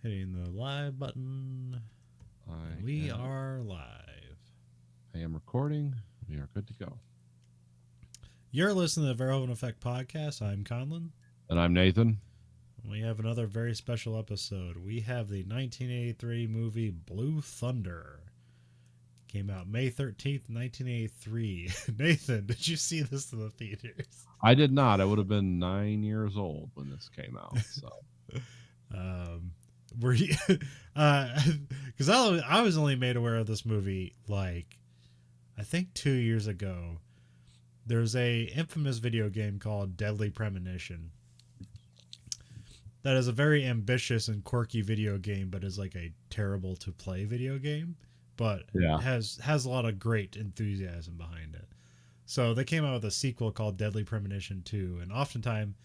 Hitting the live button. We are live. I am recording. We are good to go. You're listening to the Verhoeven Effect podcast. I'm Conlon. And I'm Nathan. We have another very special episode. We have the 1983 movie Blue Thunder. Came out May 13th, 1983. Nathan, did you see this in the theaters? I did not. I would have been 9 years old when this came out. So, were you? Because I was only made aware of this movie like I think 2 years ago. There's a infamous video game called Deadly Premonition that is a very ambitious and quirky video game, but is like a terrible to play video game. But yeah, has a lot of great enthusiasm behind it. So they came out with a sequel called Deadly Premonition 2, and oftentimes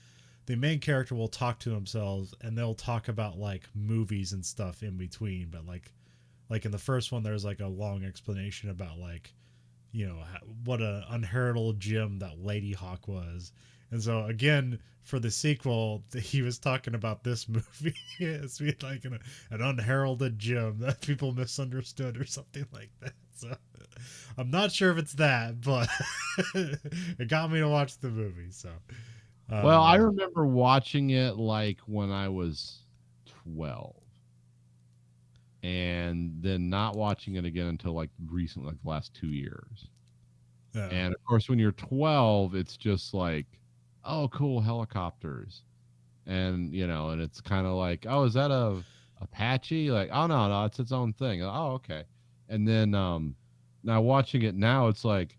the main character will talk to themselves, and they'll talk about like movies and stuff in between. But like in the first one, there's like a long explanation about like, you know, what a unheralded gem that Lady Hawk was. And so again, for the sequel, he was talking about this movie as being like an unheralded gem that people misunderstood or something like that. So I'm not sure if it's that, but it got me to watch the movie. So, well, I remember watching it like when I was 12, and then not watching it again until like recently, like the last 2 years. And of course, when you're 12, it's just like, oh, cool, helicopters. And, you know, and it's kind of like, oh, is that a Apache? Like, oh, no, it's its own thing. Oh, okay. And then now watching it now, it's like,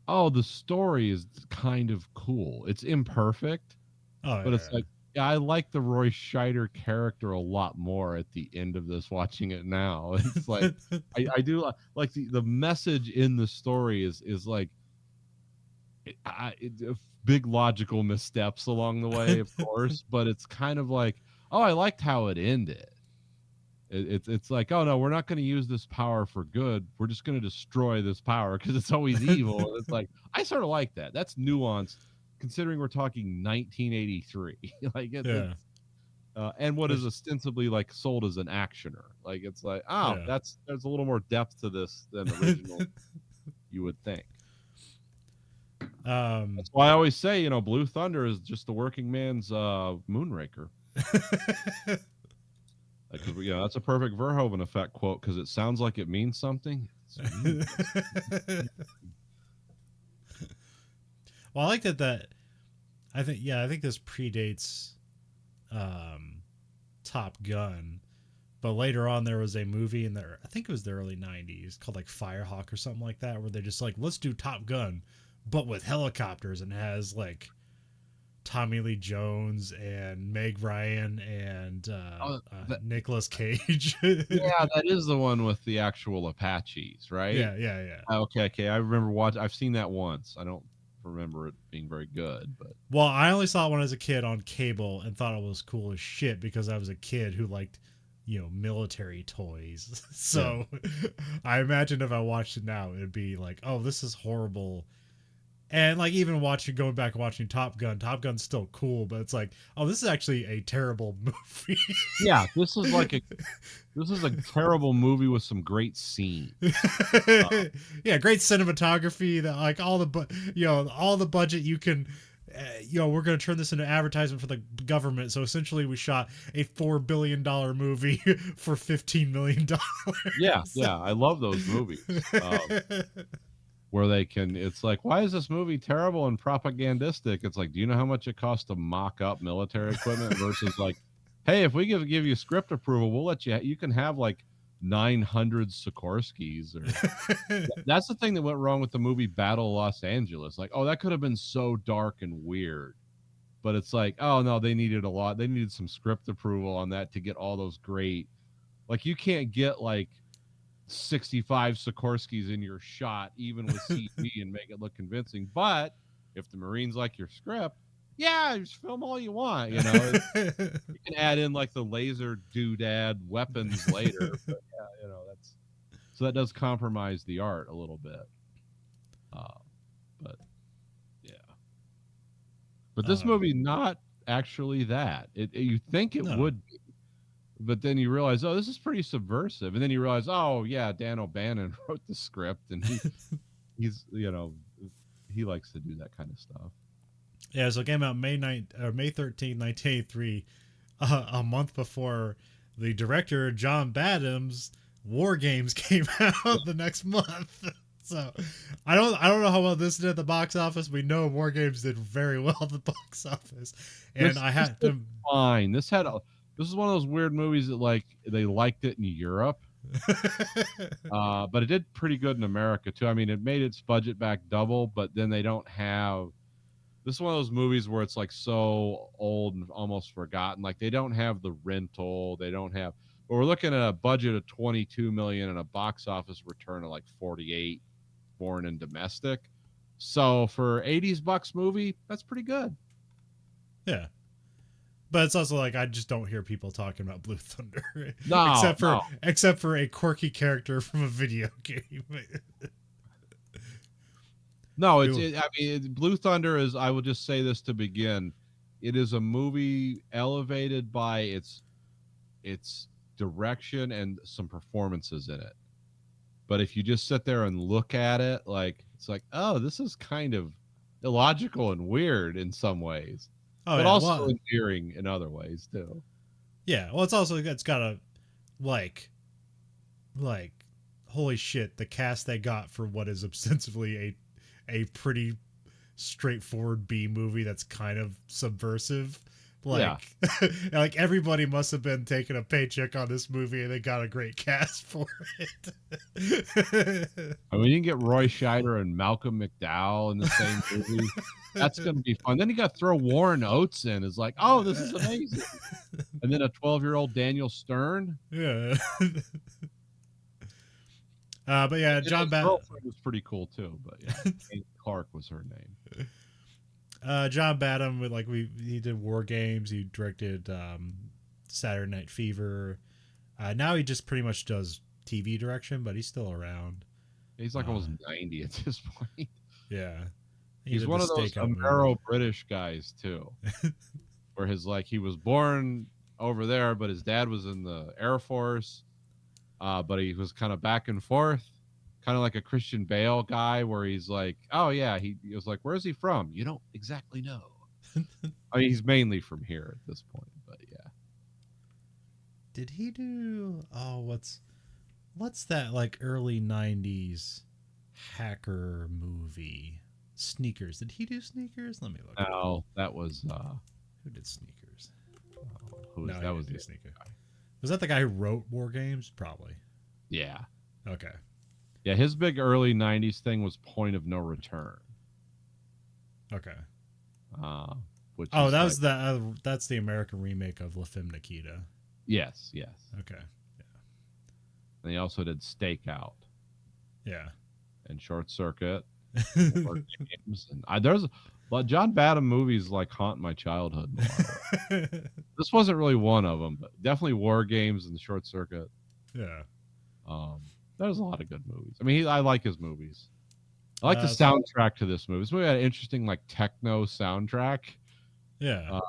oh, the story is kind of cool. It's imperfect, but it's like, yeah, I like the Roy Scheider character a lot more at the end of this watching it now. It's like, I do like the message in the story is like, big logical missteps along the way, of course, but it's kind of like, oh, I liked how it ended. It's like, oh no, we're not going to use this power for good. We're just going to destroy this power because it's always evil. It's like, I sort of like that. That's nuanced, considering we're talking 1983. Like and what is ostensibly like sold as an actioner. Like it's like, oh, there's a little more depth to this than original. You would think. That's why I always say, you know, Blue Thunder is just the working man's Moonraker. Like, you know, that's a perfect Verhoeven Effect quote because it sounds like it means something. Well, I like that. I think this predates Top Gun, but later on there was a movie in there. I think it was the early '90s called like Firehawk or something like that, where they just like, let's do Top Gun, but with helicopters, and has like Tommy Lee Jones and Meg Ryan and Nicolas Cage. Yeah, that is the one with the actual Apaches, right? Yeah. Okay. I remember I've seen that once. I don't remember it being very good, but well, I only saw it when I was a kid on cable and thought it was cool as shit because I was a kid who liked, you know, military toys. So I imagine if I watched it now, it'd be like, oh, this is horrible. And like even going back and watching Top Gun's still cool, but it's like, oh, this is actually a terrible movie. Yeah, this is a terrible movie with some great scenes. Yeah, great cinematography. That like all the budget you can. We're going to turn this into advertisement for the government. So essentially, we shot a $4 billion movie for $15 million. Yeah, I love those movies. Where they can, it's like, why is this movie terrible and propagandistic? It's like, do you know how much it costs to mock up military equipment versus like, hey, if we give you script approval, we'll let you can have like 900 Sikorskys. Or that's the thing that went wrong with the movie Battle of Los Angeles. Like, oh, that could have been so dark and weird, but it's like, oh no, they needed some script approval on that to get all those great, like you can't get like 65 Sikorskys in your shot, even with CG, and make it look convincing. But if the Marines like your script, yeah, just film all you want. You know, you can add in like the laser doodad weapons later. But yeah, you know, so that does compromise the art a little bit. But yeah, but this movie not actually that. You think it would be. but then you realize, oh, this is pretty subversive, and then you realize, oh yeah, Dan O'Bannon wrote the script, and he's he likes to do that kind of stuff. Yeah, so it came out May 13th, 1983, a month before the director John Badham's War Games came out the next month. So I don't know how well this did at the box office. We know War Games did very well at the box office, and I had this to. fine. This is one of those weird movies that like they liked it in Europe, but it did pretty good in America too. I mean, it made its budget back double, but then they don't have. This is one of those movies where it's like so old and almost forgotten. Like they don't have the rental. They don't have. But we're looking at a budget of 22 million and a box office return of like 48, foreign and domestic. So for 80s bucks movie, that's pretty good. Yeah. But it's also like I just don't hear people talking about Blue Thunder, No, except for a quirky character from a video game. No, I mean, Blue Thunder is. I will just say this to begin. It is a movie elevated by its direction and some performances in it. But if you just sit there and look at it, like it's like, oh, this is kind of illogical and weird in some ways, Oh, but yeah, also well, endearing in other ways too. yeah. Well, it's got a like like holy shit, the cast they got for what is ostensibly a pretty straightforward B movie that's kind of subversive. Like, yeah. Like everybody must have been taking a paycheck on this movie, and they got a great cast for it. I mean, you can get Roy Scheider and Malcolm McDowell in the same movie. That's going to be fun. Then you got to throw Warren Oates in. It's like, oh, this is amazing. And then a 12-year-old Daniel Stern. Yeah. But yeah, John Badham was pretty cool too. But yeah, Kate Clark was her name. John Badham he did War Games. He directed Saturday Night Fever. Now he just pretty much does TV direction, but he's still around. He's like almost 90 at this point. Yeah, he's one of those Amero-British guys too, where he was born over there, but his dad was in the Air Force. But he was kind of back and forth, kind of like a Christian Bale guy, where he's like, oh yeah, he was like, where's he from? You don't exactly know. I mean, he's mainly from here at this point, but yeah. Did he do? Oh, what's that like early '90s hacker movie? Sneakers. Did he do Sneakers? Let me look. No, that was who did Sneakers? That was the Sneaker. Was that the guy who wrote War Games? Probably. Yeah. Okay. Yeah, his big early '90s thing was Point of No Return. Okay. That's the American remake of La Femme Nikita. Yes. Okay. Yeah. And he also did Stakeout. Yeah. And Short Circuit. Games. And John Badham movies like haunt my childhood. This wasn't really one of them, but definitely War Games and Short Circuit. Yeah. There's a lot of good movies. I mean, I like his movies. I like the soundtrack to this movie. This movie had an interesting like techno soundtrack. Yeah.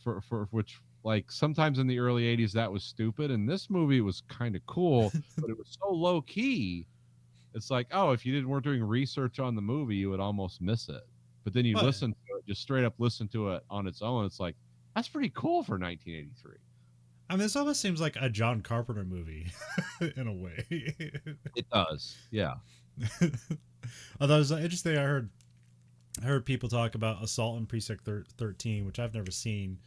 For which like sometimes in the early '80s that was stupid, and this movie was kind of cool, but it was so low key. It's like, oh, if you weren't doing research on the movie, you would almost miss it. But then you listen to it, just straight up listen to it on its own. It's like, that's pretty cool for 1983. I mean, this almost seems like a John Carpenter movie in a way. It does. Yeah. Although it was interesting, I heard people talk about Assault on Precinct 13, which I've never seen,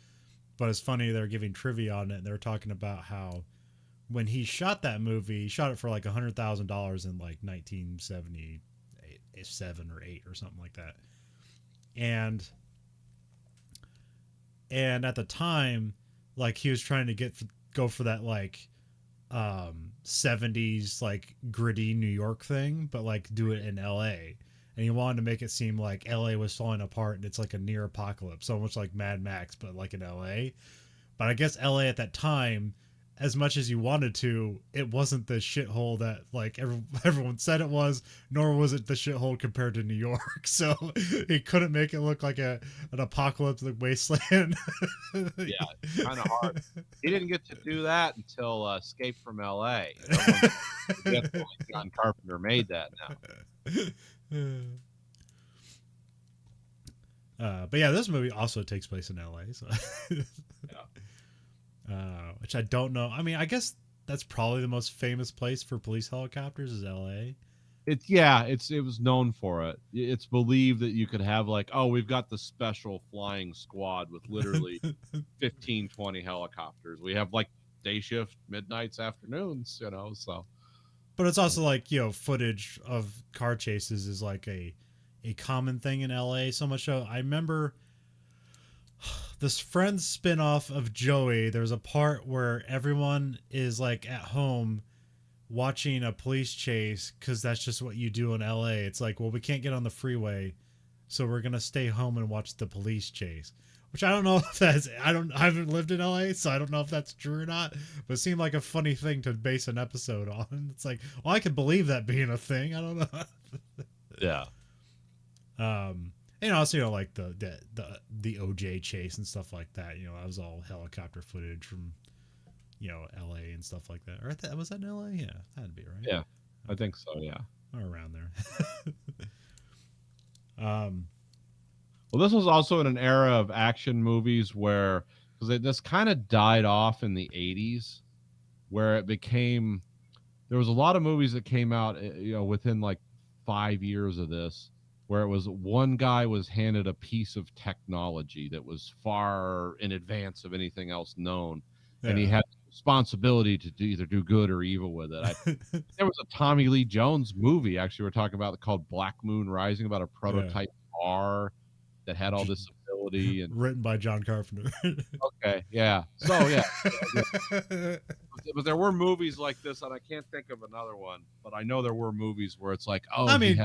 but it's funny they're giving trivia on it, and they're talking about how when he shot that movie, he shot it for like $100,000 in like 1977 or 8 or something like that. And at the time, like he was trying to go for that like 70s like gritty New York thing, but like do it in LA. And he wanted to make it seem like LA was falling apart and it's like a near apocalypse, so much like Mad Max, but like in LA. But I guess LA at that time as much as you wanted to, it wasn't the shithole that like everyone said it was, nor was it the shithole compared to New York. So he couldn't make it look like an apocalyptic wasteland. Yeah, it's kind of hard. He didn't get to do that until Escape from L.A. Everyone forgets that John Carpenter made that now. But yeah, this movie also takes place in LA. So, which I don't know. I mean, I guess that's probably the most famous place for police helicopters is LA. It was known for it. It's believed that you could have like, oh, we've got the special flying squad with literally 15, 20 helicopters. We have like day shift, midnights, afternoons, so. But it's also like, footage of car chases is like a common thing in LA. So much so I remember this Friends spinoff of Joey. There's a part where everyone is like at home watching a police chase because that's just what you do in LA. It's like, well, we can't get on the freeway, so we're gonna stay home and watch the police chase. Which I don't know if that's I haven't lived in LA, so I don't know if that's true or not. But it seemed like a funny thing to base an episode on. It's like, well, I could believe that being a thing. I don't know. Yeah. And also, like the OJ chase and stuff like that. That was all helicopter footage from, LA and stuff like that. Or was that in LA? Yeah, that'd be right. Yeah, I think so. Yeah, or around there. Well, this was also in an era of action movies where, because this kind of died off in the 80s, where it became, there was a lot of movies that came out, within like 5 years of this, where it was one guy was handed a piece of technology that was far in advance of anything else known, and he had responsibility to either do good or evil with it. There was a Tommy Lee Jones movie, actually, we're talking about, called Black Moon Rising, about a prototype car that had all this ability, and written by John Carpenter. Okay, yeah. So yeah. But there were movies like this, and I can't think of another one, but I know there were movies where it's like, oh, I mean,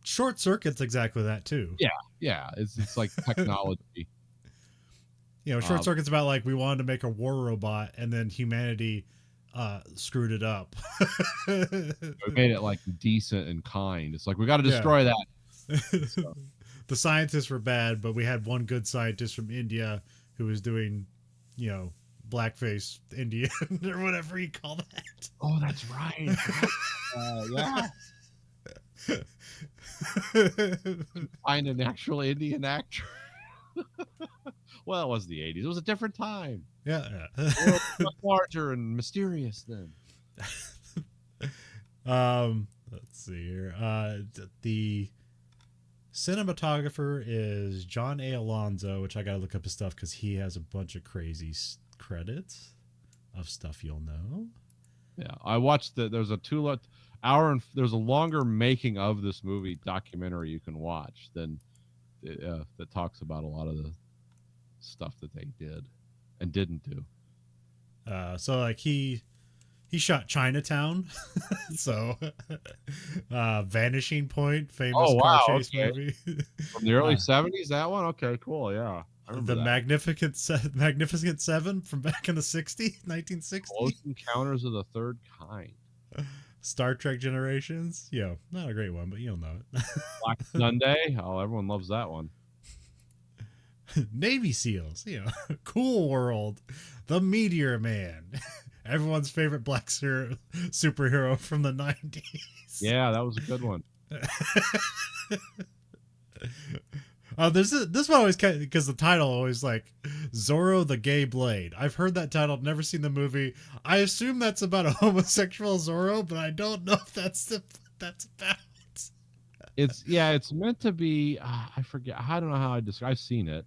Short Circuit's exactly that too. Yeah. It's like technology. Short Circuit's about like we wanted to make a war robot, and then humanity screwed it up. We made it like decent and kind. It's like we got to destroy that. So. The scientists were bad, but we had one good scientist from India who was doing, blackface Indian or whatever you call that. Oh, that's right. Yeah. Find an actual Indian actor. Well, it was the 80s. It was a different time. Yeah. Much larger and mysterious then. Let's see here. The cinematographer is John A. Alonzo, which I gotta look up his stuff because he has a bunch of crazy credits of stuff you'll know. Yeah, I watched there's a 2 hour and there's a longer making of this movie documentary you can watch than that talks about a lot of the stuff that they did and didn't do. So like he shot Chinatown. So Vanishing Point, famous car chase movie from the early 70s. That one, okay, cool, yeah. The Magnificent Seven from back in the 1960s. Close Encounters of the Third Kind. Star Trek Generations. Not a great one, but you'll know it. Black Sunday. Oh, everyone loves that one. Navy SEALs. Cool World. The Meteor Man. Everyone's favorite black superhero from the 90s. Yeah, that was a good one. This one always, because the title always like Zorro the Gay Blade. I've heard that title, never seen the movie. I assume that's about a homosexual Zorro, but I don't know if that's about. It's meant to be. I forget. I don't know how I describe. I've seen it.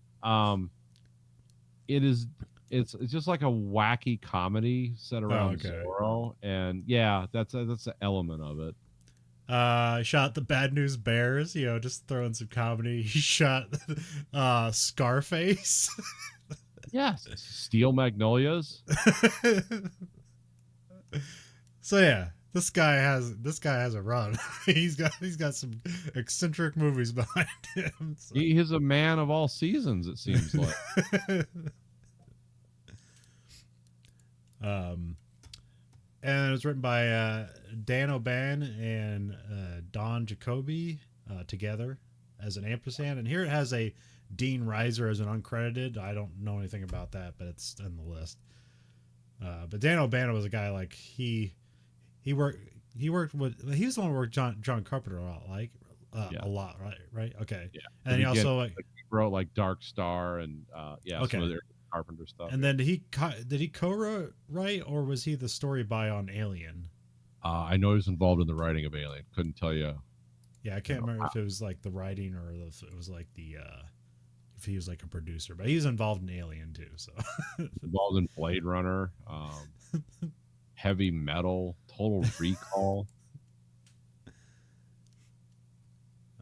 It is. It's just like a wacky comedy set around Zorro, and that's an element of it. Shot the Bad News Bears, just throwing some comedy. He shot Scarface. Yes, Steel Magnolias. So yeah, this guy has a run. he's got some eccentric movies behind him. So. He's a man of all seasons, it seems like. Um, and it was written by Dan O'Bann and Don Jacoby together as an ampersand. And here it has a Dean Reiser as an uncredited. I don't know anything about that, but it's in the list. But Dan O'Bann was a guy like he worked with he was the one who worked John Carpenter a lot, like Yeah. a lot, right? Okay. Yeah. And then he also like he wrote like Dark Star and yeah, okay. some of their Carpenter stuff. And then did he co-write or was he the story by on Alien? I know he was involved in the writing of Alien. Couldn't tell you. Yeah, I can't remember if it was like the writing or if it was like the if he was like a producer, but he's involved in Alien too. So Involved in Blade Runner, Heavy Metal, Total Recall.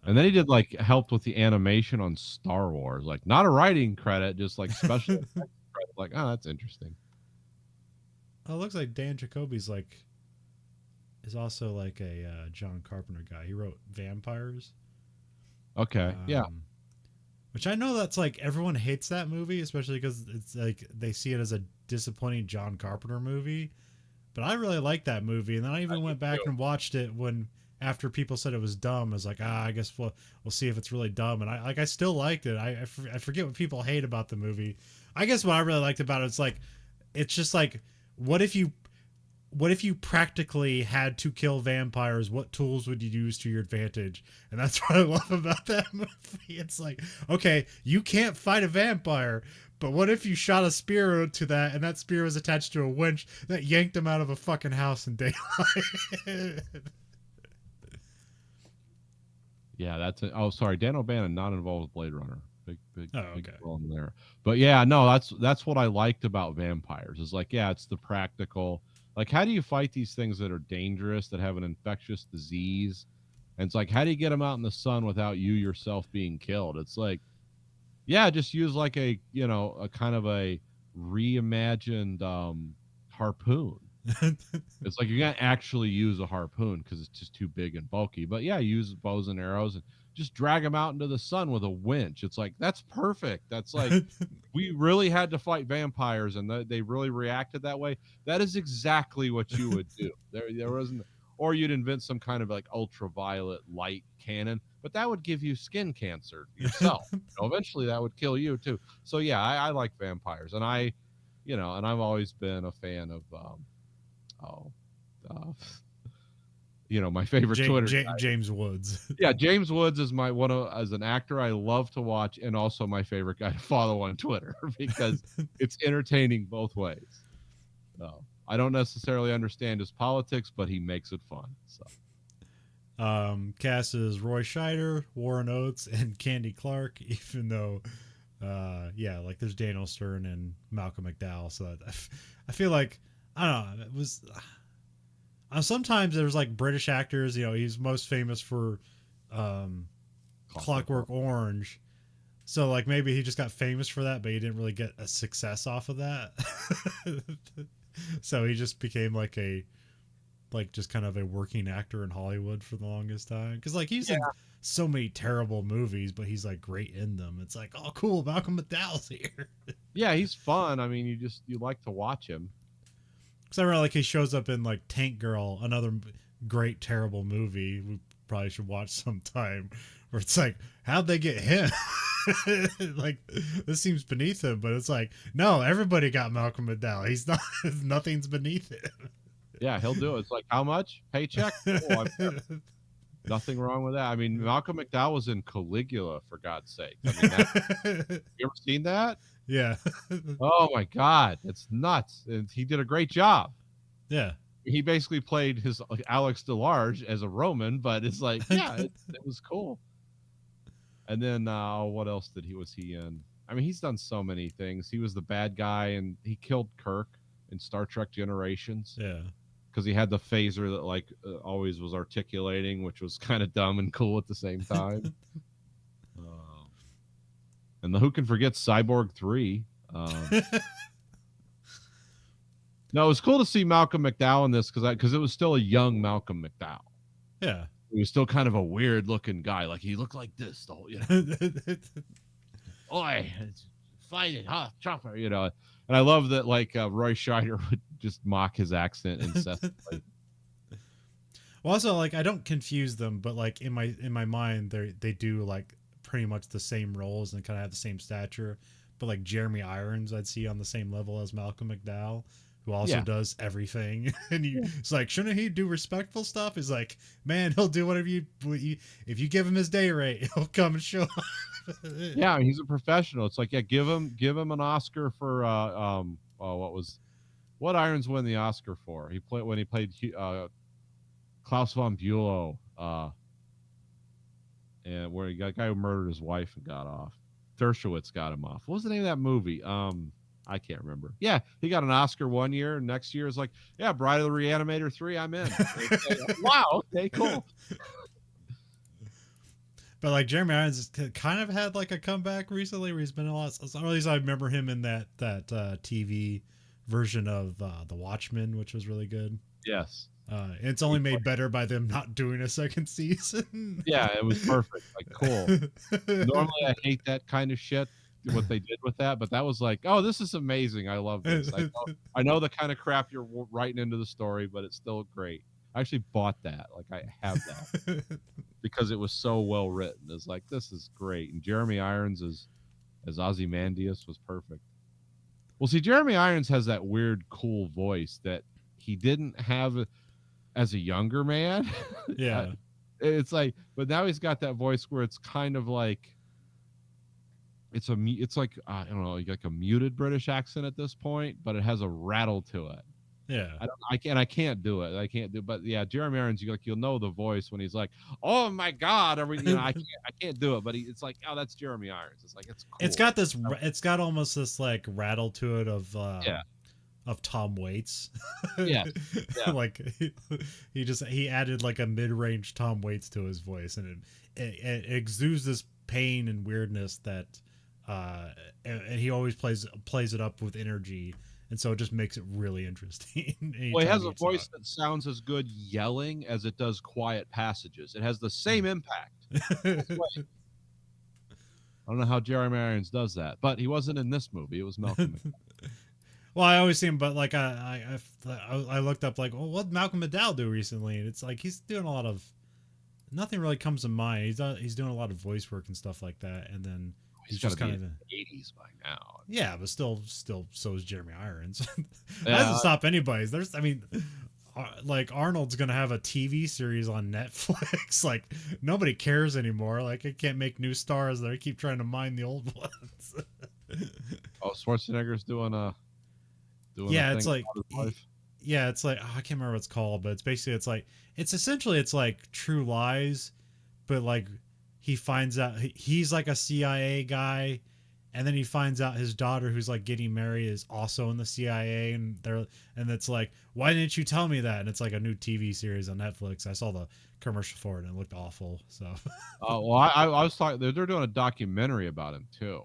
And then he did like helped with the animation on Star Wars, like not a writing credit, just like special effects credit. Like, oh, that's interesting. Oh, it looks like Dan Jacoby's like is also like a John Carpenter guy. He wrote Vampires. Okay, yeah. Which I know that's like everyone hates that movie, especially because it's like they see it as a disappointing John Carpenter movie. But I really like that movie, and then I even went back and watched it when after people said it was dumb. I was like, I guess we'll see if it's really dumb. And I still liked it. I forget what people hate about the movie. I guess what I really liked about it, it's just like, what if you practically had to kill vampires? What tools would you use to your advantage? And that's what I love about that movie. It's like, okay, you can't fight a vampire, but what if you shot a spear to that and that spear was attached to a winch that yanked him out of a fucking house in daylight? Yeah, that's it. Oh, sorry, Dan O'Bannon not involved with Blade Runner. Big okay. big problem there. But yeah, no, that's what I liked about vampires. Is like, yeah, it's the practical. Like, how do you fight these things that are dangerous, that have an infectious disease? And it's like, how do you get them out in the sun without you yourself being killed? It's like, yeah, just use like a a kind of a reimagined harpoon. It's like you can't actually use a harpoon because it's just too big and bulky. But yeah, use bows and arrows and just drag them out into the sun with a winch. It's like, that's perfect. That's like, we really had to fight vampires and they really reacted that way. That is exactly what you would do. There wasn't, or you'd invent some kind of like ultraviolet light cannon, but that would give you skin cancer yourself. Eventually that would kill you too. So yeah, I like vampires, and and I've always been a fan of my favorite Twitter guy. James Woods. Yeah, James Woods is as an actor I love to watch, and also my favorite guy to follow on Twitter because it's entertaining both ways. So I don't necessarily understand his politics, but he makes it fun. So cast is Roy Scheider, Warren Oates, and Candy Clark, even though like there's Daniel Stern and Malcolm McDowell. So I feel like, I don't know, it was sometimes there's like British actors, he's most famous for Clockwork Orange, so like maybe he just got famous for that, but he didn't really get a success off of that. So he just became like just kind of a working actor in Hollywood for the longest time, because like he's in so many terrible movies, but he's like great in them. It's like, oh cool, Malcolm McDowell's here. Yeah, he's fun. I mean, you like to watch him. Because I really like he shows up in like Tank Girl, another great terrible movie we probably should watch sometime, where it's like, how'd they get him? Like, this seems beneath him, but it's like, no, everybody got Malcolm McDowell. He's not, nothing's beneath him. Yeah, he'll do it. It's like, how much? Paycheck? Oh, nothing wrong with that. I mean, Malcolm McDowell was in Caligula, for God's sake. I mean, you ever seen that? Yeah. Oh my God, it's nuts. And he did a great job. Yeah. He basically played his Alex DeLarge as a Roman, but it's like, yeah, it was cool. And then what else was he in? I mean, he's done so many things. He was the bad guy, and he killed Kirk in Star Trek Generations. Yeah. Because he had the phaser that like always was articulating, which was kind of dumb and cool at the same time. And who can forget Cyborg 3? No, it was cool to see Malcolm McDowell in this because it was still a young Malcolm McDowell. Yeah. He was still kind of a weird looking guy. Like, he looked like this the whole, Oi, fight it, huh? Chopper, And I love that, like, Roy Scheider would just mock his accent incessantly. Well, also like I don't confuse them, but like in my mind they do like pretty much the same roles and kind of have the same stature. But like Jeremy Irons, I'd see on the same level as Malcolm McDowell, who also Yeah. does everything. And it's like, shouldn't he do respectful stuff? He's like, man, he'll do whatever if you give him his day rate, he'll come and show up. Yeah, he's a professional. It's like, yeah, give him an Oscar for what Irons win the Oscar for? He played Klaus von Bülow, and where he got a guy who murdered his wife and got off. Dershowitz got him off. What was the name of that movie? I can't remember. Yeah, he got an Oscar one year. Next year is like, yeah, Bride of the Reanimator 3, I'm in. Wow, okay, cool. But like Jeremy Irons kind of had like a comeback recently where he's been a lot. At least I remember him in that TV version of The Watchmen, which was really good. Yes. It's only made better by them not doing a second season. Yeah, it was perfect. Like, cool. Normally, I hate that kind of shit, what they did with that, but that was like, oh, this is amazing. I love this. I know the kind of crap you're writing into the story, but it's still great. I actually bought that. Like, I have that because it was so well written. It's like, this is great. And Jeremy Irons as Ozymandias was perfect. Well, see, Jeremy Irons has that weird, cool voice that he didn't have as a younger man. Yeah. It's like, but now he's got that voice where it's kind of like, it's like, I don't know, like a muted British accent at this point, but it has a rattle to it. Yeah. I can't do it. I can't do, but yeah, Jeremy Irons, you'll know the voice when he's like, oh my God, I can't do it, but it's like, oh, that's Jeremy Irons. It's like, it's cool. It's got almost this like rattle to it of Tom Waits. Yeah. Like he added like a mid-range Tom Waits to his voice, and it exudes this pain and weirdness that and he always plays it up with energy, and so it just makes it really interesting. Well, he has a voice that sounds as good yelling as it does quiet passages. It has the same impact. I don't know how Jeremy Irons does that, but he wasn't in this movie. It was Malcolm McDowell. Well, I always see him, but like I looked up like, well, what did Malcolm McDowell do recently? And it's like he's doing a lot of, nothing really comes to mind. He's doing a lot of voice work and stuff like that, and then he's just kind of in the 80s by now. Yeah, but still, so is Jeremy Irons. That doesn't stop anybody's. Like Arnold's gonna have a TV series on Netflix. Like nobody cares anymore. Like it can't make new stars. They keep trying to mine the old ones. Oh, Schwarzenegger's doing a it's like it's like I can't remember what it's called, but it's essentially like True Lies, but like he finds out he's like a CIA guy, and then he finds out his daughter, who's like getting married, is also in the CIA, and it's like, why didn't you tell me that? And it's like a new TV series on Netflix. I saw the commercial for it and it looked awful. So well, I was talking, they're doing a documentary about him too.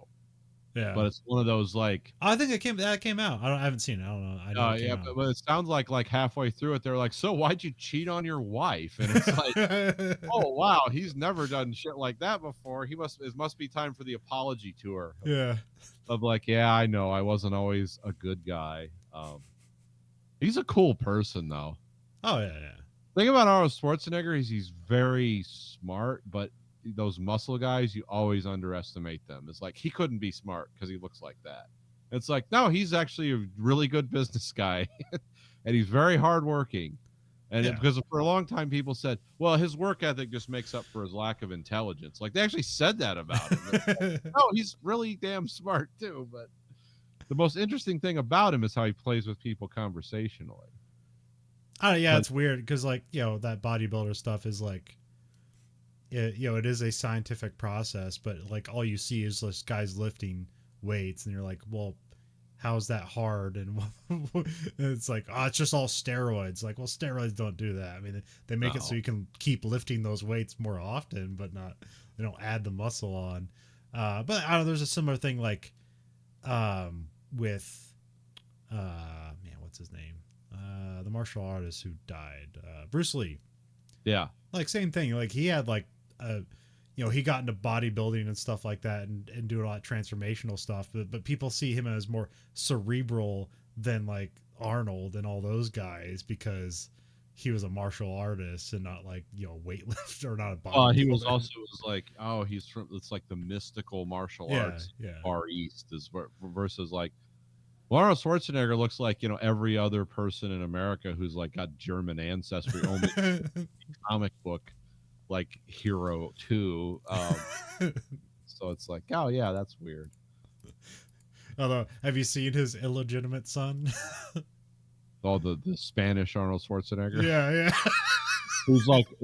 Yeah, but it's one of those like, I think that came out. I haven't seen it. I don't know. Yeah, but it sounds like halfway through it, they're like, so why'd you cheat on your wife? And it's like, oh wow, he's never done shit like that before. It must be time for the apology tour. Yeah, of like, yeah, I know I wasn't always a good guy. He's a cool person though. Oh yeah. Thing about Arnold Schwarzenegger is he's very smart, but those muscle guys, you always underestimate them. It's like he couldn't be smart because he looks like that. It's like, no, he's actually a really good business guy, and he's very hardworking. And because for a long time people said, well, his work ethic just makes up for his lack of intelligence. Like they actually said that about him. Like, no, he's really damn smart too. But the most interesting thing about him is how he plays with people conversationally. It's weird because like, that bodybuilder stuff is like, it is a scientific process, but like all you see is just guys lifting weights, and you're like, well, how's that hard? And it's like, oh, it's just all steroids. Like, well, steroids don't do that. I mean, they make it so you can keep lifting those weights more often, but they don't add the muscle on. But I don't know, there's a similar thing like with what's his name? The martial artist who died, Bruce Lee. Yeah. Like same thing. Like he had like he got into bodybuilding and stuff like that, and doing a lot of transformational stuff. But people see him as more cerebral than like Arnold and all those guys because he was a martial artist and not like weightlifter or not a He was bodybuilder. also was like, oh, he's from it's like the mystical martial Yeah, arts yeah. Far East versus like well, Arnold Schwarzenegger looks like every other person in America who's like got German ancestry, only comic book like hero too. So it's like, oh yeah, that's weird. Although, have you seen his illegitimate son? Oh, the Spanish Arnold Schwarzenegger, Yeah, yeah,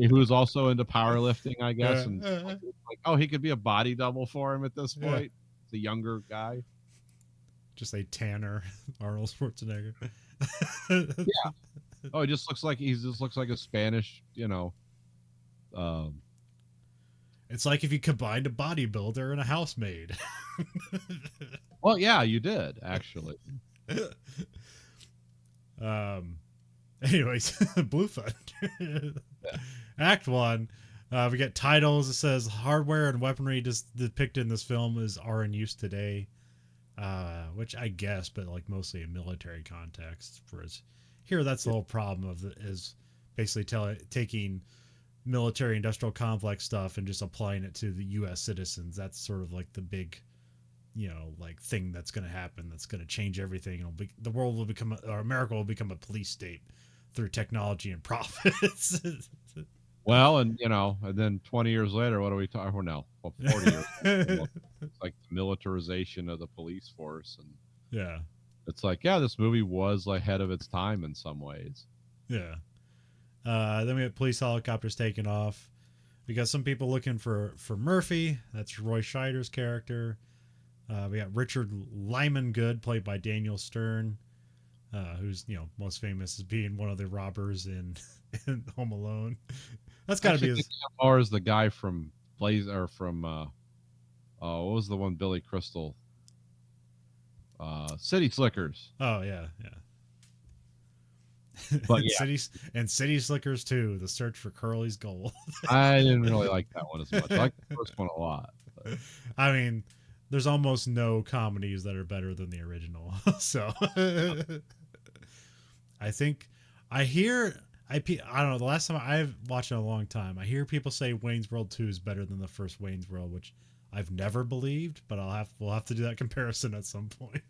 who's also into powerlifting, I guess, yeah, and like, oh, he could be a body double for him at this yeah. point. The younger guy. Just a tanner Arnold Schwarzenegger. Yeah. Oh, he just looks like a Spanish, um, It's like if you combined a bodybuilder and a housemaid. well, yeah, you did actually. Anyways, Blue Thunder. Act 1. We get titles. It says hardware and weaponry depicted in this film are in use today. Which I guess, but like mostly in military context. Here, that's the whole problem is basically taking military industrial complex stuff and just applying it to the U.S. citizens. That's sort of like the big, like thing that's going to happen. That's going to change everything. The world will become, or America will become a police state through technology and profits. Well, and and then 20 years later, what are we talking? Well, 40 years. It's like the militarization of the police force, and Yeah, it's like, yeah, this movie was ahead of its time in some ways. yeah. Then we have police helicopters taking off. We got some people looking for Murphy. That's Roy Scheider's character. We got Richard Lyman Good, played by Daniel Stern, who's most famous as being one of the robbers in Home Alone. That's got to be his. Or is the guy from Blaze or from what was the one Billy Crystal? City Slickers. Oh yeah, yeah. But City Slickers too. The Search for Curly's Gold. I didn't really like that one as much. I like the first one a lot. But. I mean, there's almost no comedies that are better than the original. So I think I don't know. The last time I've watched it in a long time, I hear people say Wayne's World 2 is better than the first Wayne's World, which I've never believed, but we'll have to do that comparison at some point.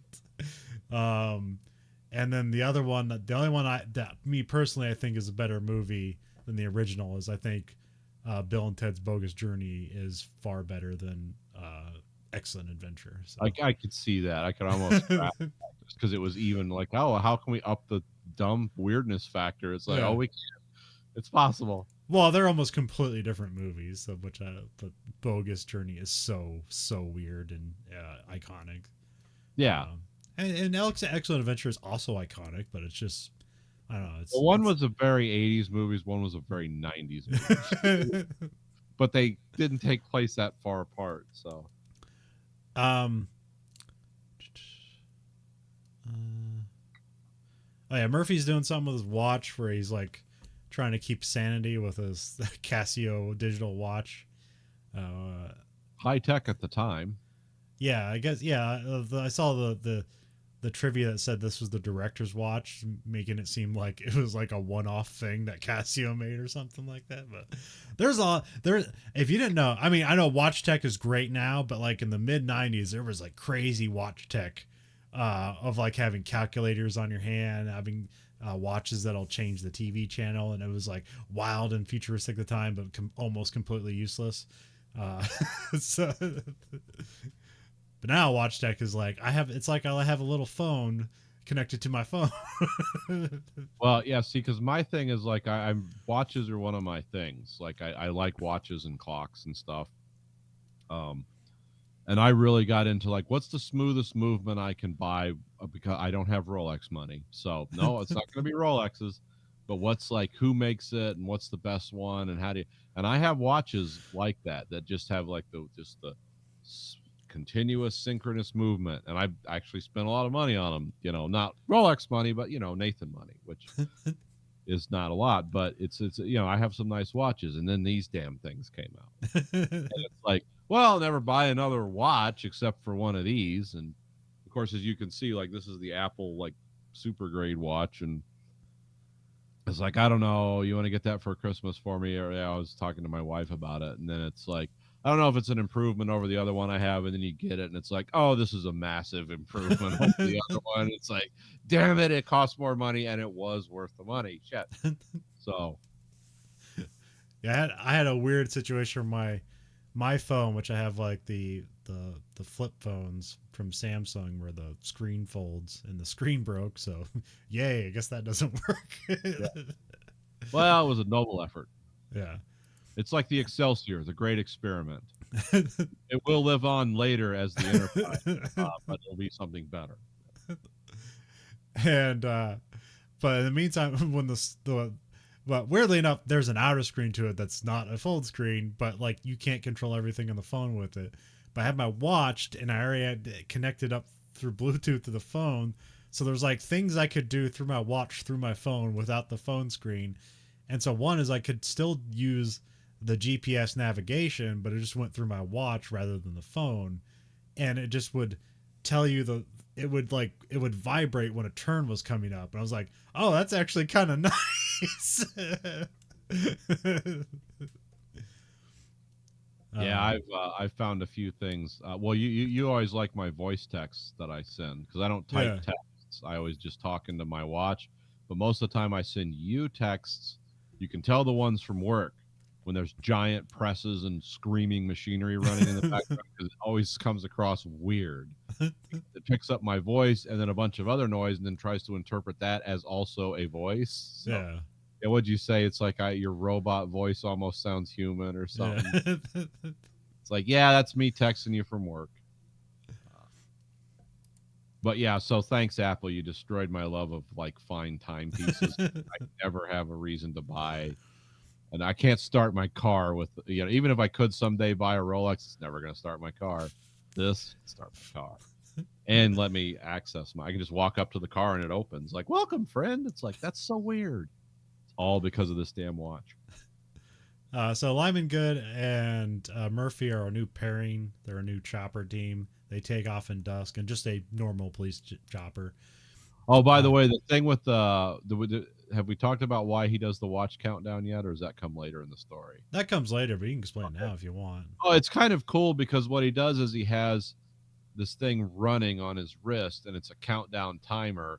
And then the only one that me personally I think is a better movie than the original is I think Bill and Ted's Bogus Journey is far better than Excellent Adventure. So. I could see that. I could almost just because it was even like, oh, how can we up the dumb weirdness factor? It's like, oh, we can. It's possible. Well, they're almost completely different movies, but Bogus Journey is so weird and iconic. Yeah. And Excellent Adventure is also iconic, but it's just, I don't know. One was a very 80s movies, one was a very 90s movie. But they didn't take place that far apart, so. Oh yeah, Murphy's doing something with his watch where he's like trying to keep sanity with his Casio digital watch. High tech at the time. Yeah, I guess. Yeah, I saw the trivia that said this was the director's watch, making it seem like it was like a one-off thing that Casio made or something like that. But if you didn't know, I mean, I know watch tech is great now, but like in the mid 90s, there was like crazy watch tech of like having calculators on your hand, having watches that'll change the TV channel, and it was like wild and futuristic at the time, but almost completely useless. So. But now watch tech is like I have a little phone connected to my phone. Well, yeah, see, because my thing is like I'm watches are one of my things. Like I like watches and clocks and stuff. And I really got into like what's the smoothest movement I can buy because I don't have Rolex money. So no, it's not going to be Rolexes. But what's like who makes it and what's the best one and how do you? And I have watches like that just have like the continuous synchronous movement, and I actually spent a lot of money on them, not Rolex money, but Nathan money, which is not a lot, but it's I have some nice watches, and then these damn things came out. And it's like, well, I'll never buy another watch except for one of these. And of course, as you can see, like this is the Apple like super grade watch, and it's like, I don't know, you want to get that for Christmas for me? Or yeah, I was talking to my wife about it, and then it's like, I don't know if it's an improvement over the other one I have, and then you get it, and it's like, oh, this is a massive improvement over the other one. It's like, damn it, it cost more money, and it was worth the money. Shit. So Yeah, I had a weird situation where my phone, which I have like the flip phones from Samsung where the screen folds and the screen broke. So, yay! I guess that doesn't work. yeah. Well, it was a noble effort. Yeah. It's like the Excelsior, the great experiment. It will live on later as the Enterprise, but it'll be something better. And but in the meantime, when but weirdly enough, there's an outer screen to it that's not a fold screen, but like you can't control everything on the phone with it. But I had my watch, and I already had it connected up through Bluetooth to the phone, so there's like things I could do through my watch through my phone without the phone screen. And so one is I could still use the GPS navigation, but it just went through my watch rather than the phone, and it just would tell you it would vibrate when a turn was coming up, and I was like, oh, that's actually kind of nice. Yeah, I've found a few things. Well, you always like my voice texts that I send because I don't type texts. I always just talk into my watch. But most of the time, I send you texts. You can tell the ones from work when there's giant presses and screaming machinery running in the background because it always comes across weird. It picks up my voice and then a bunch of other noise and then tries to interpret that as also a voice. So, yeah. Yeah, what'd you say? It's like your robot voice almost sounds human or something. Yeah. It's like, yeah, that's me texting you from work. But yeah, so thanks, Apple. You destroyed my love of like fine timepieces. I never have a reason to buy, and I can't start my car with, even if I could someday buy a Rolex, it's never going to start my car. This start my car and let me access I can just walk up to the car and it opens like, welcome, friend. It's like, that's so weird. All because of this damn watch. So Lyman Good and Murphy are a new pairing. They're a new chopper team. They take off in dusk and just a normal police chopper. Oh, by the way, the thing with have we talked about why he does the watch countdown yet, or does that come later in the story? That comes later, but you can explain it now if you want. Oh, it's kind of cool because what he does is he has this thing running on his wrist, and it's a countdown timer.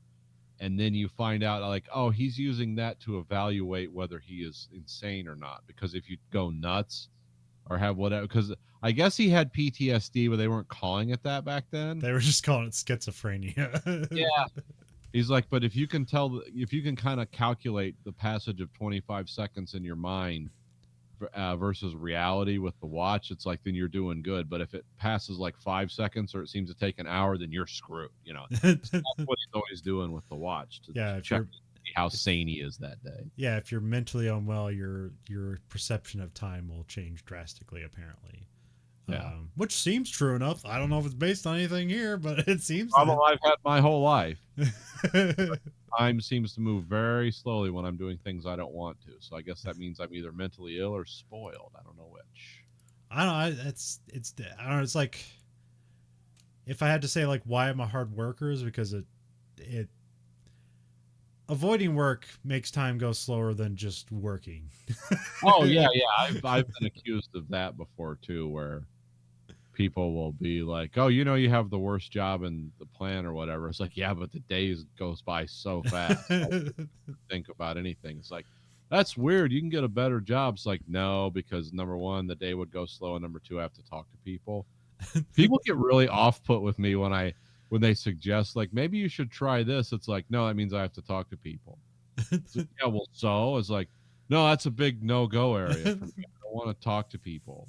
And then you find out like, oh, he's using that to evaluate whether he is insane or not. Because if you go nuts or have whatever, because I guess he had PTSD, but they weren't calling it that back then. They were just calling it schizophrenia. Yeah. He's like, but if you can kind of calculate the passage of 25 seconds in your mind versus reality with the watch, it's like, then you're doing good. But if it passes like 5 seconds or it seems to take an hour, then you're screwed. That's what he's always doing with the watch to check how sane he is that day. Yeah, if you're mentally unwell, your perception of time will change drastically, apparently. Yeah, which seems true enough. I don't know if it's based on anything here, but it seems. Problem I've had my whole life. Time seems to move very slowly when I'm doing things I don't want to. So I guess that means I'm either mentally ill or spoiled. I don't know which. I don't know. I don't know. It's like, if I had to say like why I'm a hard worker is because it avoiding work makes time go slower than just working. Oh yeah. I've been accused of that before too, where people will be like, oh, you have the worst job in the plant or whatever. It's like, yeah, but the days goes by so fast. I don't think about anything. It's like, that's weird. You can get a better job. It's like, no, because number one, the day would go slow, and number two, I have to talk to people. People get really off put with me when they suggest like, maybe you should try this. It's like, no, that means I have to talk to people. It's like, yeah, well, so it's like, no, that's a big no-go area for me. I don't want to talk to people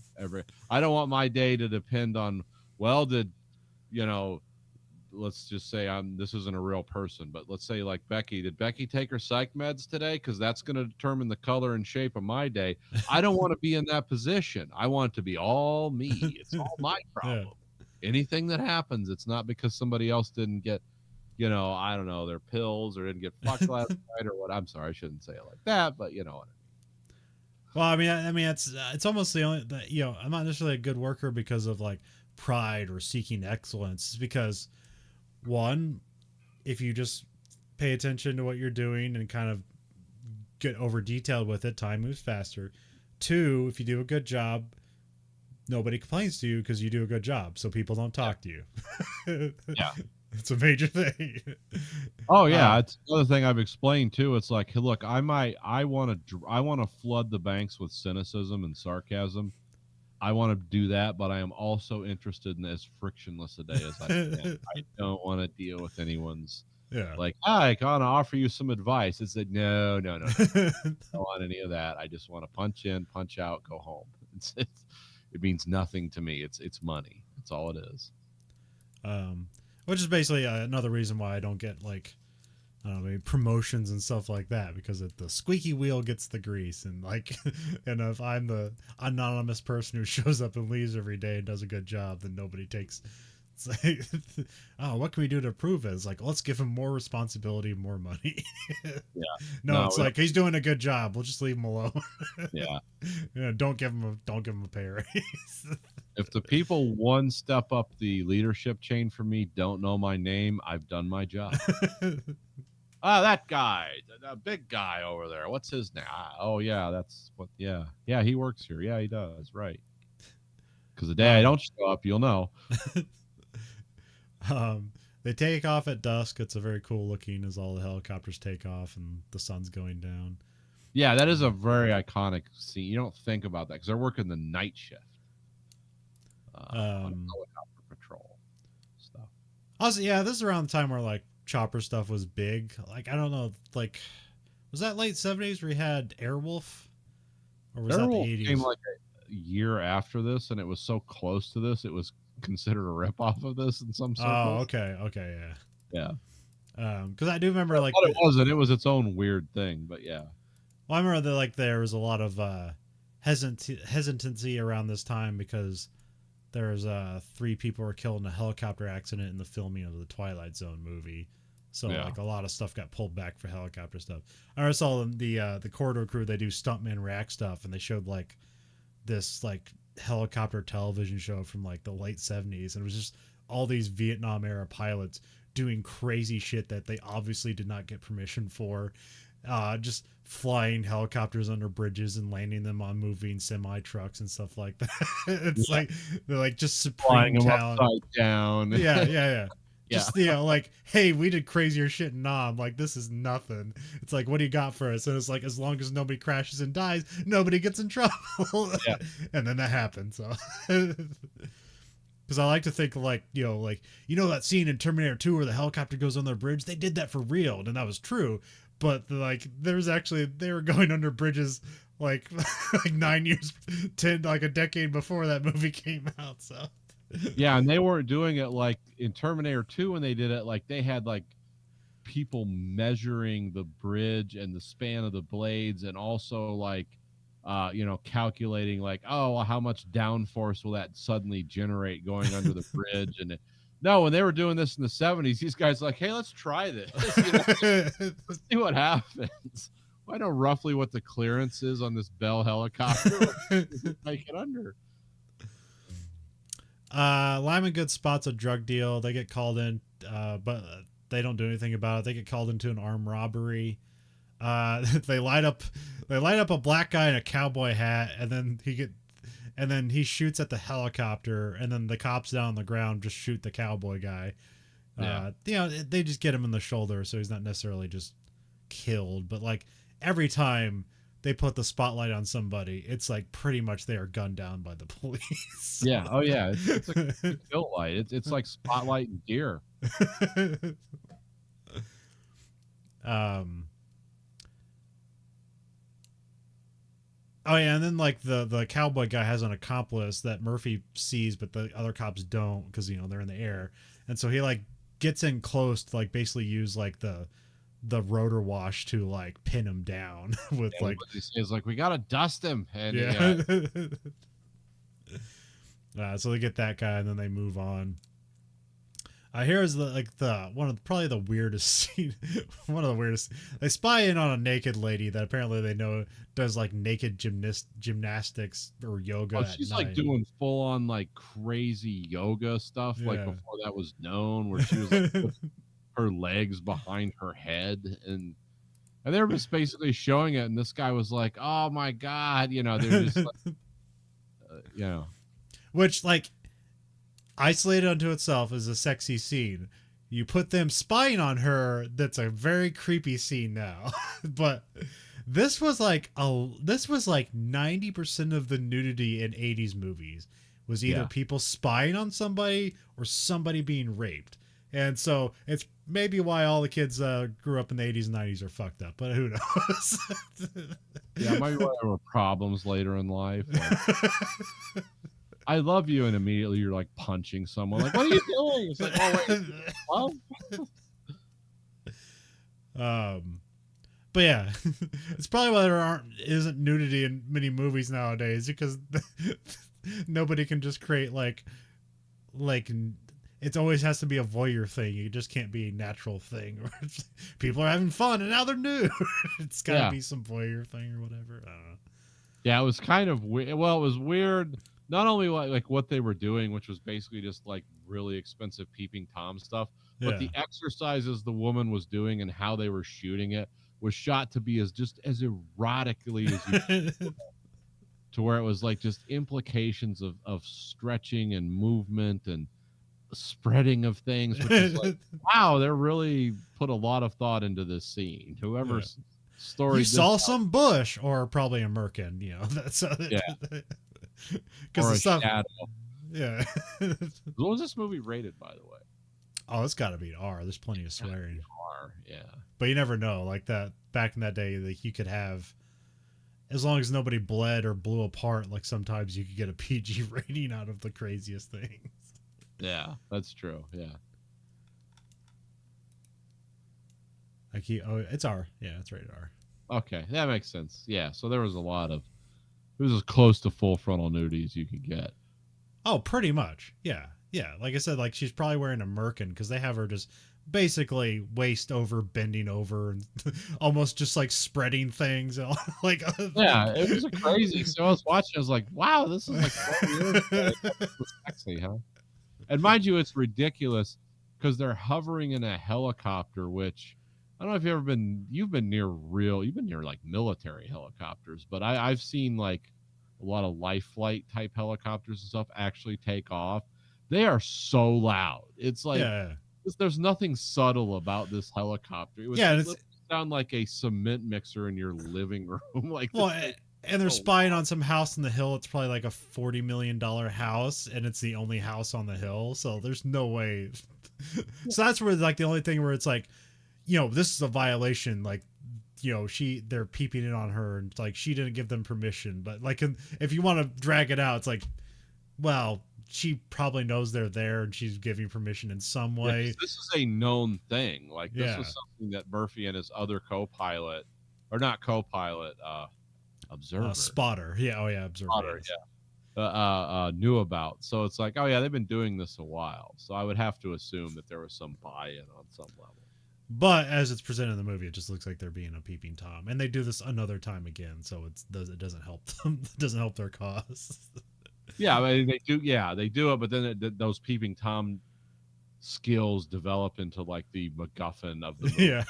I don't want my day to depend on, well, let's just say this isn't a real person, but let's say like Becky, did Becky take her psych meds today? Because that's going to determine the color and shape of my day. I don't want to be in that position. I want it to be all me. It's all my problem. Yeah. Anything that happens, it's not because somebody else didn't get, I don't know, their pills or didn't get fucked last night or what. I'm sorry, I shouldn't say it like that, but you know what I mean. Well, I mean, it's almost the only that I'm not necessarily a good worker because of like pride or seeking excellence. It's because one, if you just pay attention to what you're doing and kind of get over detailed with it, time moves faster. Two, if you do a good job, nobody complains to you because you do a good job, so people don't talk to you. Yeah. It's a major thing. Oh yeah, it's another thing I've explained too. It's like, hey, look, I want to flood the banks with cynicism and sarcasm. I want to do that, but I am also interested in as frictionless a day as I can. I don't want to deal with anyone's Yeah. like, I gotta offer you some advice. It's like, no. I don't want any of that. I just want to punch in, punch out, go home. It means nothing to me. It's money. That's all it is. Which is basically another reason why I don't get like, I don't know, maybe promotions and stuff like that, because the squeaky wheel gets the grease, and like, and if I'm the anonymous person who shows up and leaves every day and does a good job, then nobody takes. It's like, oh, what can we do to prove it? It's like, let's give him more responsibility, more money. Yeah. No, it's like he's doing a good job. We'll just leave him alone. Yeah. Don't give him a pay raise. If the people one step up the leadership chain for me don't know my name, I've done my job. That guy, the big guy over there. What's his name? Oh yeah, that's what. Yeah, he works here. Yeah, he does. Right. Because the day I don't show up, you'll know. They take off at dusk. It's a very cool looking as all the helicopters take off and the sun's going down. Yeah, that is a very iconic scene. You don't think about that because they're working the night shift on helicopter patrol stuff. Also, yeah, this is around the time where like chopper stuff was big. Like, I don't know, like, was that late 70s where you had Airwolf? Or was that the 80s? Came like a year after this, and it was so close to this, it was considered a ripoff of this in some circles. Oh, okay, yeah. Because I do remember like it wasn't. It was its own weird thing, but yeah. Well, I remember that like there was a lot of hesitancy around this time because there's 3 people were killed in a helicopter accident in the filming of the Twilight Zone movie. So like a lot of stuff got pulled back for helicopter stuff. I saw the corridor crew, they do stuntman rack stuff, and they showed like this like helicopter television show from like the late 70s, and it was just all these Vietnam era pilots doing crazy shit that they obviously did not get permission for, just flying helicopters under bridges and landing them on moving semi trucks and stuff like that. It's like they're like just supreme flying talent. Them upside down. Yeah. Just, like, hey, we did crazier shit in Nam. Like, this is nothing. It's like, what do you got for us? And it's like, as long as nobody crashes and dies, nobody gets in trouble. Yeah. And then that happened. So, because I like to think like, that scene in Terminator 2 where the helicopter goes on their bridge, they did that for real. And that was true. But like, they were going under bridges like 9 years, 10, like a decade before that movie came out. So. Yeah, and they weren't doing it like in Terminator 2 when they did it. Like they had like people measuring the bridge and the span of the blades, and also like calculating like, oh, how much downforce will that suddenly generate going under the bridge. And no, when they were doing this in the 70s, these guys like, hey, let's try this. Let's see what happens. I know roughly what the clearance is on this Bell helicopter. Make it under. Lyman Good spots a drug deal. They get called in, but they don't do anything about it. They get called into an armed robbery. They light up a black guy in a cowboy hat, and then he shoots at the helicopter, and then the cops down on the ground just shoot the cowboy guy. They just get him in the shoulder, so he's not necessarily just killed, but like every time they put the spotlight on somebody, it's like pretty much they are gunned down by the police. Yeah. Oh yeah. It's a kill light. It's like Spotlight and Deer. Oh yeah, and then like the cowboy guy has an accomplice that Murphy sees, but the other cops don't because they're in the air, and so he like gets in close to like basically use like the rotor wash to like pin him down with like he says like we gotta dust him, and so they get that guy and then they move on. Here's one of probably the weirdest scene. One of the weirdest. They spy in on a naked lady that apparently they know does like naked gymnastics or yoga. Oh, she's like doing full on like crazy yoga stuff like before that was known, where she was like her legs behind her head, and they were just basically showing it, and this guy was like, "Oh my god," they're just like, Which, like, isolated unto itself is a sexy scene. You put them spying on her, that's a very creepy scene now. But this was like 90% of the nudity in 80s movies was either Yeah. people spying on somebody or somebody being raped. And so it's maybe why all the kids grew up in the 80s and 90s are fucked up, but who knows? Yeah, maybe why there were problems later in life. Like, I love you, and immediately you're like punching someone. Like, what are you doing? It's like, oh wait, But yeah, it's probably why there isn't nudity in many movies nowadays, because nobody can just create like it always has to be a voyeur thing. It just can't be a natural thing. Or people are having fun and now they're nude. It's got to be some voyeur thing or whatever. I don't know. Yeah, it was kind of weird. Well, it was weird. Not only like what they were doing, which was basically just like really expensive peeping tom stuff, but the exercises the woman was doing and how they were shooting it was shot to be as erotically as you to where it was like just implications of stretching and movement and spreading of things, which is like, wow, they're really put a lot of thought into this scene. Whoever's story you saw some bush, or probably a merkin, that's because the stuff shadow. Yeah. What was this movie rated, by the way? Oh, it's got to be an R. There's plenty of swearing. R, yeah. But you never know. Like that back in that day, like you could have, as long as nobody bled or blew apart, like sometimes you could get a PG rating out of the craziest things. Yeah, that's true. Yeah. It's R. Yeah, it's rated R. Okay, that makes sense. Yeah, so there was a lot of, it was as close to full frontal nudity as you could get. Oh, pretty much. Yeah. Yeah. Like I said, like she's probably wearing a merkin because they have her just basically waist over, bending over, and almost just like spreading things. Like, yeah, it was a crazy. So I was watching, I was like, wow, this is like 12 years ago. It was sexy, huh? And mind you, it's ridiculous because they're hovering in a helicopter, which I don't know if you've been near like military helicopters, but I've seen like a lot of life flight type helicopters and stuff actually take off. They are so loud. It's like, there's nothing subtle about this helicopter. It would sound like a cement mixer in your living room. Like, well, and they're spying on some house on the hill. It's probably like a $40 million house, and it's the only house on the hill. So there's no way. So that's where like the only thing where it's like, this is a violation. Like, they're peeping in on her, and like she didn't give them permission. But like, if you want to drag it out, it's like, well, she probably knows they're there, and she's giving permission in some way. Yeah, this is a known thing. Like, this was something that Murphy and his other co-pilot, or not co-pilot, observer, spotter. Yeah. Oh yeah. Observer. Spotter, yeah. Knew about. So it's like, oh yeah, they've been doing this a while. So I would have to assume that there was some buy-in on some level. But as it's presented in the movie, it just looks like they're being a peeping tom, and they do this another time again. So it doesn't help them. It doesn't help their cause. Yeah, I mean, they do. Yeah, they do it, but then those peeping tom skills develop into like the MacGuffin of the movie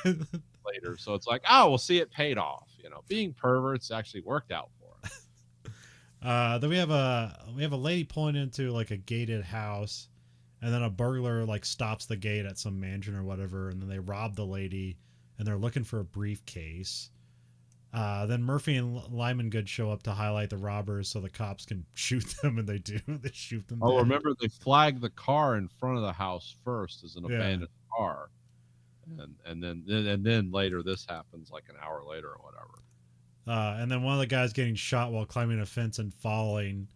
later. So it's like, oh, we'll see, it paid off. Being perverts actually worked out for them. Then we have a lady pulling into like a gated house, and then a burglar like stops the gate at some mansion or whatever, and then they rob the lady, and they're looking for a briefcase. Then Murphy and Lyman Good show up to highlight the robbers so the cops can shoot them, and they do. They shoot them. Oh, remember they flag the car in front of the house first as an abandoned car, and then later this happens like an hour later or whatever. And then one of the guys getting shot while climbing a fence and falling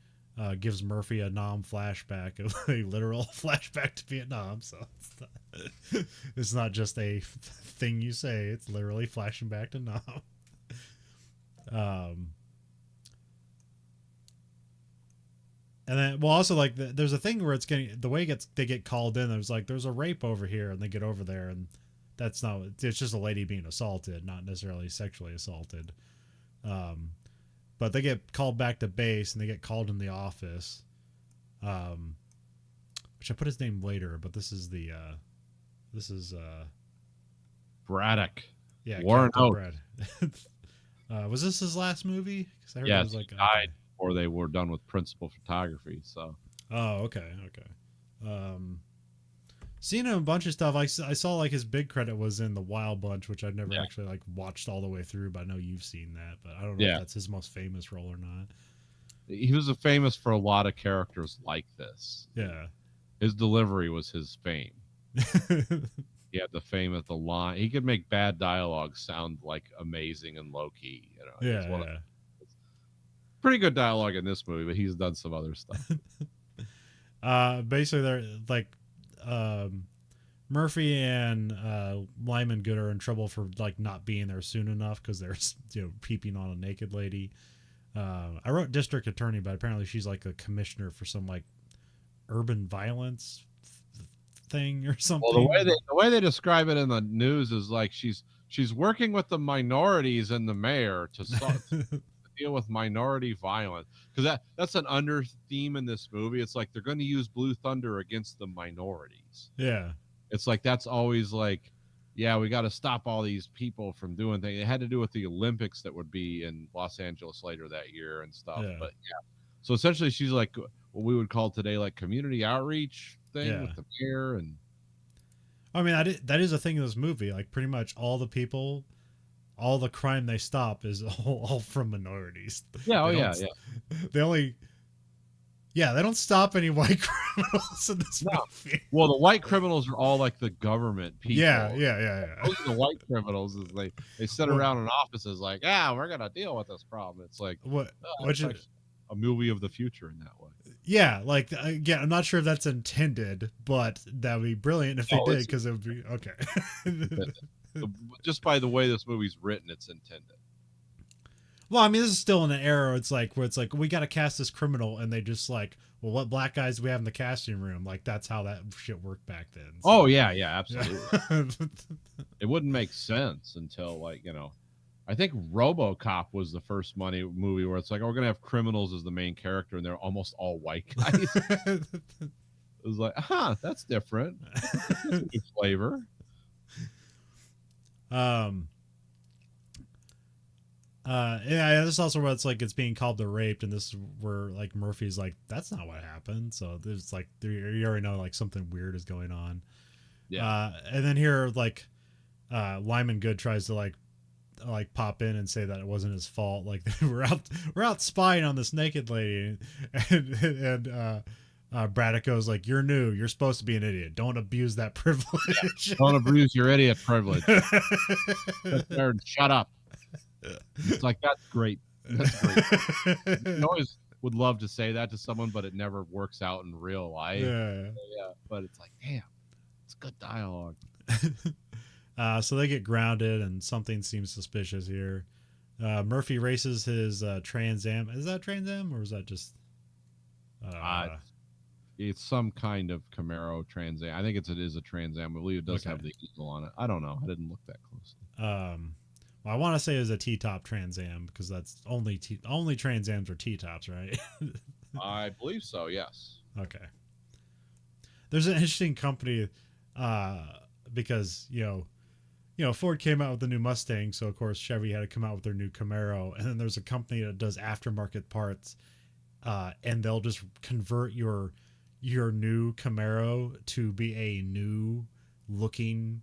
gives Murphy a Nam flashback, a literal flashback to Vietnam. So it's not just a thing you say; it's literally flashing back to Nam. And then, well, also like there's a thing where it's getting the way they get called in. There's like there's a rape over here, and they get over there, and that's not. It's just a lady being assaulted, not necessarily sexually assaulted. But they get called back to base, and they get called in the office. Which I put his name later, but this is Braddock. Yeah, Warren Captain Oates. Brad. Was this his last movie? Because I heard it Yes, was he like died before they were done with principal photography. So. Oh, okay, okay. Um, Seen him a bunch of stuff. I saw like his big credit was in the Wild Bunch, which I've never Yeah. actually like watched all the way through, but I know you've seen that. But I don't know if Yeah. that's his most famous role or not. He was famous for a lot of characters like this. Yeah. His delivery was his fame. He had the fame of the line. He could make bad dialogue sound like amazing and low key. You know, Yeah. Pretty good dialogue in this movie, but he's done some other stuff. Basically, they're like, Murphy and Lyman Good are in trouble for like not being there soon enough because they're peeping on a naked lady. I wrote district attorney, but apparently she's like a commissioner for some like urban violence thing or something. Well, the way they describe it in the news is like she's working with the minorities and the mayor to deal with minority violence, because that's an under theme in this movie. It's like they're going to use Blue Thunder against the minorities. Yeah, it's like that's always like, yeah, we got to stop all these people from doing things. It had to do with the Olympics that would be in Los Angeles later that year and stuff. Yeah. But yeah, so essentially she's like what we would call today like community outreach thing with the mayor. And I mean that is a thing in this movie. Like pretty much all the people, all the crime they stop is all from minorities. Yeah, they only. Yeah, they don't stop any white criminals in this movie. Well, the white criminals are all like the government people. Yeah. Those are the white criminals is they sit around in offices like, yeah, we're gonna deal with this problem. It's like a movie of the future in that way. Yeah, like again, I'm not sure if that's intended, but that would be brilliant if they did, because it would be okay. Just by the way this movie's written, it's intended. Well, I mean, this is still in an era where it's like we got to cast this criminal, and they just like, well, what black guys do we have in the casting room? Like that's how that shit worked back then. So. Oh yeah, absolutely. It wouldn't make sense until like I think RoboCop was the first movie where it's like, oh, we're gonna have criminals as the main character, and they're almost all white guys. It was like, that's different. That's a new flavor. Yeah, this is also where it's like it's being called the raped, and this is where like Murphy's like, that's not what happened. So there's like you already know like something weird is going on. Yeah. And then here like Lyman Good tries to like pop in and say that it wasn't his fault. Like we're out spying on this naked lady, and Braddock goes like, you're new, you're supposed to be an idiot, don't abuse that privilege. Yeah. Don't abuse your idiot privilege. Shut up. It's like, that's great. That's great. You always would love to say that to someone, but it never works out in real life. Yeah. But it's like, damn, it's good dialogue. So they get grounded, and something seems suspicious here. Murphy races his Trans Am. Is that Trans Am, or is that just? It's some kind of Camaro Trans Am. I think it is a Trans Am. I believe it does have the eagle on it. I don't know. I didn't look that closely. Well, I want to say it was a T-top Trans Am, because that's only Trans Ams are T-tops, right? I believe so. Yes. Okay. There's an interesting company, because Ford came out with the new Mustang, so of course Chevy had to come out with their new Camaro, and then there's a company that does aftermarket parts, and they'll just convert your new Camaro to be a new looking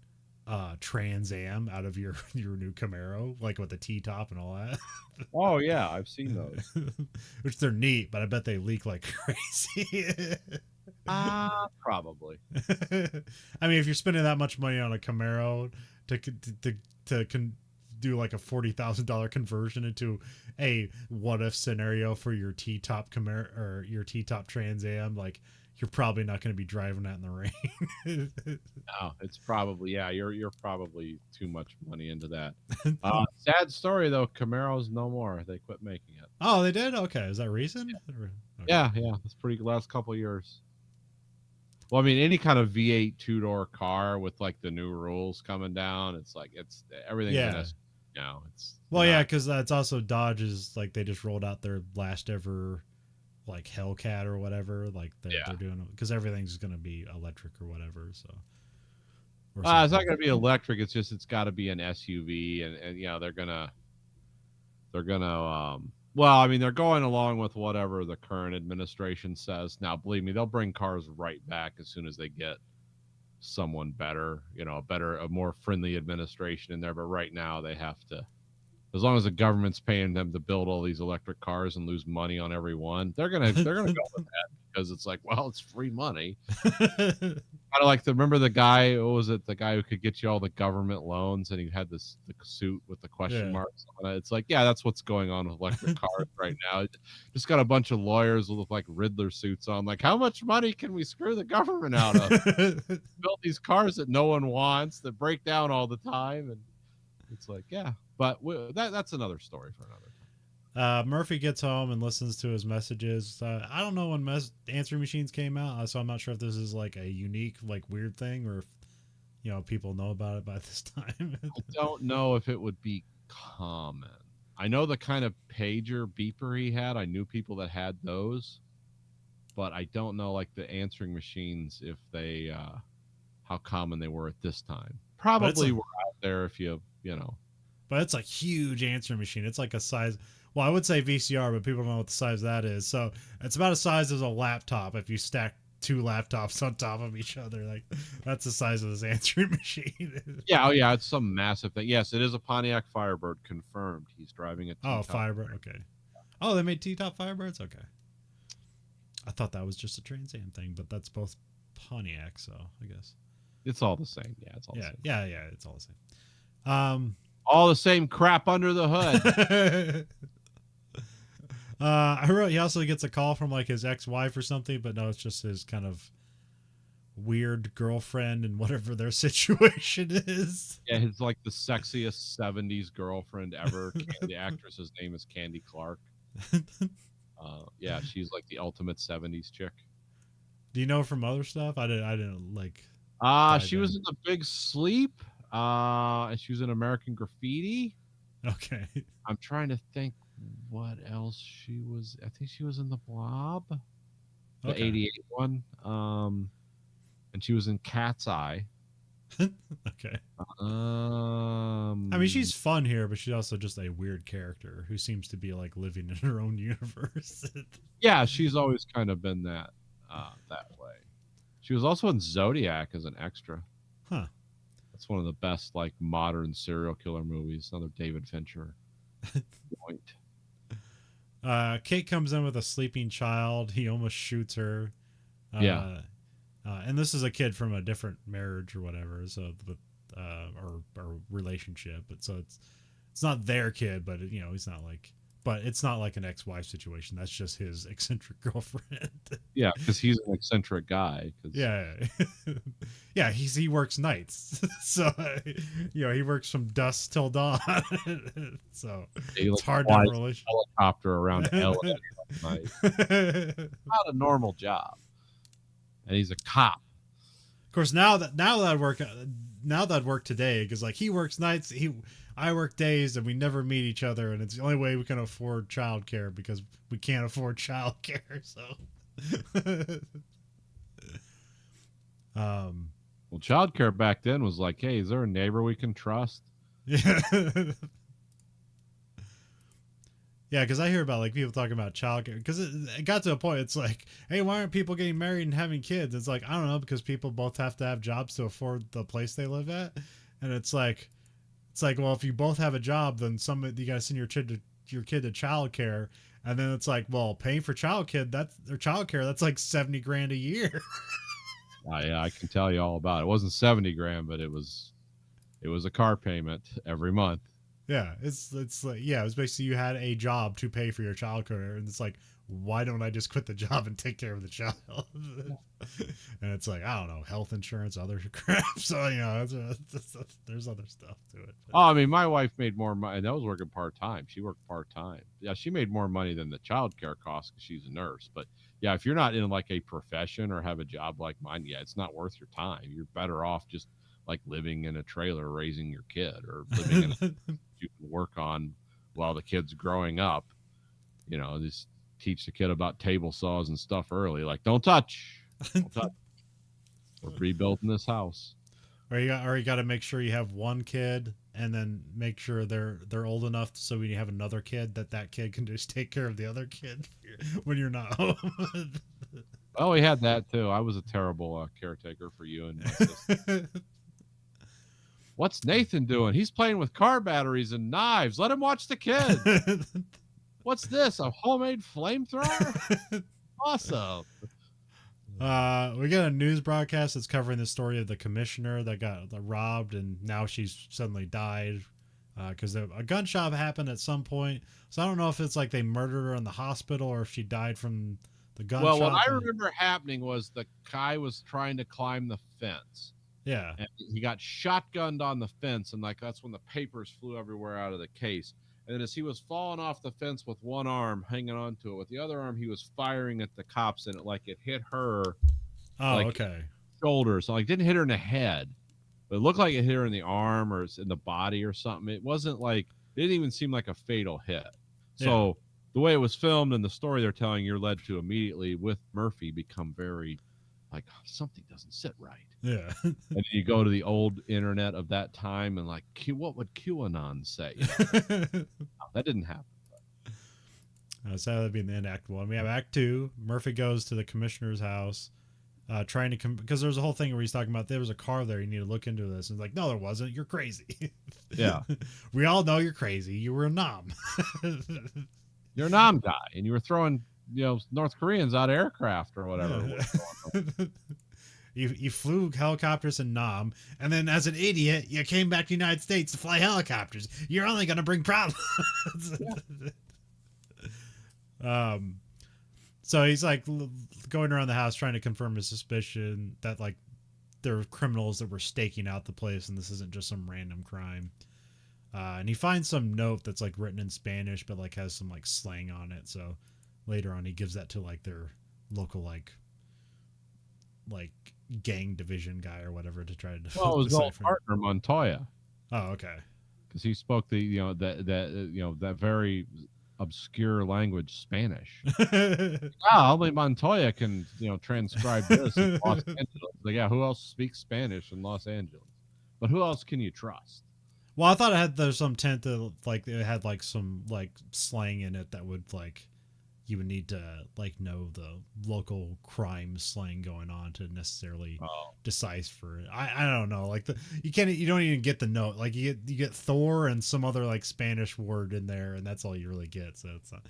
Trans Am out of your new Camaro, like with the T-top and all that. Oh yeah, I've seen those. Which they're neat, but I bet they leak like crazy. Probably. I mean, if you're spending that much money on a Camaro to do like a $40,000 conversion into a what if scenario for your T-top Camaro or your T-top Trans Am, like you're probably not going to be driving that in the rain. No, it's probably, you're probably too much money into that. Sad story though, Camaro's no more. They quit making it. Oh, they did? Okay. Is that recent? Okay. Yeah. It's pretty last couple of years. Well, I mean, any kind of V8 two-door car with like the new rules coming down, it's like everything. Yeah. It's because that's also Dodge's, like they just rolled out their last ever like Hellcat or whatever, like they're doing, because everything's going to be electric or whatever. So or It's not something. going to be electric. It's got to be an SUV, and they're gonna. Well, I mean, they're going along with whatever the current administration says. Now, believe me, they'll bring cars right back as soon as they get someone better, a more friendly administration in there. But right now, they have to. As long as the government's paying them to build all these electric cars and lose money on every one, they're gonna go with that because it's like, well, it's free money. Kind of like remember the guy, what was it? The guy who could get you all the government loans, and he had the suit with the question Yeah. marks on it. It's like, yeah, that's what's going on with electric cars right now. Just got a bunch of lawyers with like Riddler suits on. Like, how much money can we screw the government out of? Build these cars that no one wants that break down all the time, and it's like, yeah, but that's another story for another time. Murphy gets home and listens to his messages. I don't know when answering machines came out, so I'm not sure if this is like a unique, like weird thing, or if people know about it by this time. I don't know if it would be common. I know the kind of pager beeper he had. I knew people that had those, but I don't know like the answering machines if they how common they were at this time. Probably were out there if you know. But it's a huge answering machine. It's like a size. Well, I would say VCR, but people don't know what the size that is. So it's about as size as a laptop if you stack two laptops on top of each other. Like that's the size of this answering machine. Yeah, oh yeah, it's some massive thing. Yes, it is a Pontiac Firebird, confirmed. He's driving a T-top. Oh, Firebird. Okay. Oh, they made T-top Firebirds. Okay. I thought that was just a Trans Am thing, but that's both Pontiac, so I guess it's all the same. Yeah, it's all the same. Yeah, it's all the same. All the same crap under the hood. I wrote he also gets a call from like his ex-wife or something, but no, it's just his kind of weird girlfriend and whatever their situation is. Yeah, he's like the sexiest 70s girlfriend ever. The actress's name is Candy Clark. Yeah, she's like the ultimate 70s chick. Do you know from other stuff? I didn't like. She was in The Big Sleep. And she was in American Graffiti. Okay. I'm trying to think what else she was. I think she was in The Blob, the 88 one. And she was in Cat's Eye. Okay. I mean, she's fun here, but she's also just a weird character who seems to be like living in her own universe. Yeah, she's always kind of been that way. She was also in Zodiac as an extra. Huh. That's one of the best like modern serial killer movies. Another David Fincher point. Kate comes in with a sleeping child. He almost shoots her. Yeah. And this is a kid from a different marriage or whatever, so or relationship. But so it's not their kid, but he's not like. But it's not like an ex-wife situation. That's just his eccentric girlfriend. Yeah, because he's an eccentric guy. Yeah, yeah. He works nights, so he works from dusk till dawn. So it's hard to have a relationship. Helicopter around LA at night. Not a normal job, and he's a cop. Of course, now that I work today, because like he works nights, I work days, and we never meet each other, and it's the only way we can afford childcare because we can't afford childcare. So, well, childcare back then was like, hey, is there a neighbor we can trust? Yeah. Yeah, because I hear about like people talking about childcare because it got to a point. It's like, hey, why aren't people getting married and having kids? It's like, I don't know, because people both have to have jobs to afford the place they live at, and it's like, well, if you both have a job, then you gotta send your kid to childcare, and then it's like, well, paying for childcare that's like $70,000 a year. Yeah, I can tell you all about it. It wasn't $70,000, but it was a car payment every month. Yeah, it's like, yeah, it was basically you had a job to pay for your childcare, and it's like, why don't I just quit the job and take care of the child? And it's like, I don't know, health insurance, other crap. So there's other stuff to it. But. Oh, I mean, my wife made more money, and I was working part time. She worked part time. Yeah, she made more money than the childcare costs because she's a nurse. But yeah, if you're not in like a profession or have a job like mine, yeah, it's not worth your time. You're better off just like living in a trailer raising your kid, or living in a you can work on while the kid's growing up. Just teach the kid about table saws and stuff early. Like, don't touch. We're rebuilding this house. or you got to make sure you have one kid and then make sure they're old enough so when you have another kid that kid can just take care of the other kid when you're not home. Oh, we had that too. I was a terrible caretaker for you and my sister. What's Nathan doing? He's playing with car batteries and knives. Let him watch the kids. What's this? A homemade flamethrower? Awesome. We got a news broadcast that's covering the story of the commissioner that got robbed and now she's suddenly died because a gunshot happened at some point. So I don't know if it's like they murdered her in the hospital or if she died from the gunshot. Well, what I remember happening was the guy was trying to climb the fence. Yeah. And he got shotgunned on the fence, and like that's when the papers flew everywhere out of the case. And then as he was falling off the fence with one arm hanging onto it, with the other arm he was firing at the cops, and it hit her. Oh, like, okay. Shoulder, so like didn't hit her in the head, but it looked like it hit her in the arm or in the body or something. It wasn't like it didn't even seem like a fatal hit. So the way it was filmed and the story they're telling, you're led to immediately with Murphy become very like something doesn't sit right. Yeah. And you go to the old internet of that time and like, what would QAnon say? No, that didn't happen. So that'd be in the end Act 1. We have Act 2. Murphy goes to the commissioner's house, trying to because there's a whole thing where he's talking about there was a car there. You need to look into this. And it's like, no, there wasn't. You're crazy. Yeah. We all know you're crazy. You were a nom. You're a nom guy, and you were throwing North Koreans out of aircraft or whatever. You flew helicopters in Nam, and then as an idiot, you came back to the United States to fly helicopters. You're only going to bring problems. So he's like going around the house trying to confirm his suspicion that like there were criminals that were staking out the place, and this isn't just some random crime. And he finds some note that's like written in Spanish, but like has some like slang on it. So later on, he gives that to like their local like gang division guy or whatever to try to. Well, it was old partner Montoya. Oh, okay. Because he spoke the that very obscure language, Spanish. Only Montoya can transcribe this in Los Angeles. Like, yeah, who else speaks Spanish in Los Angeles? But who else can you trust? Well, I thought there's some tent that like it had like some like slang in it that would like you would need to like know the local crime slang going on to necessarily decipher it. I don't know. Like you don't even get the note. Like you get Thor and some other like Spanish word in there, and that's all you really get. So it's not,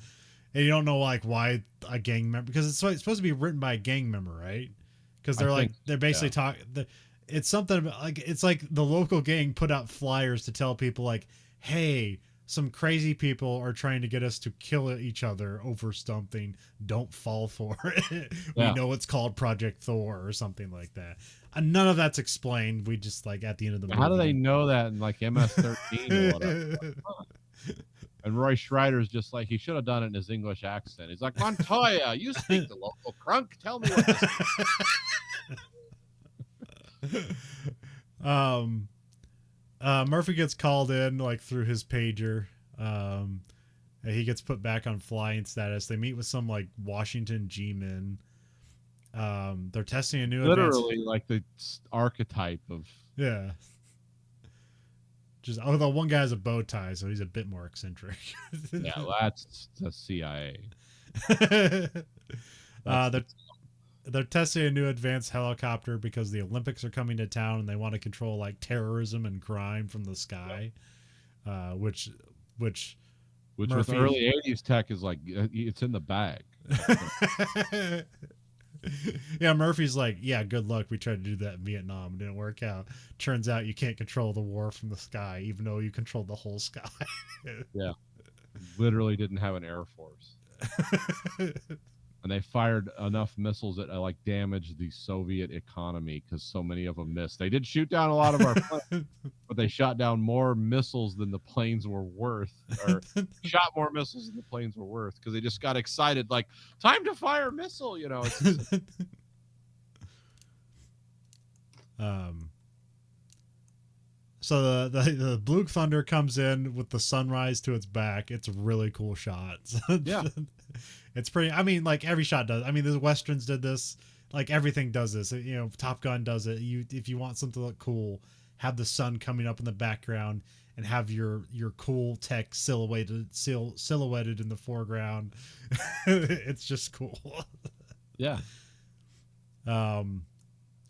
and you don't know like why a gang member, because it's supposed to be written by a gang member, right? Because they're basically talking. It's something like it's like the local gang put out flyers to tell people like, hey, some crazy people are trying to get us to kill each other over something. Don't fall for it. We know it's called Project Thor or something like that. And none of that's explained. We just like at the end of the movie. How do they know that in like MS-13 or whatever? And Roy Schreider's just like, he should have done it in his English accent. He's like, Montoya, you speak the local crunk. Tell me what this is. Murphy gets called in like through his pager. He gets put back on flying status. They meet with some like Washington G-men. They're testing a new literally like the archetype of just although one guy has a bow tie, so he's a bit more eccentric. Yeah, well, that's the CIA. They're testing a new advanced helicopter because the Olympics are coming to town and they want to control like terrorism and crime from the sky. Which Murphy, with early 80s tech is like, it's in the bag. Yeah, Murphy's like, yeah, good luck. We tried to do that in Vietnam. It didn't work out. Turns out you can't control the war from the sky, even though you control the whole sky. Yeah. Literally didn't have an air force. And they fired enough missiles that like damaged the Soviet economy because so many of them missed. They did shoot down a lot of our planes, but they shot down more missiles than the planes were worth, or shot more missiles than the planes were worth because they just got excited, like, time to fire a missile, It's just... So the Blue Thunder comes in with the sunrise to its back. It's a really cool shot. Yeah. It's pretty. I mean, like every shot does. I mean, the Westerns did this. like everything does this. You know, Top Gun does it. If you want something to look cool, have the sun coming up in the background and have your cool tech silhouetted in the foreground. It's just cool. Yeah. I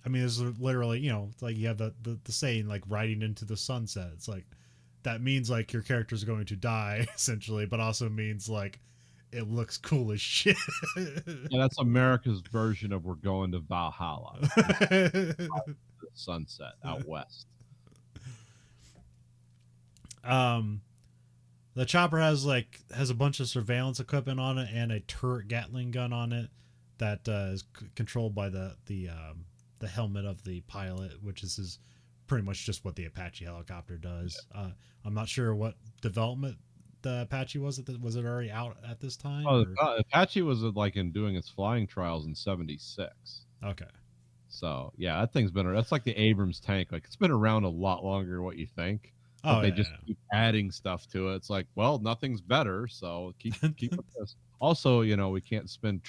mean, it's literally, you know, it's like you have the saying like riding into the sunset. It's like that means like your character's going to die essentially, but also means like it looks cool as shit. Yeah, that's America's version of we're going to Valhalla. The sunset out west. The chopper has a bunch of surveillance equipment on it and a turret Gatling gun on it that is controlled by the helmet of the pilot, which is pretty much just what the Apache helicopter does. Yeah. I'm not sure what development the Apache was. Was it already out at this time? Oh, Apache was like in doing its flying trials in '76. Okay. So yeah, that thing's been. That's like the Abrams tank. Like it's been around a lot longer than what you think. But they just keep adding stuff to it. It's like, well, nothing's better, so keep with this. Also, you know, we can't spend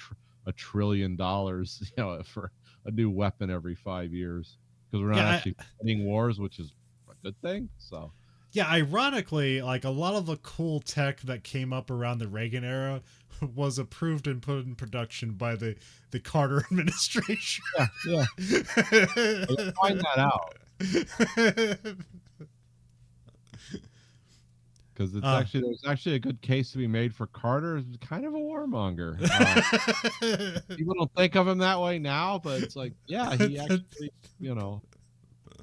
$1 trillion, you know, for a new weapon every 5 years because we're not actually fighting wars, which is a good thing. So yeah, ironically, like a lot of the cool tech that came up around the Reagan era was approved and put in production by the Carter administration. Yeah. Let's find that out. Because there's actually a good case to be made for Carter. He's kind of a warmonger. People don't think of him that way now, but it's like, yeah, he actually, you know,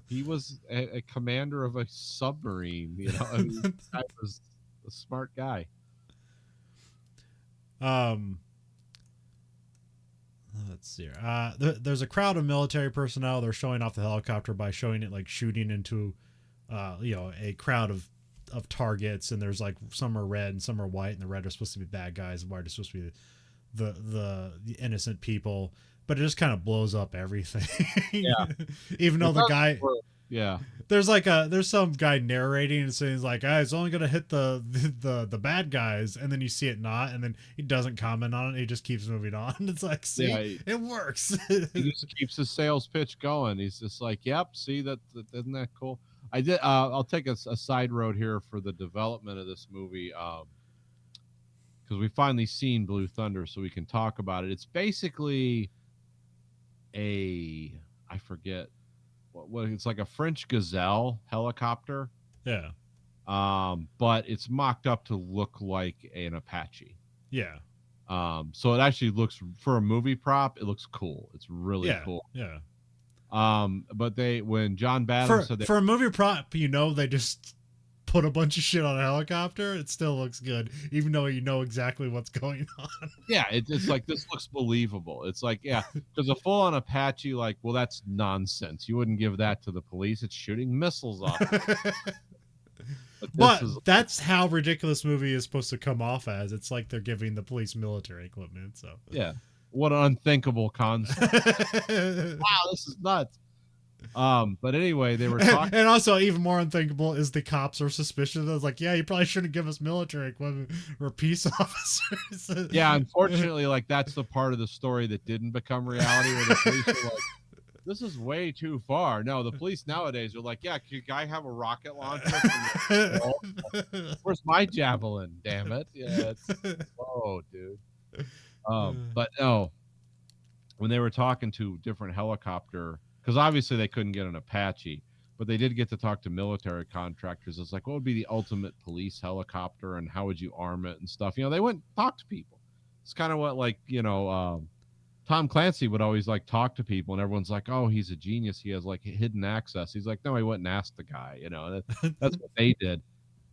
he was a commander of a submarine. You know, I mean, he was a smart guy. Let's see. There's a crowd of military personnel. They're showing off the helicopter by showing it like shooting into, you know, a crowd of targets, and there's like some are red and some are white, and the red are supposed to be bad guys, and white are supposed to be the innocent people, but it just kind of blows up everything. Yeah. Even though the guy, yeah, there's some guy narrating and saying like, it's only gonna hit the bad guys, and then you see it not, and then he doesn't comment on it. He just keeps moving on. It's like, see, it works. He just keeps his sales pitch going. He's just like, yep, see that isn't that cool? I did. I'll take a side road here for the development of this movie, because we finally seen Blue Thunder, so we can talk about it. It's basically I forget what it's like, a French Gazelle helicopter. Yeah. But it's mocked up to look like an Apache. Yeah. So it actually looks, for a movie prop, it looks cool. It's really cool. Yeah. But when John Badham said that for a movie prop, you know, they just put a bunch of shit on a helicopter, it still looks good, even though you know exactly what's going on. Yeah, it's like, this looks believable. It's like, yeah, because a full-on Apache, like, well, that's nonsense. You wouldn't give that to the police. It's shooting missiles off. But that's how ridiculous movie is supposed to come off as. It's like they're giving the police military equipment. So yeah. What an unthinkable concept. Wow, this is nuts. But anyway, they were talking, and also even more unthinkable is the cops are suspicious. I was like, yeah, you probably shouldn't give us military equipment. We're peace officers. Yeah, unfortunately, like, that's the part of the story that didn't become reality, where the police are like, this is way too far. No, the police nowadays are like, yeah, can I have a rocket launcher? Where's my javelin? Damn it. Yeah, whoa, dude. But no, when they were talking to different helicopter, because obviously they couldn't get an Apache, but they did get to talk to military contractors. It's like, what would be the ultimate police helicopter, and how would you arm it and stuff? You know, they went and talked to people. It's kind of what, like, you know, Tom Clancy would always like talk to people, and everyone's like, oh, he's a genius. He has like hidden access. He's like, no, he went and asked the guy, you know, that's what they did.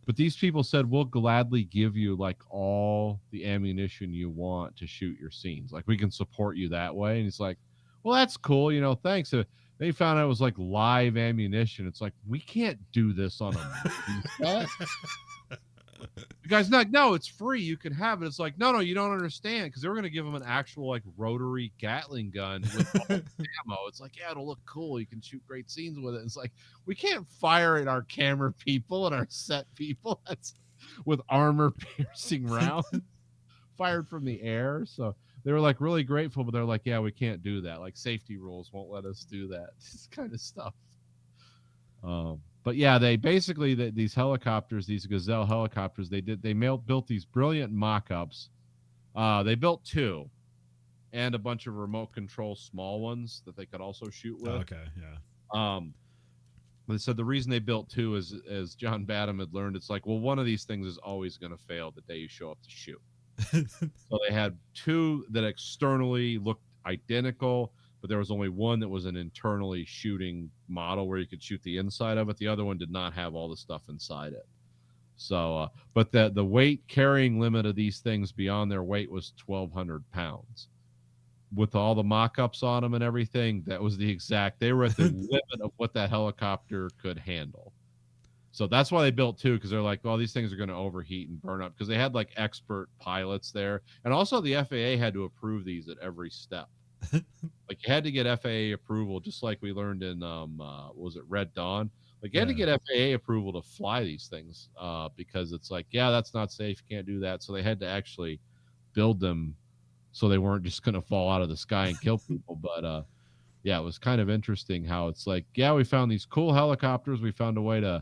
But these people said, we'll gladly give you like all the ammunition you want to shoot your scenes. Like, we can support you that way. And he's like, well, that's cool. You know, thanks. They found out it was like live ammunition. It's like, we can't do this on a movie set. The guy's like, no, it's free. You can have it. It's like, no, you don't understand. Because they were going to give him an actual like rotary Gatling gun with all ammo. It's like, yeah, it'll look cool. You can shoot great scenes with it. It's like, we can't fire at our camera people and our set people. That's with armor piercing rounds fired from the air. So they were like really grateful, but they're like, yeah, we can't do that. Like safety rules won't let us do that. This kind of stuff. But yeah, they basically these helicopters, these Gazelle helicopters, built these brilliant mock-ups. They built two and a bunch of remote control small ones that they could also shoot with. Oh, okay, yeah. They said the reason they built two is, as John Badham had learned, it's like, well, one of these things is always going to fail the day you show up to shoot. So they had two that externally looked identical, but there was only one that was an internally shooting model where you could shoot the inside of it. The other one did not have all the stuff inside it. So, but the weight carrying limit of these things beyond their weight was 1,200 pounds. With all the mock-ups on them and everything, that was they were at the limit of what that helicopter could handle. So that's why they built two, because they're like, well, these things are going to overheat and burn up, because they had like expert pilots there. And also the FAA had to approve these at every step. Like you had to get FAA approval, just like we learned in, was it Red Dawn? Like you had to get FAA approval to fly these things, because it's like, yeah, that's not safe. You can't do that. So they had to actually build them so they weren't just going to fall out of the sky and kill people. But yeah, it was kind of interesting how it's like, yeah, we found these cool helicopters. We found a way to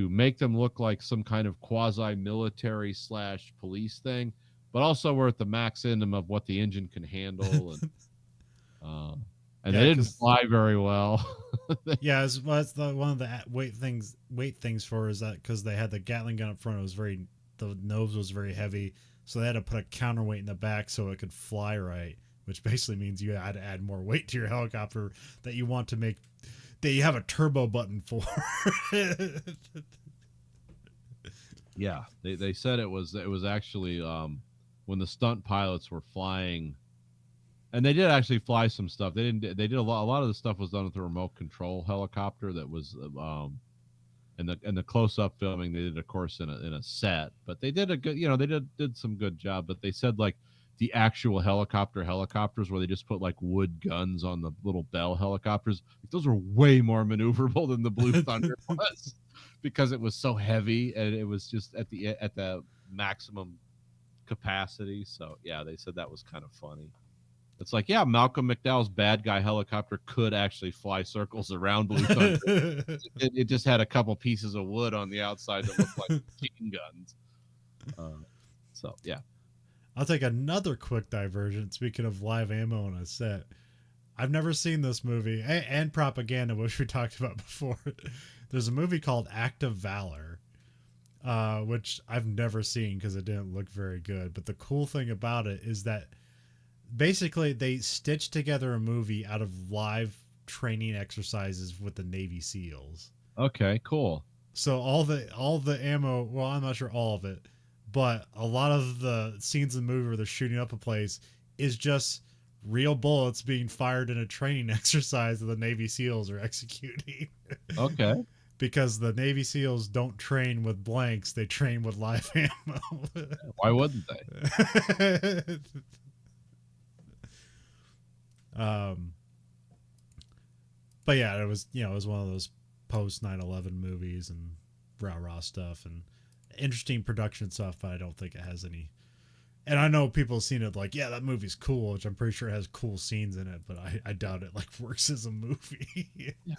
make them look like some kind of quasi-military / police thing, but also we're at the max end of what the engine can handle. And they didn't fly very well. Yeah, it's one of the weight things for is that because they had the Gatling gun up front, the nose was very heavy, so they had to put a counterweight in the back so it could fly right, which basically means you had to add more weight to your helicopter that you want to make, that you have a turbo button for. Yeah, they said it was actually when the stunt pilots were flying, and they did actually fly some stuff. They did a lot of the stuff was done with the remote control helicopter that was and the close up filming they did, of course, in a set, but they did a good, they did some good job. But they said like the actual helicopters where they just put like wood guns on the little Bell helicopters, those were way more maneuverable than the Blue Thunder was, because it was so heavy and it was just at the maximum capacity. So yeah, they said that was kind of funny. It's like, yeah, Malcolm McDowell's bad guy helicopter could actually fly circles around Blue Thunder. It just had a couple pieces of wood on the outside that looked like machine guns. So yeah. I'll take another quick diversion. Speaking of live ammo on a set, I've never seen this movie and propaganda, which we talked about before. There's a movie called Act of Valor, which I've never seen because it didn't look very good. But the cool thing about it is that basically they stitched together a movie out of live training exercises with the Navy SEALs. Okay, cool. So all the ammo, well, I'm not sure all of it, but a lot of the scenes in the movie where they're shooting up a place is just real bullets being fired in a training exercise that the Navy SEALs are executing. Okay. Because the Navy SEALs don't train with blanks, they train with live ammo. Why wouldn't they? But yeah, it was one of those post 9/11 movies and rah stuff and interesting production stuff, but I don't think it has any. And I know people have seen it like, yeah, that movie's cool, which I'm pretty sure has cool scenes in it, but I doubt it like works as a movie. Yeah.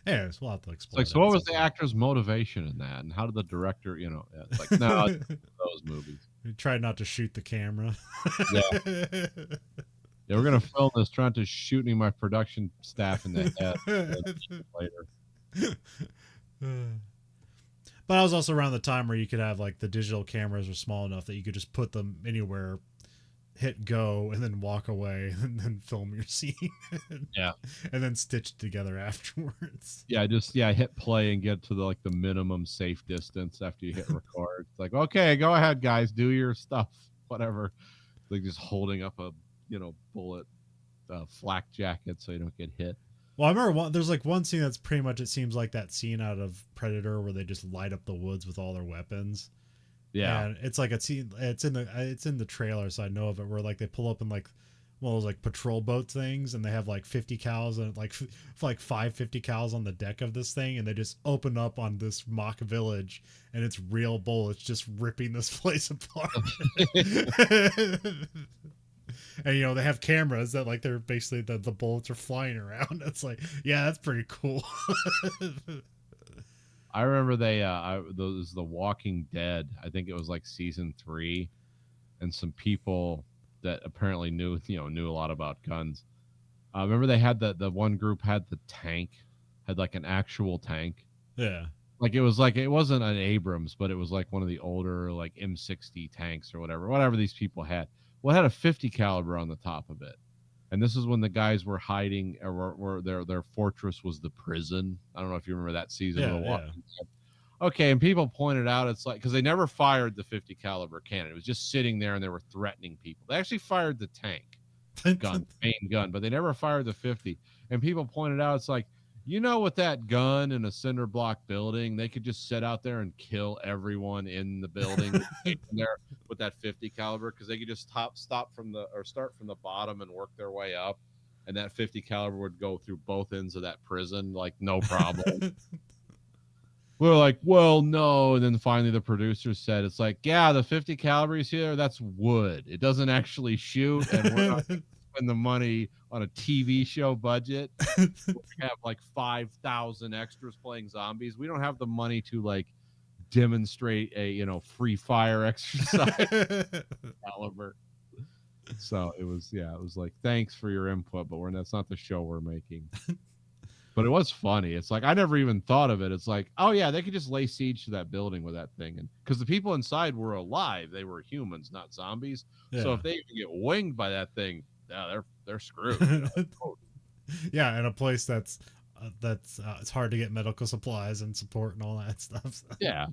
Anyways, we'll have to explore. Like, so what was the actor's motivation in that, and how did the director, it's like, no, it's those movies. He tried not to shoot the camera. Yeah. Yeah, we're gonna film this trying to shooting my production staff in the head later. But I was also around the time where you could have like the digital cameras were small enough that you could just put them anywhere, hit go, and then walk away and then film your scene. Yeah. And then stitch it together afterwards. Yeah, hit play and get to the minimum safe distance after you hit record. It's like, okay, go ahead, guys, do your stuff, whatever. Like just holding up a bullet flak jacket so you don't get hit. Well, I remember there's like one scene that's pretty much, it seems like that scene out of Predator where they just light up the woods with all their weapons. Yeah, and it's like a scene. It's in the trailer, so I know of it. Where like they pull up in like one of those like patrol boat things, and they have like 50 cals and like 550 cals on the deck of this thing, and they just open up on this mock village, and it's real bullets just ripping this place apart. And they have cameras that like they're basically the bullets are flying around. It's like, yeah, that's pretty cool. I remember those The Walking Dead. I think it was like season 3, and some people that apparently knew a lot about guns. Remember they had the one group had the tank, had like an actual tank. Yeah. Like it wasn't an Abrams, but it was like one of the older like M60 tanks or whatever these people had. Well, it had a 50 caliber on the top of it. And this is when the guys were hiding, or were their fortress was the prison. I don't know if you remember that season of The Walking Dead. Okay, and people pointed out it's like, because they never fired the 50 caliber cannon. It was just sitting there and they were threatening people. They actually fired the tank gun, main gun, but they never fired the 50. And people pointed out it's like, with that gun in a cinder block building, they could just sit out there and kill everyone in the building there with that 50 caliber, because they could just start from the bottom and work their way up, and that 50 caliber would go through both ends of that prison like no problem. We're like, well, no. And then finally the producers said, it's like, yeah, the 50 caliber you see there, that's wood. It doesn't actually shoot, and we're not spend the money on a TV show budget. We have like 5,000 extras playing zombies. We don't have the money to like demonstrate a free fire exercise caliber. So it was like, thanks for your input, but that's not the show we're making. But it was funny. It's like, I never even thought of it. It's like, oh yeah, they could just lay siege to that building with that thing, and because the people inside were alive, they were humans, not zombies. Yeah. So if they even get winged by that thing, yeah, they're screwed. Yeah, in a place that's it's hard to get medical supplies and support and all that stuff. So. Yeah,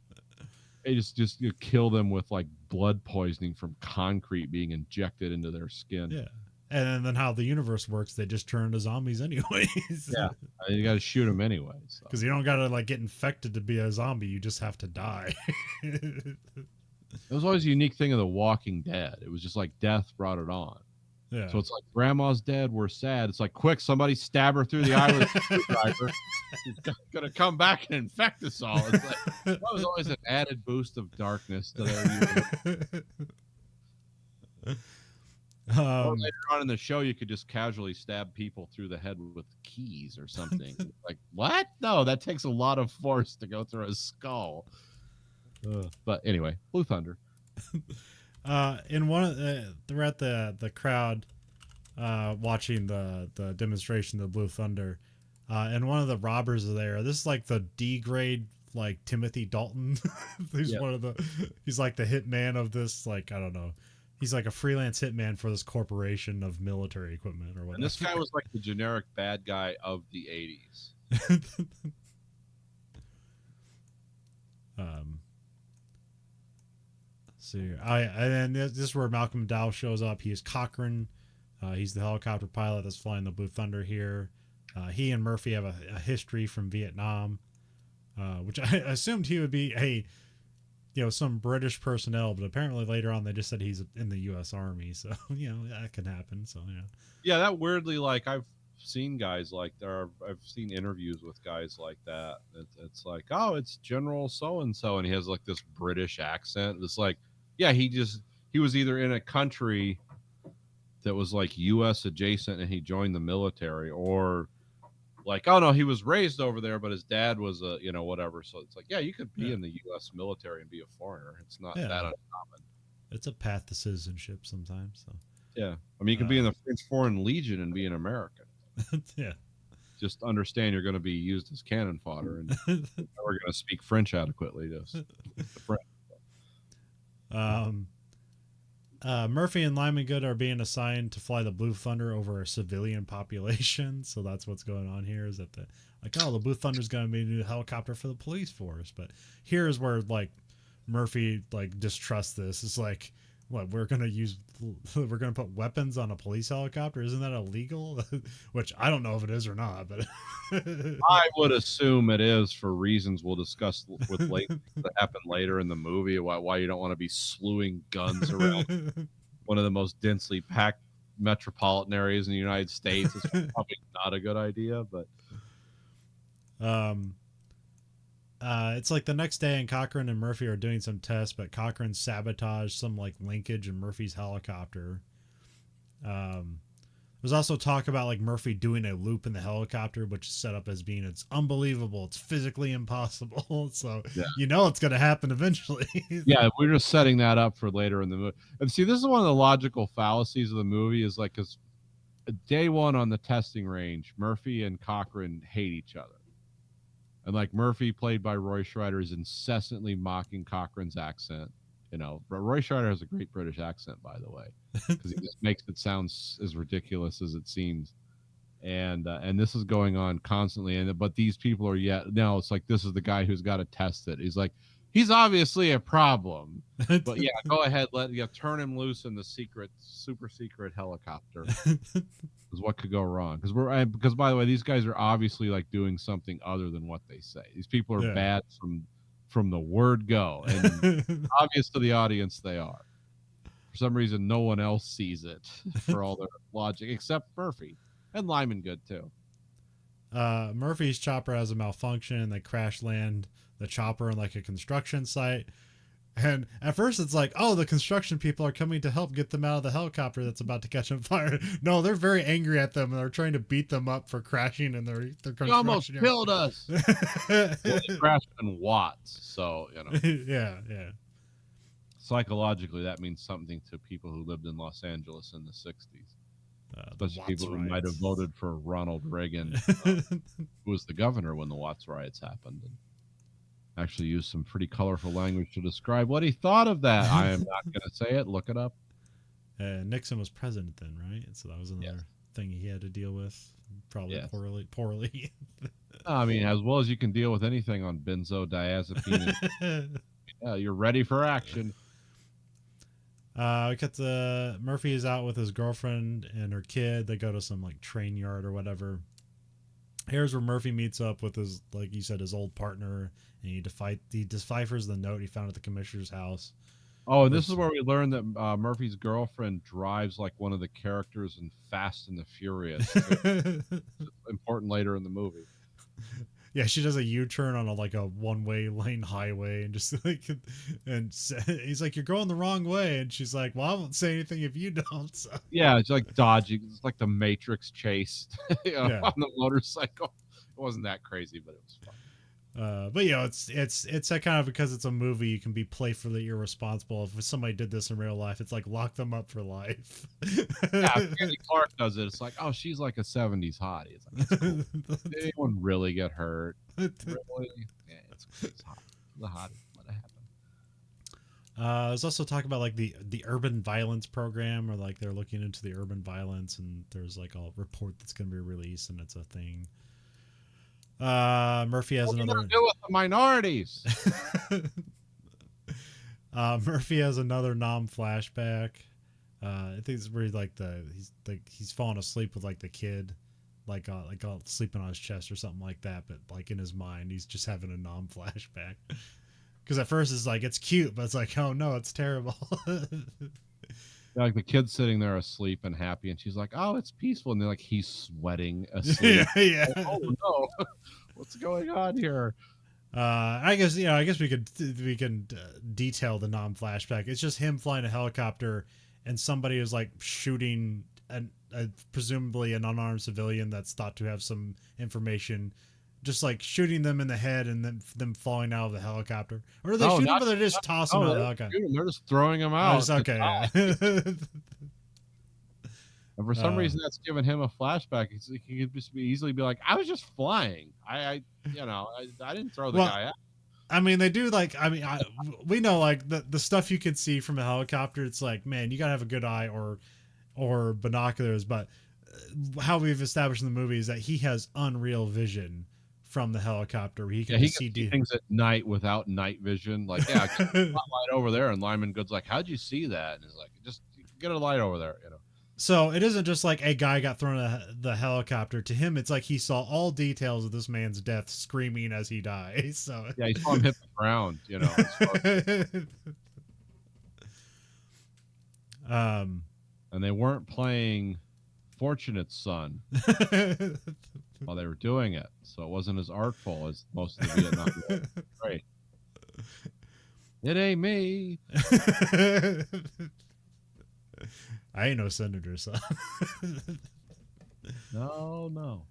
they just kill them with like blood poisoning from concrete being injected into their skin. Yeah, and then how the universe works, they just turn into zombies anyways. Yeah, you got to shoot them anyway. Because you don't got to like get infected to be a zombie; you just have to die. It was always a unique thing of The Walking Dead. It was just like death brought it on. Yeah. So it's like, grandma's dead, we're sad. It's like, quick, somebody stab her through the eye with a screwdriver. She's gonna come back and infect us all. It's like, that was always an added boost of darkness to their or later on in the show, you could just casually stab people through the head with keys or something. Like, what? No, that takes a lot of force to go through a skull. But anyway, Blue Thunder. In one of they're at the crowd watching the demonstration of Blue Thunder, and one of the robbers are there. This is like the D grade, like Timothy Dalton. He's like the hitman of this, like, I don't know. He's like a freelance hitman for this corporation of military equipment or whatever. And this guy was like the generic bad guy of the 80s. And this is where Malcolm McDowell shows up. He is Cochran. He's the helicopter pilot that's flying the Blue Thunder here. He and Murphy have a history from Vietnam, which I assumed he would be some British personnel, but apparently later on they just said he's in the U.S. Army, so that could happen. So yeah, that weirdly, like, I've seen guys like I've seen interviews with guys like that. It's like, oh, it's General so and so, and he has like this British accent. It's like, yeah, he was either in a country that was like U.S. adjacent and he joined the military, or like, oh no, he was raised over there, but his dad was a whatever. So it's like, yeah, you could be in the U.S. military and be a foreigner. It's not that uncommon. It's a path to citizenship sometimes. So yeah, I mean, you can be in the French Foreign Legion and be an American. Yeah, just understand you're going to be used as cannon fodder, and we're going to speak French adequately to the French. Murphy and Lyman Good are being assigned to fly the Blue Thunder over a civilian population, so that's what's going on here. Is that the Blue Thunder's going to be a new helicopter for the police force? But here's where like Murphy like distrusts this. It's like, what, we're gonna put weapons on a police helicopter? Isn't that illegal? Which I don't know if it is or not, but I would assume it is, for reasons we'll discuss with that happen later in the movie. Why you don't want to be slewing guns around one of the most densely packed metropolitan areas in the United States. It's probably not a good idea, but it's like the next day, and Cochran and Murphy are doing some tests, but Cochran sabotaged some like linkage in Murphy's helicopter. Um, there's also talk about like Murphy doing a loop in the helicopter, which is set up as being it's unbelievable, it's physically impossible. So Yeah. you know it's going to happen eventually. Yeah, we're just setting that up for later in the movie. And see, this is one of the logical fallacies of the movie is like, because day one on the testing range, Murphy and Cochran hate each other. And like Murphy, played by Roy Scheider, is incessantly mocking Cochran's accent. You know, Roy Scheider has a great British accent, by the way, because he just makes it sound as ridiculous as it seems. And this is going on constantly. And but these people are yet no, it's like this is the guy who's got to test it. He's like, he's obviously a problem, but yeah, go ahead, turn him loose in the super secret helicopter. Is what could go wrong because by the way, these guys are obviously like doing something other than what they say. These people are bad from the word go, and obvious to the audience they are. For some reason, no one else sees it for all their logic except Murphy and Lyman Good too. Murphy's chopper has a malfunction. They crash land the chopper in like a construction site. And at first it's like, oh, the construction people are coming to help get them out of the helicopter that's about to catch on fire. No, they're very angry at them and they're trying to beat them up for crashing in their construction. You almost killed us. Well, they crashed in watts, so you know. Yeah. Psychologically, that means something to people who lived in Los Angeles in the 60s. Especially people who might have voted for Ronald Reagan, who was the governor when the Watts riots happened. And actually used some pretty colorful language to describe what he thought of that. I am not going to say it. Look it up. Nixon was president then, right? So that was another thing he had to deal with, probably poorly. I mean, as well as you can deal with anything on benzodiazepine. Yeah, you're ready for action. We got Murphy is out with his girlfriend and her kid. They go to some like train yard or whatever. Here's where Murphy meets up with his, like you said, his old partner, and he deciphers the note he found at the commissioner's house. Oh, and this is where we learn that Murphy's girlfriend drives like one of the characters in Fast and the Furious. Important later in the movie. Yeah, she does a U-turn on a one-way lane highway and just like, and he's like, "You're going the wrong way," and she's like, "Well, I won't say anything if you don't." So. Yeah, it's like dodging. It's like the Matrix chase on the motorcycle. It wasn't that crazy, but it was fun. But it's that kind of, because it's a movie, you can be playfully irresponsible. If somebody did this in real life, it's like lock them up for life. Yeah, Andy Clark does it. It's like, oh, she's like a 70s hottie. It's like, cool. Did anyone really get hurt? Really? Yeah, it's hot. The hottie. Let it happen. There's also talk about like the urban violence program, or like they're looking into the urban violence, and there's like a report that's going to be released, and it's a thing. Murphy has another. Do with the minorities. Murphy has another flashback. I think it's where he's falling asleep with like the kid, like sleeping on his chest or something like that. But like in his mind, he's just having a flashback. Because at first it's like it's cute, but it's like, oh no, it's terrible. Like the kid's sitting there asleep and happy, and she's like, "Oh, it's peaceful," and they're like, "He's sweating asleep." Yeah. Oh no, what's going on here? I guess we can detail the flashback. It's just him flying a helicopter, and somebody is like shooting presumably an unarmed civilian that's thought to have some information. Just like shooting them in the head and then them falling out of the helicopter. Or are they shooting them, but they're just tossing them out of the helicopter? They're just throwing them out. Okay. Yeah. And for some reason, that's giving him a flashback. He could just easily be like, "I was just flying. I didn't throw the guy out." I mean, they do we know like the stuff you can see from a helicopter. It's like, man, you gotta have a good eye or binoculars. But how we've established in the movie is that he has unreal vision from the helicopter. He can see things at night without night vision. Like, yeah, get a light over there. And Lyman Good's like, "How'd you see that?" And he's like, "Just get a light over there." So it isn't just like a guy got thrown the helicopter. To him, it's like he saw all details of this man's death, screaming as he dies. So yeah, he saw him hit the ground. And they weren't playing Fortunate Son while they were doing it, so it wasn't as artful as most of the Vietnam War. Right. It ain't me. I ain't no senator, son. No, no.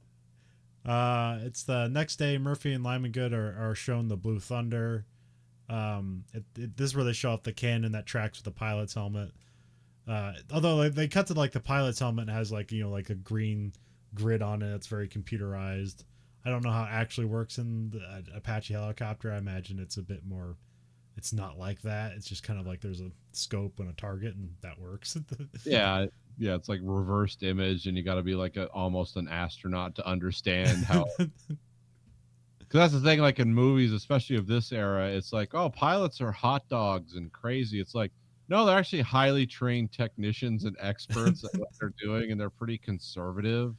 It's the next day. Murphy and Lyman Good are shown the Blue Thunder. This is where they show off the cannon that tracks with the pilot's helmet. Although they cut to like the pilot's helmet and has like like a green grid on it. It's very computerized. I don't know how it actually works in the Apache helicopter. I imagine it's a bit more. It's not like that. It's just kind of like there's a scope and a target, and that works. Yeah, yeah. It's like reversed image, and you got to be like almost an astronaut to understand how. Because that's the thing, like in movies, especially of this era, it's like, oh, pilots are hot dogs and crazy. It's like, no, they're actually highly trained technicians and experts at what they're doing, and they're pretty conservative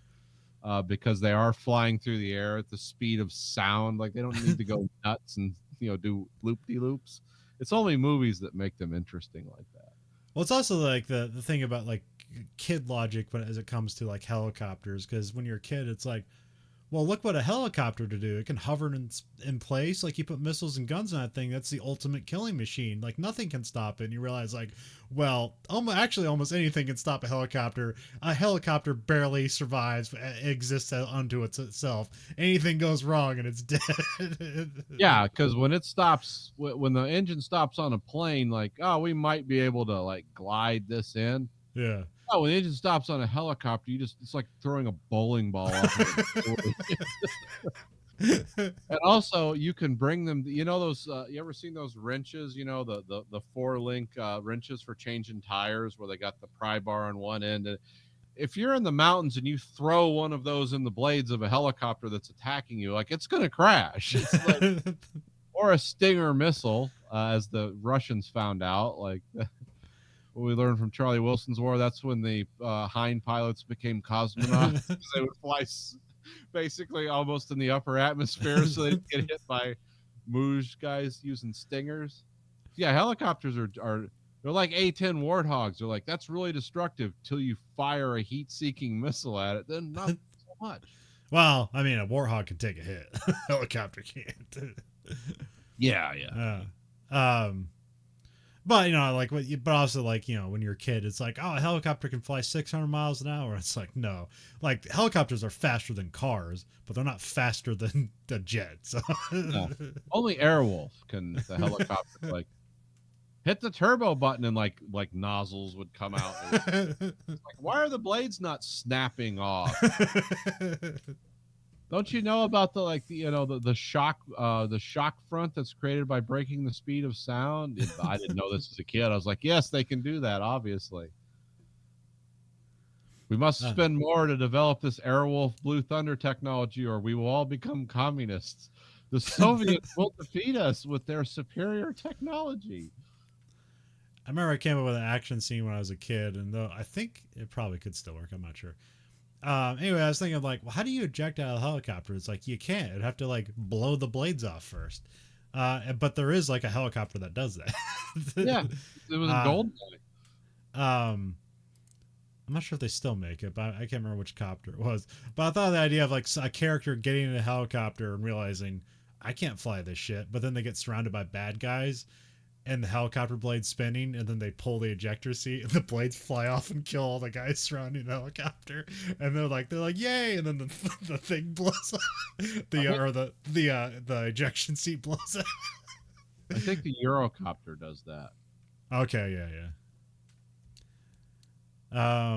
because they are flying through the air at the speed of sound. Like they don't need to go nuts and do loop-de-loops. It's only movies that make them interesting like that. Well, it's also like the thing about like kid logic, but as it comes to like helicopters, because when you're a kid, it's like, well, look what a helicopter to do. It can hover in place. Like you put missiles and guns on that thing. That's the ultimate killing machine. Like nothing can stop it. And you realize like, well, almost anything can stop a helicopter. A helicopter barely survives, exists unto itself. Anything goes wrong and it's dead. Yeah, because when it stops, when the engine stops on a plane, like, oh, we might be able to like glide this in. Yeah. Oh, when the engine stops on a helicopter, it's like throwing a bowling ball off of it. And also, you can bring them. Those. You ever seen those wrenches? The 4-link wrenches for changing tires, where they got the pry bar on one end. And if you're in the mountains and you throw one of those in the blades of a helicopter that's attacking you, like it's going to crash. It's like, or a Stinger missile, as the Russians found out. Like what we learned from Charlie Wilson's War. That's when the Hind pilots became cosmonauts. They would fly basically almost in the upper atmosphere so they get hit by Mooj guys using Stingers. Yeah, helicopters are they're like A-10 Warthogs. They're like, that's really destructive till you fire a heat-seeking missile at it. Then not so much. Well, I mean, a Warthog can take a hit. Helicopter can't. Yeah. But but also like when you're a kid, it's like, oh, a helicopter can fly 600 miles an hour. It's like, no, like helicopters are faster than cars, but they're not faster than the jet. So no. Only Airwolf can the helicopter like hit the turbo button and like nozzles would come out. It's like, why are the blades not snapping off? Don't you know about the shock front that's created by breaking the speed of sound? I didn't know this as a kid. I was like, yes, they can do that. Obviously, we must spend more to develop this Airwolf Blue Thunder technology, or we will all become communists. The Soviets will defeat us with their superior technology. I remember I came up with an action scene when I was a kid, and though I think it probably could still work, I'm not sure. Anyway, I was thinking like, well, how do you eject out of a helicopter? It's like you can't. It'd have to like blow the blades off first. But there is like a helicopter that does that. Yeah, it was a gold. I'm not sure if they still make it, but I can't remember which copter it was. But I thought of the idea of like a character getting in a helicopter and realizing I can't fly this shit, but then they get surrounded by bad guys. And the helicopter blades spinning, and then they pull the ejector seat, and the blades fly off and kill all the guys surrounding the helicopter. And they're like, yay! And then the thing blows up, the ejection seat blows up. I think the Eurocopter does that. Okay, yeah.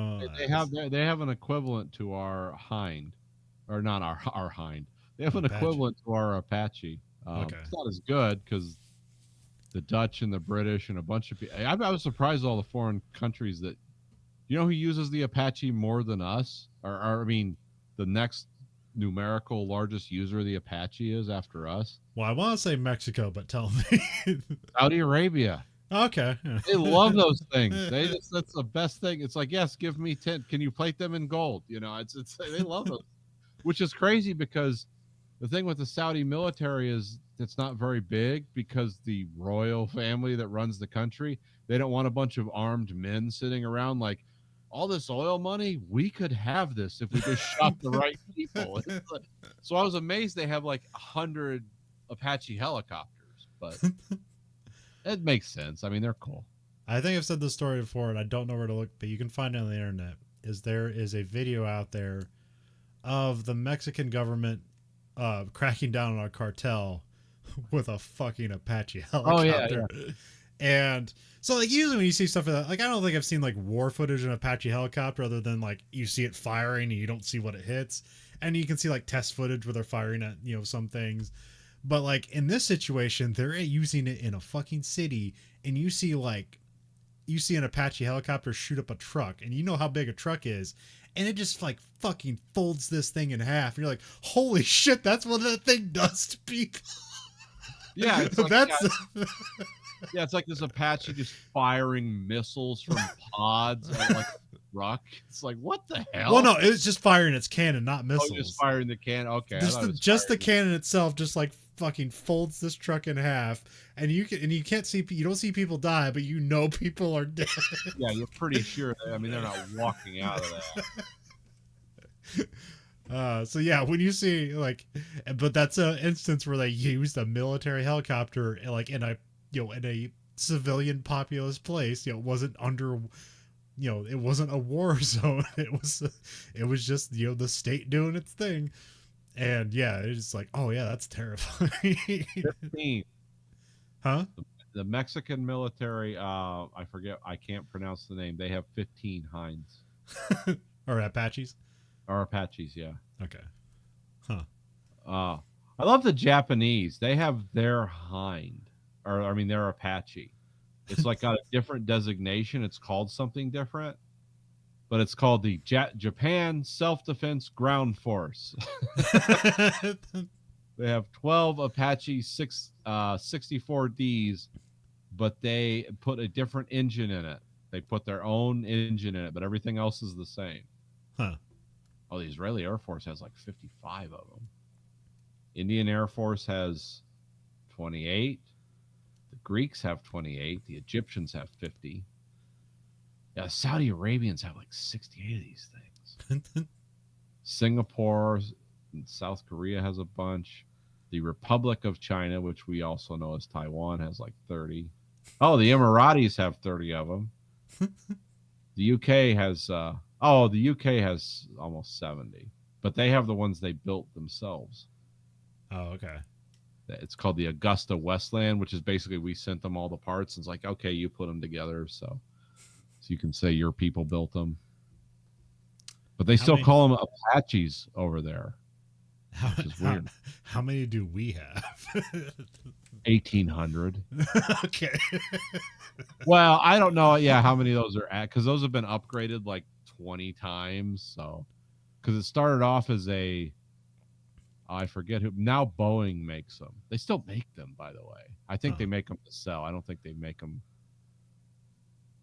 They have an equivalent to our Hind, or not our Hind. They have an equivalent to our Apache. Okay. It's not as good because the Dutch and the British and a bunch of people. I was surprised all the foreign countries that, who uses the Apache more than us? I mean, the next numerical largest user of the Apache is after us. Well, I want to say Mexico, but tell me. Saudi Arabia. Okay. They love those things. That's the best thing. It's like, yes, give me 10. Can you plate them in gold? It's they love those, which is crazy because the thing with the Saudi military is it's not very big because the royal family that runs the country, they don't want a bunch of armed men sitting around like, all this oil money, we could have this if we just shot the right people. So I was amazed they have like 100 Apache helicopters, but it makes sense. I mean, they're cool. I think I've said this story before, and I don't know where to look, but you can find it on the internet. There is a video out there of the Mexican government cracking down on a cartel with a fucking Apache Oh yeah, helicopter. yeah. And so, like, usually when you see stuff like, I don't think I've seen like war footage of an Apache helicopter other than like you see it firing and you don't see what it hits. And you can see like test footage where they're firing at, some things. But like in this situation, they're using it in a fucking city, and you see an Apache helicopter shoot up a truck, and you know how big a truck is, and it just like fucking folds this thing in half. And you're like, holy shit, that's what that thing does to people. Yeah, it's like, that's yeah, it's like this Apache just firing missiles from pods at like a truck. It's like, what the hell? well, no, it's just firing its cannon, not missiles. Oh, just firing the cannon. Okay, Just the cannon itself, just like fucking folds this truck in half, and you don't see people die, but you know people are dead. Yeah, you're pretty sure. I mean, they're not walking out of that. So yeah, when you see like, but that's an instance where they used a military helicopter like in a civilian populous place. It wasn't under, it wasn't a war zone. It was just the state doing its thing. And yeah, it's like, oh yeah, that's terrifying. 15. Huh? The Mexican military, I forget, I can't pronounce the name. They have 15 hinds. Or Apaches? Or Apaches, yeah. Okay. Huh. I love the Japanese. They have their hind, or I mean, their Apache. It's like got a different designation. It's called something different, but it's called the Japan Self-Defense Ground Force. They have 12 Apache 64Ds, but they put a different engine in it. They put their own engine in it, but everything else is the same. Huh. Oh, the Israeli Air Force has like 55 of them. Indian Air Force has 28. The Greeks have 28. The Egyptians have 50. Yeah, Saudi Arabians have like 68 of these things. Singapore and South Korea has a bunch. The Republic of China, which we also know as Taiwan, has like 30. Oh, the Emiratis have 30 of them. The UK has the UK has almost 70, but they have the ones they built themselves. Oh, okay. It's called the Augusta Westland, which is basically we sent them all the parts. And it's like, okay, you put them together, so you can say your people built them. But they still call them Apaches over there, which is weird. How many do we have? 1,800. Okay. Well, I don't know. Yeah, how many of those are at? Because those have been upgraded like 20 times. So, because it started off as I forget who. Now Boeing makes them. They still make them, by the way. I think they make them to sell. I don't think they make them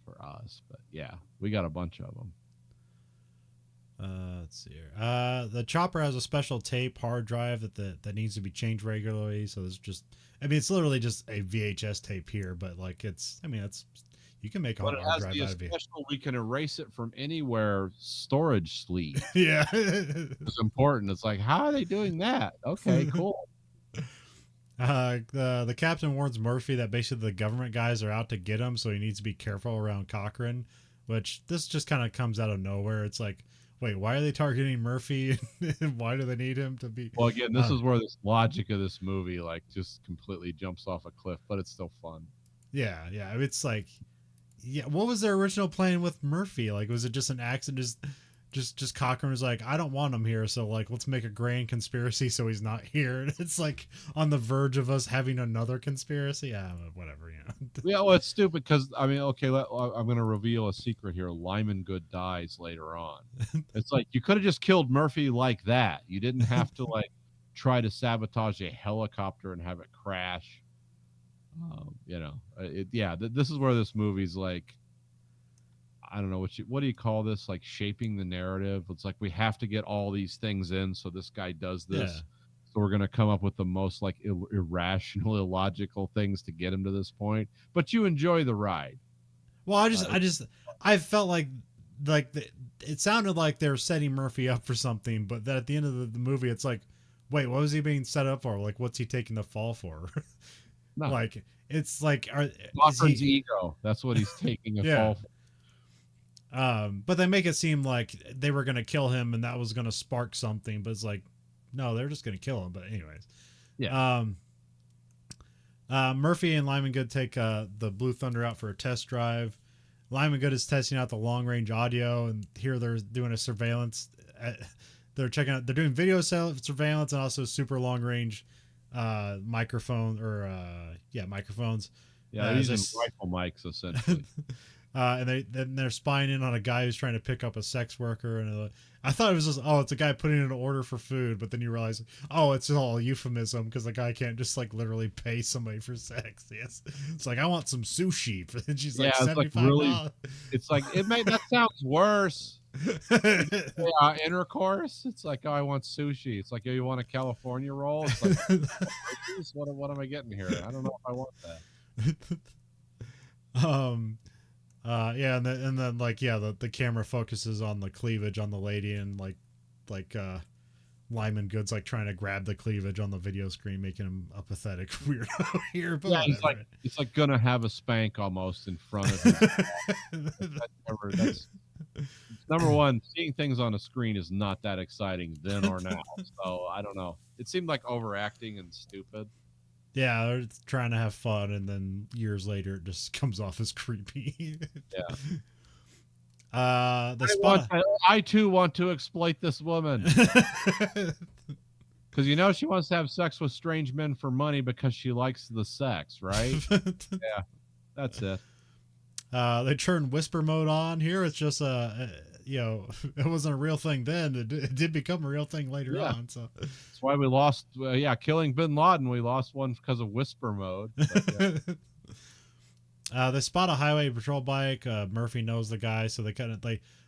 for us. But yeah, we got a bunch of them. Let's see here. The chopper has a special tape hard drive that needs to be changed regularly. So it's literally just a VHS tape here, but like you can make a hard drive out of it. We can erase it from anywhere storage sleeve. Yeah. It's important. It's like, how are they doing that? Okay, cool. The captain warns Murphy that basically the government guys are out to get him, so he needs to be careful around Cochran, which this just kind of comes out of nowhere. It's like, wait, why are they targeting Murphy? Why do they need him to be? Well, again, this is where this logic of this movie like just completely jumps off a cliff, but it's still fun. Yeah. It's like, yeah. What was their original plan with Murphy? Like, was it just an accident? Just Cochran was like, I don't want him here, so like, let's make a grand conspiracy so he's not here. And it's like on the verge of us having another conspiracy. Yeah, whatever. Yeah, well, it's stupid because I mean, okay, I'm going to reveal a secret here. Lyman Good dies later on. It's like you could have just killed Murphy like that. You didn't have to like try to sabotage a helicopter and have it crash. This is where this movie's like, I don't know what do you call this? Like shaping the narrative. It's like we have to get all these things in, so this guy does this. Yeah. So we're gonna come up with the most like irrational, illogical things to get him to this point. But you enjoy the ride. Well, I felt like it sounded like they were setting Murphy up for something, but that at the end of the movie, it's like, wait, what was he being set up for? Like, what's he taking the fall for? No. Like it's like, is Lachlan's he? ego. That's what he's taking a Yeah. fall for. But they make it seem like they were gonna kill him and that was gonna spark something. But it's like, no, they're just gonna kill him. But anyways, Yeah. Murphy and Lyman Good take the Blue Thunder out for a test drive. Lyman Good is testing out the long range audio, and here they're doing a surveillance. They're checking out. They're doing video surveillance and also super long range microphone or microphones. Yeah, they're using rifle mics essentially. And they're spying in on a guy who's trying to pick up a sex worker, and I thought it was just, it's a guy putting in an order for food, but then you realize, it's all a euphemism because the guy can't just like literally pay somebody for sex. Yes, it's like, I want some sushi, and she's like, it's like really, it's like that sounds worse. Intercourse. It's like, I want sushi. It's like, you want a California roll? It's like, what am I getting here? I don't know if I want that. And then like, the camera focuses on the cleavage on the lady, and like Lyman Good's like trying to grab the cleavage on the video screen, making him a pathetic weirdo here. But yeah, he's like gonna have a spank almost in front of him. That's number one. Seeing things on a screen is not that exciting then or now. So I don't know. It seemed like overacting and stupid. Yeah, they're trying to have fun, and then years later, it just comes off as creepy. Yeah. I too want to exploit this woman. Because she wants to have sex with strange men for money because she likes the sex, right? Yeah, that's it. They turn whisper mode on. Here it's just it wasn't a real thing then. It did become a real thing later on. So that's why we lost. Killing Bin Laden, we lost one because of whisper mode. But, they spot a highway patrol bike. Murphy knows the guy, so they kind of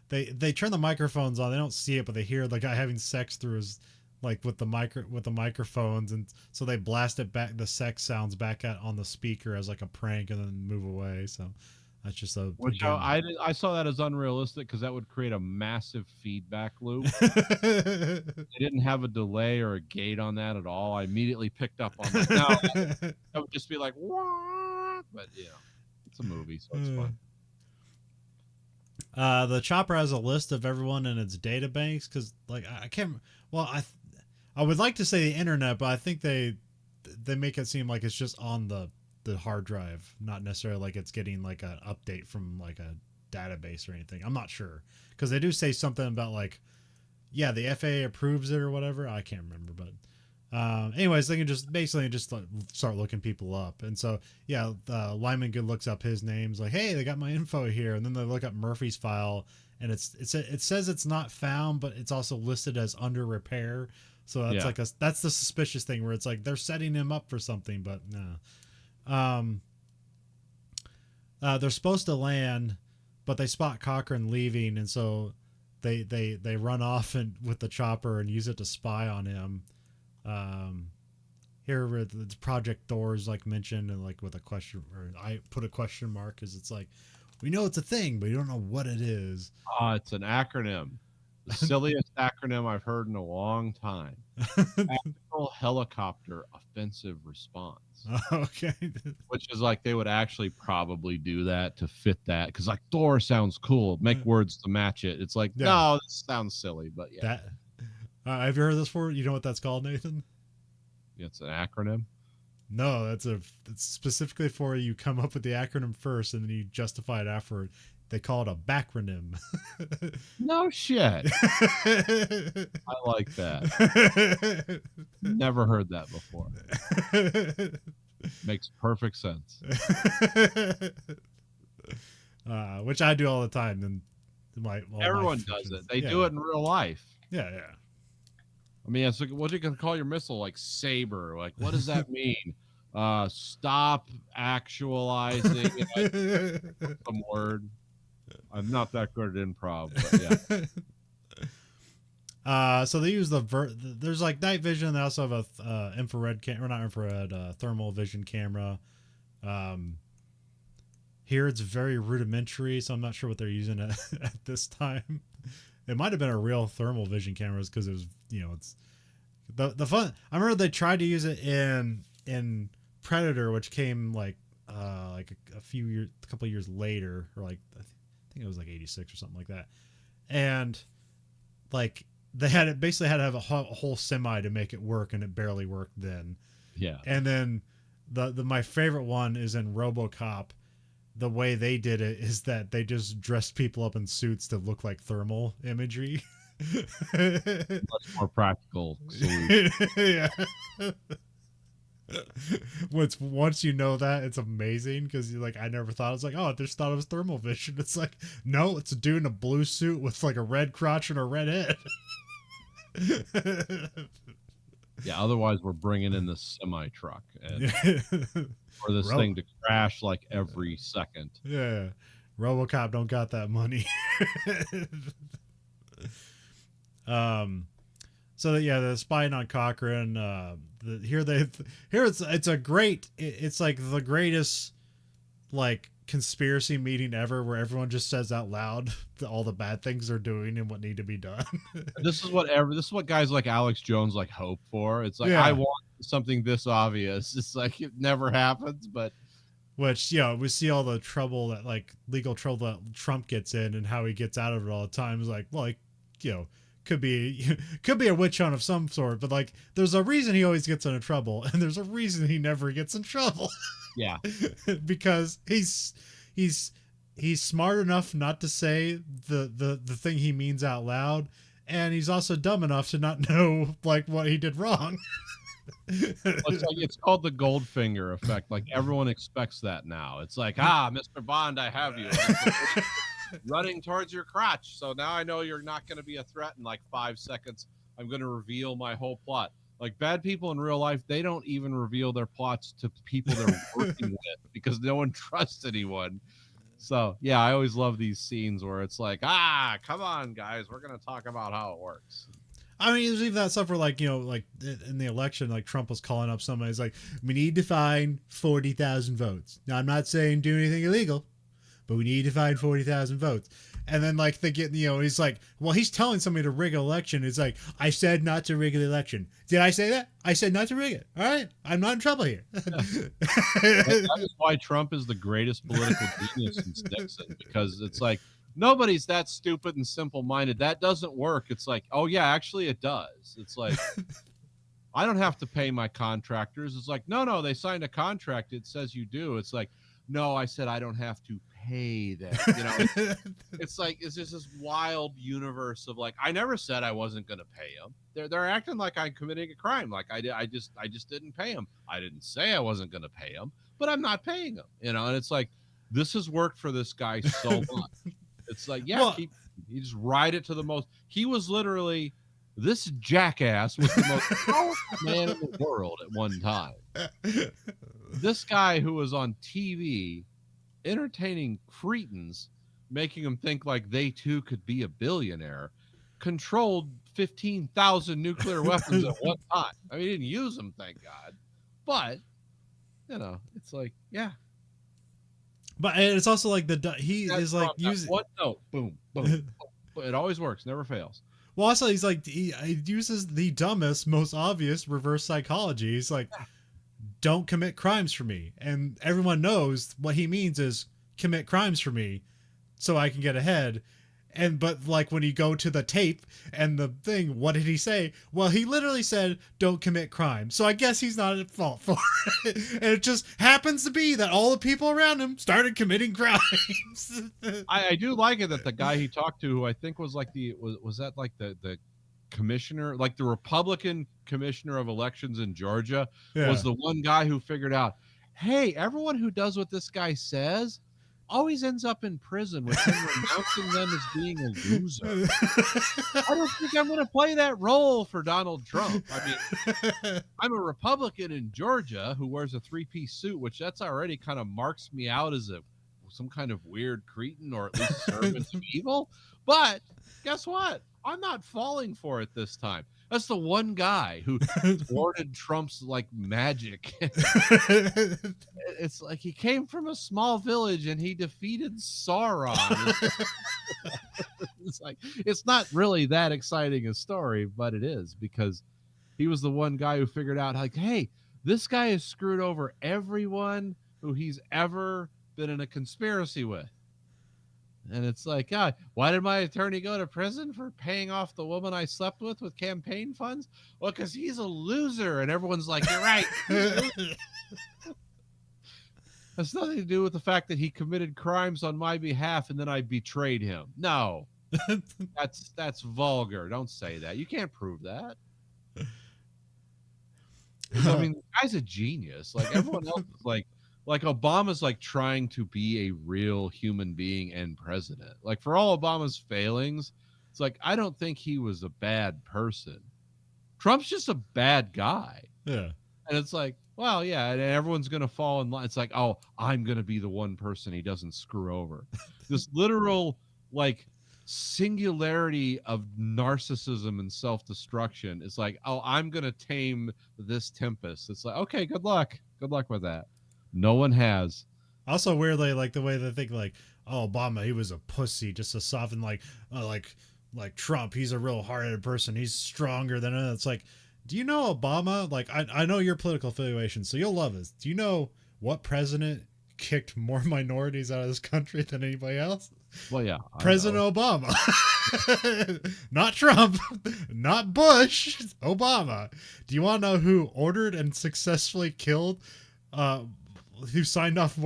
they turn the microphones on. They don't see it, but they hear the guy having sex through his with the microphones, and so they blast it back. The sex sounds back on the speaker as like a prank, and then move away. So. That's just I saw that as unrealistic because that would create a massive feedback loop. They didn't have a delay or a gate on that at all. I immediately picked up on that. No, that would just be like, what? But it's a movie, so it's fun. The chopper has a list of everyone in its data banks because, like, I can't. Well, I would like to say the internet, but I think they make it seem like it's just on the hard drive, not necessarily like it's getting like an update from like a database or anything. I'm not sure because they do say something about like, the FAA approves it or whatever. I can't remember, but anyways, they can just basically start looking people up. And so Lyman Good looks up his names like, hey, they got my info here, and then they look up Murphy's file, and it says it's not found, but it's also listed as under repair. So that's that's the suspicious thing where it's like they're setting him up for something, but no. They're supposed to land, but they spot Cochran leaving, and so they run off with the chopper and use it to spy on him. Here the Project Thor is like mentioned, and like with a question, or I put a question mark because it's like, we know it's a thing, but you don't know what it is. It's an acronym. The silliest acronym I've heard in a long time. Tactical Helicopter Offensive Response. Okay. Which is like they would actually probably do that to fit that because like Thor sounds cool. Make words to match it. It's like, no, this sounds silly, but yeah. Have you heard this before? You know what that's called, Nathan? It's an acronym. No, it's specifically for you come up with the acronym first and then you justify it afterward. They call it a backronym. No shit. I like that. Never heard that before. Makes perfect sense. Which I do all the time. And everyone does it. They do it in real life. Yeah. I mean, it's like, what are you gonna call your missile? Like Saber? Like, what does that mean? Stop actualizing. Some word. I'm not that good at improv, but yeah. So they use there's like night vision. They also have a infrared thermal vision camera. Here it's very rudimentary, so I'm not sure what they're using at this time. It might have been a real thermal vision cameras because it was, it's the fun. I remember they tried to use it in Predator, which came like like a couple of years later, or like I think it was like 86 or something like that. And like they basically had to have a whole semi to make it work, and it barely worked then. Yeah. And then the my favorite one is in RoboCop. The way they did it is that they just dressed people up in suits that look like thermal imagery. Much more practical solution. Yeah. Once you know that, it's amazing because you're like, I never thought. I was like, oh, I just thought it was thermal vision. It's like, no, it's a dude in a blue suit with like a red crotch and a red head. Yeah, otherwise we're bringing in the semi truck and for this thing to crash like every second. Yeah, RoboCop don't got that money. So yeah, the spying on Cochrane. Here it's a great. It's like the greatest like conspiracy meeting ever, where everyone just says out loud all the bad things they're doing and what need to be done. This is what guys like Alex Jones like hope for. It's like, Yeah. I want something this obvious. It's like it never happens, but Which, we see all the trouble that like legal trouble that Trump gets in and how he gets out of it all the time. Is like, well, like, could be a witch hunt of some sort, but like there's a reason he always gets into trouble, and there's a reason he never gets in trouble. Yeah. Because he's smart enough not to say the thing he means out loud, and he's also dumb enough to not know like what he did wrong. It's called the Goldfinger effect. Like everyone expects that now. It's like, Mr. Bond, I have you running towards your crotch. So now I know you're not going to be a threat in like 5 seconds. I'm going to reveal my whole plot. Like bad people in real life, they don't even reveal their plots to people they're working with because no one trusts anyone. So yeah, I always love these scenes where it's like, come on guys, we're going to talk about how it works. I mean, there's even that stuff where like, like in the election, like Trump was calling up somebody. He's like, we need to find 40,000 votes. Now I'm not saying do anything illegal, but we need to find 40,000 votes. And then like they get, he's like, well, he's telling somebody to rig an election. It's like, I said not to rig the election. Did I say that? I said not to rig it. All right. I'm not in trouble here. That is why Trump is the greatest political genius since Nixon, because it's like, nobody's that stupid and simple-minded. That doesn't work. It's like, oh yeah, actually it does. It's like, I don't have to pay my contractors. It's like, no, they signed a contract. It says you do. It's like, no, I said I don't have to pay them. It's like, it's just this wild universe of like, I never said I wasn't going to pay them. They're acting like I'm committing a crime. Like I just didn't pay them. I didn't say I wasn't going to pay them, but I'm not paying them. And it's like, this has worked for this guy so much. It's like, he just ride it to the most. He was literally, this jackass was the most powerful man in the world at one time. This guy who was on TV entertaining cretins, making them think like they too could be a billionaire, controlled 15,000 nuclear weapons at one time. I mean, he didn't use them, thank God. But, it's like, yeah. But it's also like he is like using one note, boom, boom. It always works, never fails. Well, also he's like he uses the dumbest, most obvious reverse psychology. He's like, don't commit crimes for me, and everyone knows what he means is commit crimes for me, so I can get ahead. But like when you go to the tape and the thing, what did he say? Well, he literally said, don't commit crime. So I guess he's not at fault for it. And it just happens to be that all the people around him started committing crimes. I do like it that the guy he talked to, who I think was like was that like the commissioner, like the Republican commissioner of elections in Georgia, was the one guy who figured out, hey, everyone who does what this guy says always ends up in prison with him renouncing them as being a loser. I don't think I'm going to play that role for Donald Trump. I mean, I'm a Republican in Georgia who wears a 3-piece suit, which that's already kind of marks me out as some kind of weird cretin, or at least servant of evil. But guess what? I'm not falling for it this time. That's the one guy who thwarted Trump's like magic. It's like he came from a small village and he defeated Sauron. It's like, it's not really that exciting a story, but it is, because he was the one guy who figured out like, hey, this guy has screwed over everyone who he's ever been in a conspiracy with. And it's like, God, why did my attorney go to prison for paying off the woman I slept with campaign funds? Well, because he's a loser. And everyone's like, you're right. Has nothing to do with the fact that he committed crimes on my behalf and then I betrayed him. No, that's vulgar. Don't say that. You can't prove that. I mean, the guy's a genius. Like everyone else is like Obama's like trying to be a real human being and president. Like for all Obama's failings, it's like I don't think he was a bad person. Trump's just a bad guy. Yeah. And it's like, well, yeah, and everyone's gonna fall in line. It's like, oh, I'm gonna be the one person he doesn't screw over. This literal like singularity of narcissism and self-destruction. It's like, oh, I'm gonna tame this tempest. It's like, okay, good luck with that. No one has. Also, weirdly, like the way they think, like, oh, Obama, he was a pussy, just to soften, like Trump, he's a real hard-headed person. He's stronger than it. It's like, do you know Obama? Like, I know your political affiliation, so you'll love this. Do you know what president kicked more minorities out of this country than anybody else? Well, yeah, President Obama. Not Trump, not Bush, Obama. Do you want to know who ordered and successfully killed who signed off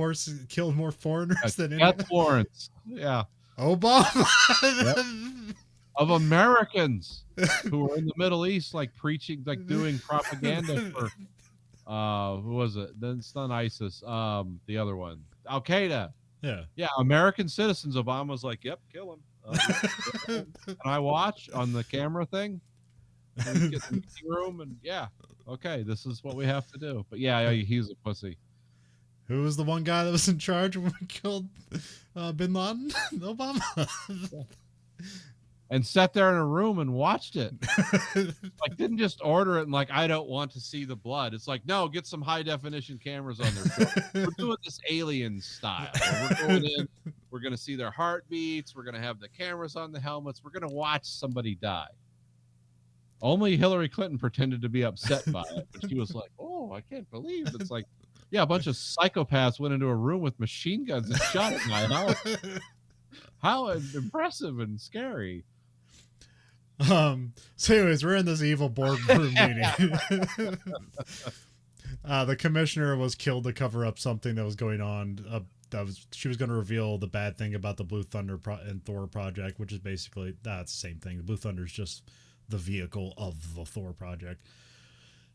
killed more foreigners than anyone? That's Lawrence. Yeah. Obama. Yep. Of Americans who were in the Middle East, like preaching, like doing propaganda for who was it? Then it's not ISIS. The other one, Al Qaeda. Yeah, American citizens. Obama's like, yep, kill him. And I watch on the camera thing. And we get in the meeting room, and yeah, okay, this is what we have to do. But yeah, he's a pussy. Who was the one guy that was in charge when we killed Bin Laden? Obama. And sat there in a room and watched it. Like, didn't just order it and like, I don't want to see the blood. It's like, no, get some high definition cameras on there. We're doing this alien style. We're going in, we're going to see their heartbeats. We're going to have the cameras on the helmets. We're going to watch somebody die. Only Hillary Clinton pretended to be upset by it. But she was like, oh, I can't believe it's like, yeah, a bunch of psychopaths went into a room with machine guns and shot at my house. How impressive and scary. So anyways, we're in this evil boardroom meeting. The commissioner was killed to cover up something that was going on. She was going to reveal the bad thing about the Blue Thunder and Thor project, which is basically that's the same thing. The Blue Thunder is just the vehicle of the Thor project.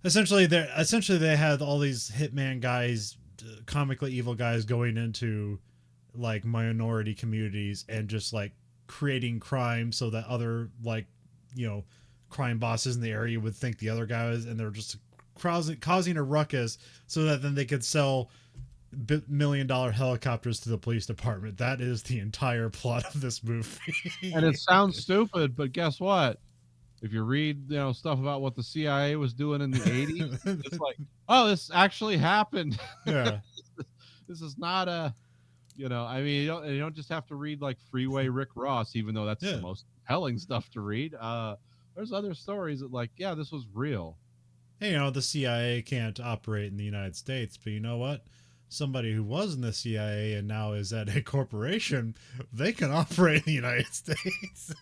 Essentially, they had all these hitman guys, comically evil guys, going into like minority communities and just like creating crime so that other like crime bosses in the area would think the other guy was, and they're just causing a ruckus so that then they could sell $1 million helicopters to the police department. That is the entire plot of this movie. And it sounds stupid, but guess what? If you read, stuff about what the CIA was doing in the 80s, it's like, oh, this actually happened. Yeah. This is not a, I mean, you don't just have to read like Freeway Rick Ross, even though that's the most compelling stuff to read. There's other stories that like, yeah, this was real. Hey, the CIA can't operate in the United States, but you know what? Somebody who was in the CIA and now is at a corporation, they can operate in the United States.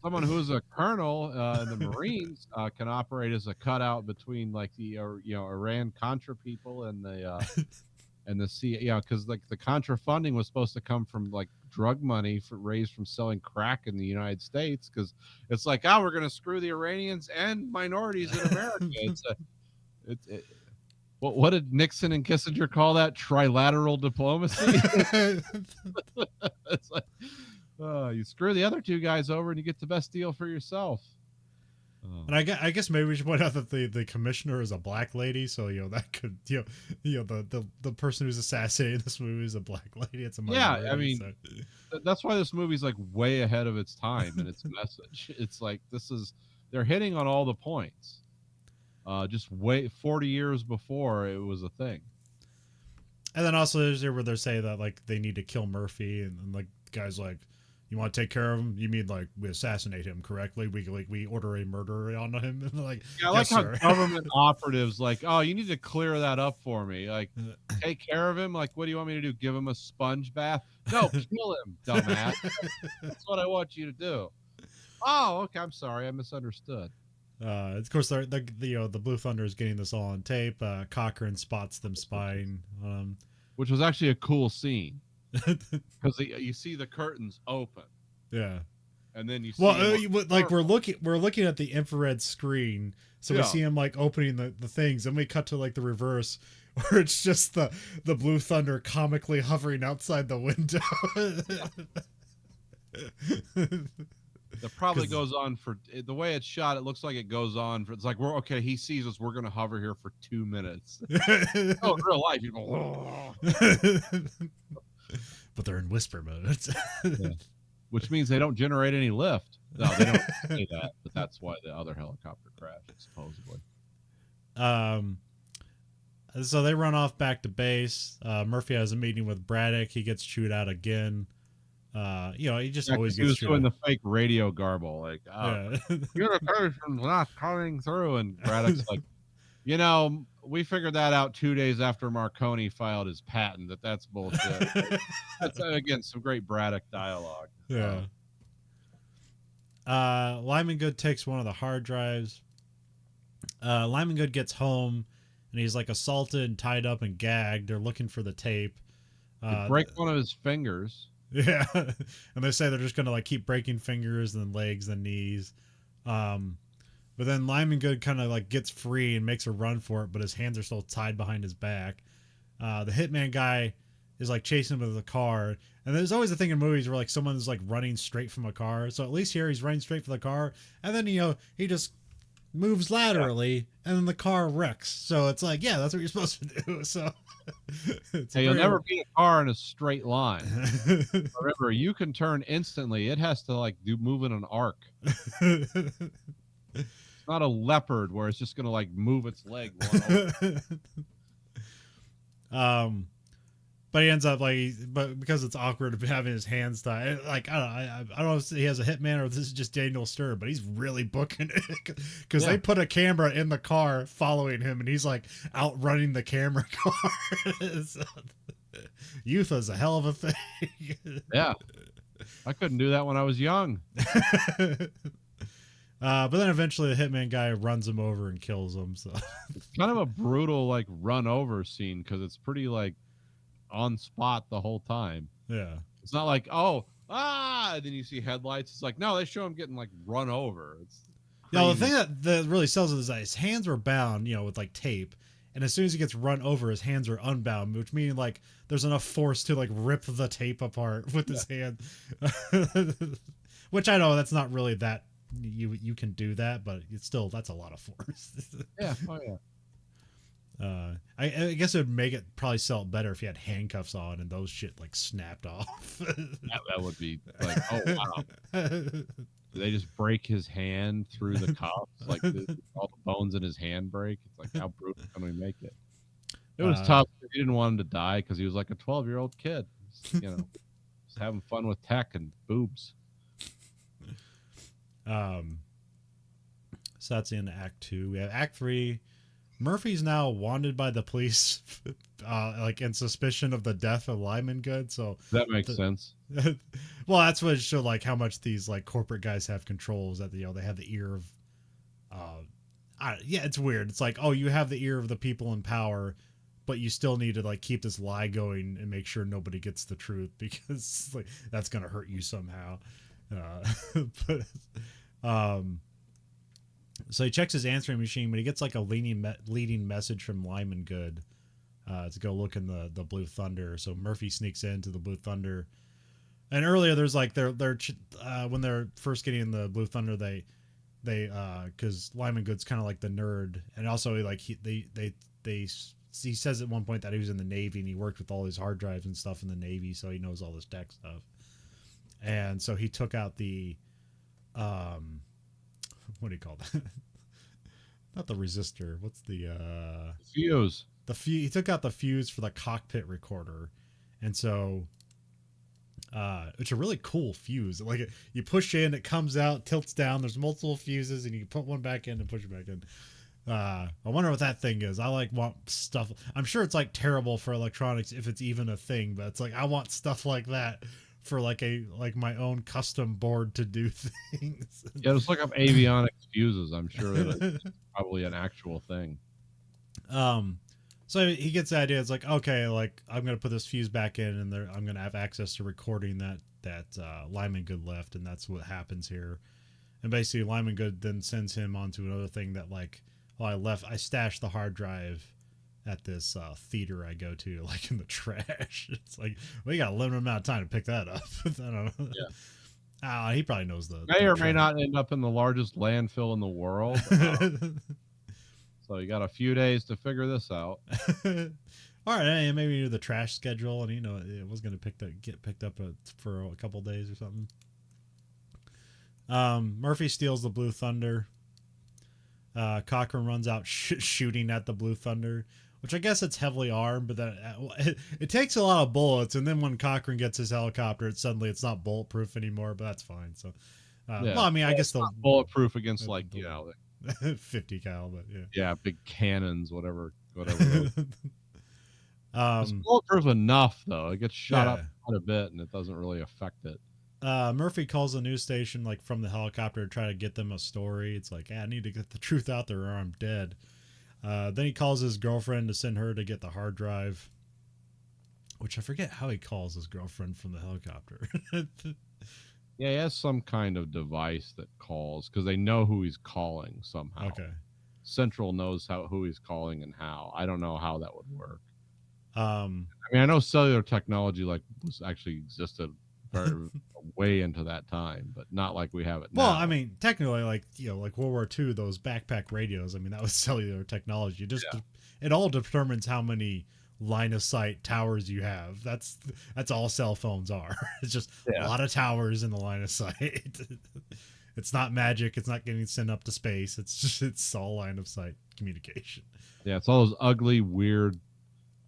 Someone who's a colonel in the Marines can operate as a cutout between like the Iran Contra people and the CIA, because like the Contra funding was supposed to come from like drug money raised from selling crack in the United States, because it's like, we're going to screw the Iranians and minorities in America. What did Nixon and Kissinger call that? Trilateral diplomacy. It's like, you screw the other two guys over and you get the best deal for yourself. And I guess maybe we should point out that the commissioner is a black lady, so that could the person who's assassinated this movie is a black lady. It's a minority, I mean, that's why this movie's like way ahead of its time and its message. It's like they're hitting on all the points. Just 40 years before it was a thing. And then also there's where they're saying that like they need to kill Murphy, and like the guy's like, You want to take care of him? You mean like we assassinate him correctly? We order a murder on him? And like, Yeah, I yes, like how sir. government operatives like, oh, you need to clear that up for me. Like, take care of him. Like, what do you want me to do? Give him a sponge bath? No, kill him, dumbass. That's what I want you to do. Oh, okay. I'm sorry. I misunderstood. Of course, the Blue Thunder is getting this all on tape. Cochrane spots them spying. Which was actually a cool scene because you see the curtains open. Yeah. And then you see like we're looking at the infrared screen, so we see him like opening the things, and we cut to like the reverse, where it's just the Blue Thunder comically hovering outside the window. That probably goes on for the way it's shot. It looks like it goes on for. It's like we're okay. He sees us. We're gonna hover here for 2 minutes. Oh, in real life, people. But they're in whisper mode. Yeah. Which means they don't generate any lift. No, they don't say that, but that's why the other helicopter crashed, supposedly. So they run off back to base. Murphy has a meeting with Braddock. He gets chewed out again. He just always gets chewed doing out. the fake radio garble, like, communication's not coming through. And Braddock's like, we figured that out 2 days after Marconi filed his patent. That's bullshit. That's again some great Braddock dialogue. Yeah. Lyman Good takes one of the hard drives. Lyman Good gets home and he's like assaulted and tied up and gagged. They're looking for the tape. Break one of his fingers. Yeah. And they say they're just going to like keep breaking fingers and legs and knees. But then Lyman Good kind of like gets free and makes a run for it, but his hands are still tied behind his back. The hitman guy is like chasing him with a car. And there's always a thing in movies where like someone's like running straight from a car. So at least here he's running straight for the car. And then, he just moves laterally and then the car wrecks. So it's like, yeah, that's what you're supposed to do. So you'll never beat a car in a straight line. Remember, you can turn instantly. It has to like move in an arc. It's not a leopard where it's just going to like move its leg one over. But he ends up but because it's awkward having his hands tied, like I don't know if he has a hitman or if this is just Daniel Stern, but he's really booking it because they put a camera in the car following him, and he's like outrunning the camera car. Youth is a hell of a thing. Yeah, I couldn't do that when I was young. But then eventually the hitman guy runs him over and kills him. So it's kind of a brutal like run over scene because it's pretty like on spot the whole time. Yeah, it's not like and then you see headlights. It's like no, they show him getting like run over. It's the thing that really sells it is that his hands were bound, with like tape, and as soon as he gets run over, his hands are unbound, which means like there's enough force to like rip the tape apart with his hand. Which I know that's not really that. You can do that, but it's still that's a lot of force. Yeah. Oh yeah. I guess it would make it probably sell it better if you had handcuffs on and those shit like snapped off. that would be like, oh wow. They just break his hand through the cuffs, like all the bones in his hand break. It's like how brutal can we make it? It was tough. He didn't want him to die because he was like a 12-year-old kid, just having fun with tech and boobs. So that's in Act 2. We have Act 3. Murphy's now wanted by the police, like in suspicion of the death of Lyman Good. So that makes sense. Well, that's what it showed, like how much these like corporate guys have control. Is that they have the ear of, it's weird. It's like, oh, you have the ear of the people in power, but you still need to like keep this lie going and make sure nobody gets the truth because like that's gonna hurt you somehow. So he checks his answering machine, but he gets like a leading message from Lyman Good to go look in the Blue Thunder. So Murphy sneaks into the Blue Thunder, and earlier there's like they're when they're first getting in the Blue Thunder, they because Lyman Good's kind of like the nerd, and also like he says at one point that he was in the Navy and he worked with all these hard drives and stuff in the Navy, so he knows all this tech stuff. And so he took out the what do you call that? Not the resistor. What's the fuse? He took out the fuse for the cockpit recorder, and so It's a really cool fuse. Like you push in, it comes out, tilts down. There's multiple fuses, and you can put one back in and push it back in. I wonder what that thing is. I like want stuff. I'm sure it's like terrible for electronics if it's even a thing, but it's like I want stuff like that for like my own custom board to do things. Yeah, just look up avionics fuses. I'm sure that it's probably an actual thing. So he gets the idea. It's like, okay, like I'm gonna put this fuse back in, and I'm gonna have access to recording that Lyman Good left, and that's what happens here. And basically, Lyman Good then sends him onto another thing that like, I stashed the hard drive at this theater I go to, like in the trash. It's like we got a limited amount of time to pick that up. I don't know. Yeah. He probably knows May or may not end up in the largest landfill in the world. So you got a few days to figure this out. All right, maybe do the trash schedule, and it was going to get picked up for a couple days or something. Murphy steals the Blue Thunder. Cochran runs out shooting at the Blue Thunder, which I guess it's heavily armed, but it takes a lot of bullets. And then when Cochran gets his helicopter, it's not bulletproof anymore, but that's fine. So, well, I mean, I guess the bulletproof against 50 cal, but big cannons, whatever. It's bulletproof enough though. It gets shot up quite a bit, and it doesn't really affect it. Murphy calls the news station like from the helicopter to try to get them a story. It's like, I need to get the truth out there or I'm dead. Then he calls his girlfriend to send her to get the hard drive, which I forget how he calls his girlfriend from the helicopter. Yeah, he has some kind of device that calls because they know who he's calling somehow. Okay. Central knows who he's calling and how. I don't know how that would work. I mean, I know cellular technology was actually existed way into that time, but not like we have it now. Well, I mean, technically, like like World War II, those backpack radios. I mean, that was cellular technology. It all determines how many line of sight towers you have. That's all cell phones are. It's just a lot of towers in the line of sight. It's not magic. It's not getting sent up to space. It's all line of sight communication. Yeah, it's all those ugly, weird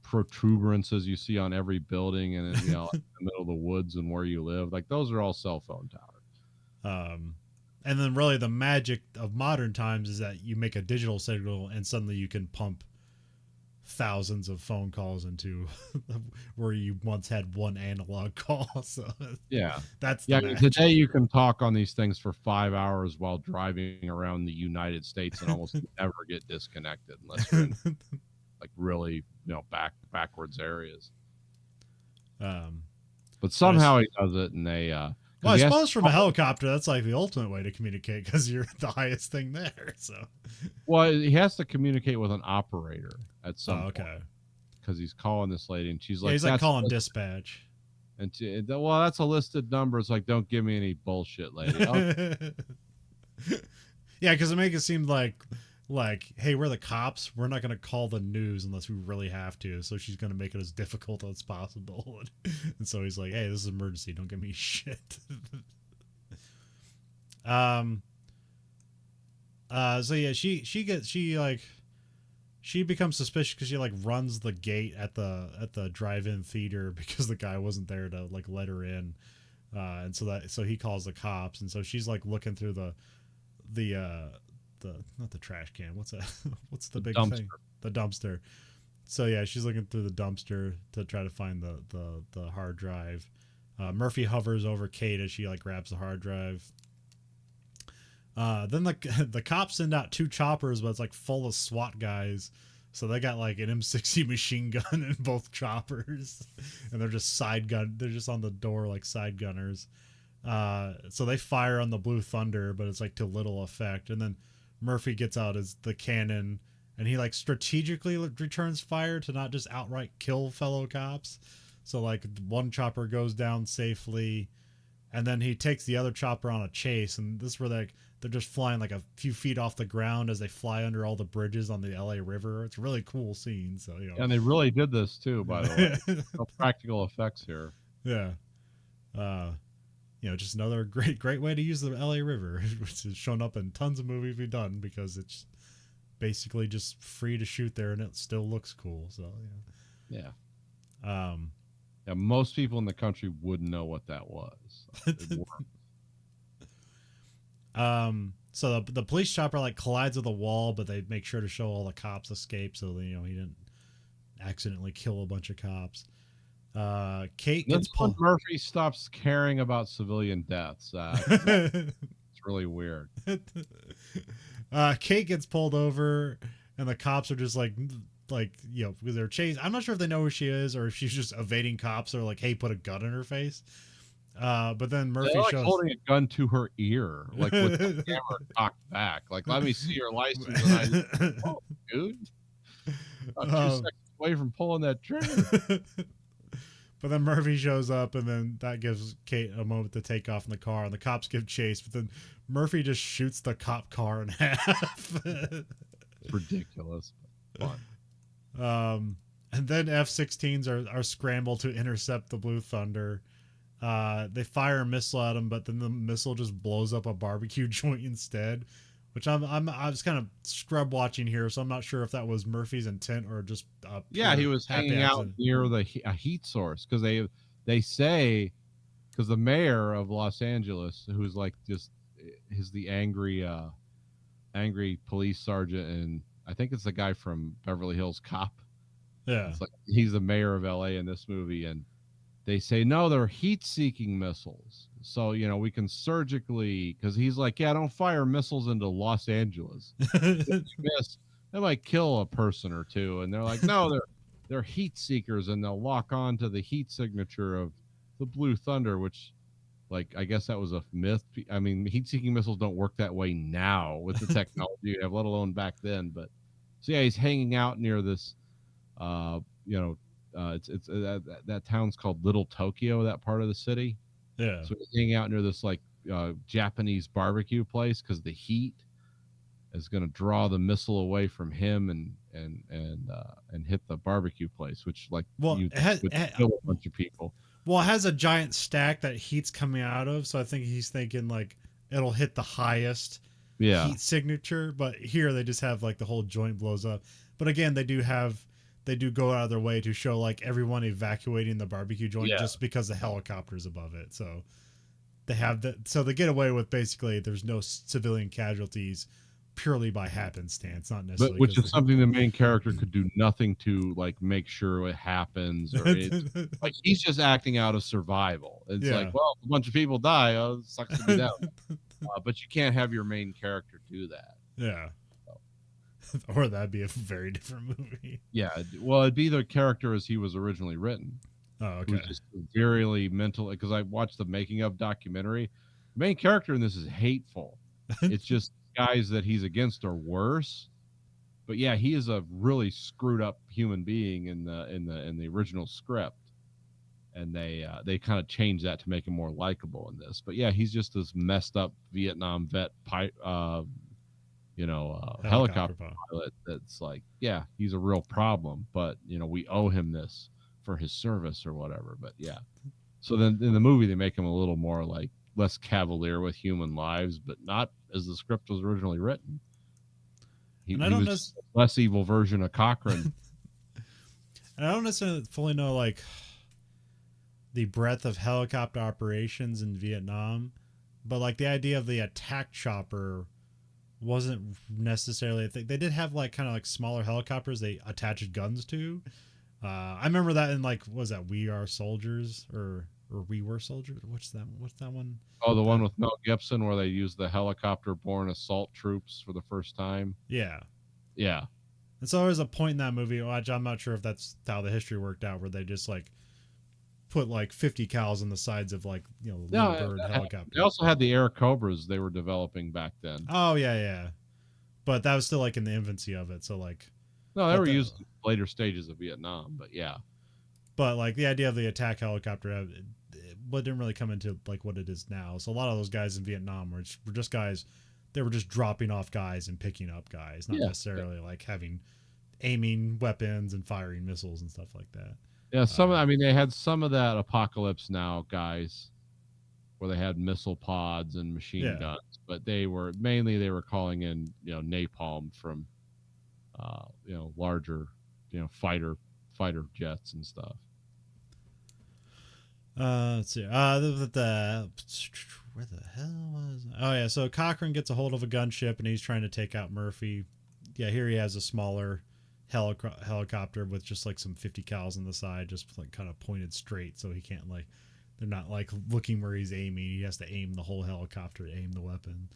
protuberances you see on every building and in the middle of the woods and where you live. Like those are all cell phone towers. And then really the magic of modern times is that you make a digital signal and suddenly you can pump thousands of phone calls into where you once had one analog call. So today you can talk on these things for 5 hours while driving around the United States and almost never get disconnected unless you're in like really backwards areas. But somehow he does it, and they well, I suppose from a helicopter, that's like the ultimate way to communicate because you're the highest thing there. So, well, he has to communicate with an operator at some point. Okay. Because he's calling this lady, and she's like, he's like calling dispatch. And well, that's a listed number. It's like, don't give me any bullshit, lady. Yeah, because it makes it seem like, hey, we're the cops. We're not going to call the news unless we really have to. So she's going to make it as difficult as possible. And so he's like, hey, this is an emergency. Don't give me shit. So yeah, she becomes suspicious because she like runs the gate at the drive-in theater because the guy wasn't there to like let her in. And so he calls the cops. And so she's like looking through the not the trash can. What's that? What's the big thing? The dumpster. So yeah, she's looking through the dumpster to try to find the hard drive. Murphy hovers over Kate as she like grabs the hard drive. Then the cops send out 2 choppers, but it's like full of SWAT guys. So they got like an M60 machine gun in both choppers, and they're just they're just on the door like side gunners. So they fire on the Blue Thunder, but it's like to little effect. And then Murphy gets out the cannon, and he like strategically returns fire to not just outright kill fellow cops. So like one chopper goes down safely, and then he takes the other chopper on a chase. And this is where they're just flying like a few feet off the ground as they fly under all the bridges on the LA River. It's a really cool scene. So and they really did this too, by the way. No practical effects here. Yeah. Just another great way to use the LA River, which has shown up in tons of movies we've done because it's basically just free to shoot there and it still looks cool. So yeah. Yeah, most people in the country wouldn't know what that was. So the police chopper like collides with a wall, but they make sure to show all the cops escape, so he didn't accidentally kill a bunch of cops. Kate That's gets when pulled. Murphy stops caring about civilian deaths. It's really weird. Kate gets pulled over, and the cops are just like because they're chasing. I'm not sure if they know who she is or if she's just evading cops or like, hey, put a gun in her face. But then They're Murphy like shows. holding a gun to her ear, like with the camera cocked back. Like, let me see your license. And oh, dude, about 2 seconds away from pulling that trigger. But then Murphy shows up, and then that gives Kate a moment to take off in the car, and the cops give chase. But then Murphy just shoots the cop car in half. It's ridiculous, but fun. And then F-16s are scrambled to intercept the Blue Thunder. They fire a missile at him, but then the missile just blows up a barbecue joint instead. Which I was kind of scrub watching here, so I'm not sure if that was Murphy's intent or just Yeah, he was hanging out near a heat source because they say, because the mayor of Los Angeles, who's like just is the angry police sergeant, and I think it's the guy from Beverly Hills Cop. Yeah, it's like he's the mayor of LA in this movie, and they say no, they're heat-seeking missiles. So we can surgically, because he's like, yeah, don't fire missiles into Los Angeles. If you miss, they might kill a person or two. And they're like, no, they're heat seekers, and they'll lock on to the heat signature of the Blue Thunder, which, like, I guess that was a myth. I mean, heat-seeking missiles don't work that way now with the technology you have, let alone back then. But so yeah, he's hanging out near this, it's that town's called Little Tokyo, that part of the city. yeah. So he's hanging out near this like Japanese barbecue place because the heat is going to draw the missile away from him and hit the barbecue place, which would kill a bunch of people. Well, it has a giant stack that heat's coming out of, so I think he's thinking like it'll hit the highest heat signature. But here they just have like the whole joint blows up. But again, they do go out of their way to show like everyone evacuating the barbecue joint just because the helicopter's above it. So they have so they get away with basically there's no civilian casualties purely by happenstance, not necessarily. But which is something the main character could do nothing to like make sure it happens, or like he's just acting out of survival. It's like, well, a bunch of people die. Oh, it sucks to be that. But you can't have your main character do that. Yeah. Or that'd be a very different movie. Yeah, well, it'd be the character as he was originally written. Oh, okay. Who's just very mental, because I watched the making of documentary. The main character in this is hateful. It's just guys that he's against are worse. But yeah, he is a really screwed up human being in the original script, and they kind of changed that to make him more likable in this. But yeah, he's just this messed up Vietnam vet helicopter pilot that's like, yeah, he's a real problem, but we owe him this for his service or whatever. But yeah, so then in the movie they make him a little more like less cavalier with human lives, but not as the script was originally written. He was a less evil version of Cochran. And I don't necessarily fully know like the breadth of helicopter operations in Vietnam, but like the idea of the attack chopper wasn't necessarily a thing. They did have like kind of like smaller helicopters they attached guns to. I remember that in like, what was that, We Are Soldiers or We Were Soldiers? What's that one? Oh, the one with Mel Gibson where they used the helicopter-borne assault troops for the first time. Yeah. And so there was a point in that movie, which I'm not sure if that's how the history worked out, where they just like put like 50 cals on the sides of like bird helicopters. They also had the Air Cobras they were developing back then. Oh yeah, but that was still like in the infancy of it. So like, no, they were used in later stages of Vietnam, but yeah. But like the idea of the attack helicopter, but didn't really come into like what it is now. So a lot of those guys in Vietnam were just guys. They were just dropping off guys and picking up guys, not necessarily like aiming weapons and firing missiles and stuff like that. Yeah, they had some of that Apocalypse Now guys where they had missile pods and machine guns, but they were calling in, napalm from, larger, fighter jets and stuff. Let's see. Where the hell was? Oh yeah. So Cochrane gets a hold of a gunship and he's trying to take out Murphy. Yeah, here he has a smaller helicopter with just like some 50 cals on the side, just like kind of pointed straight, so he can't like. They're not like looking where he's aiming. He has to aim the whole helicopter to aim the weapon.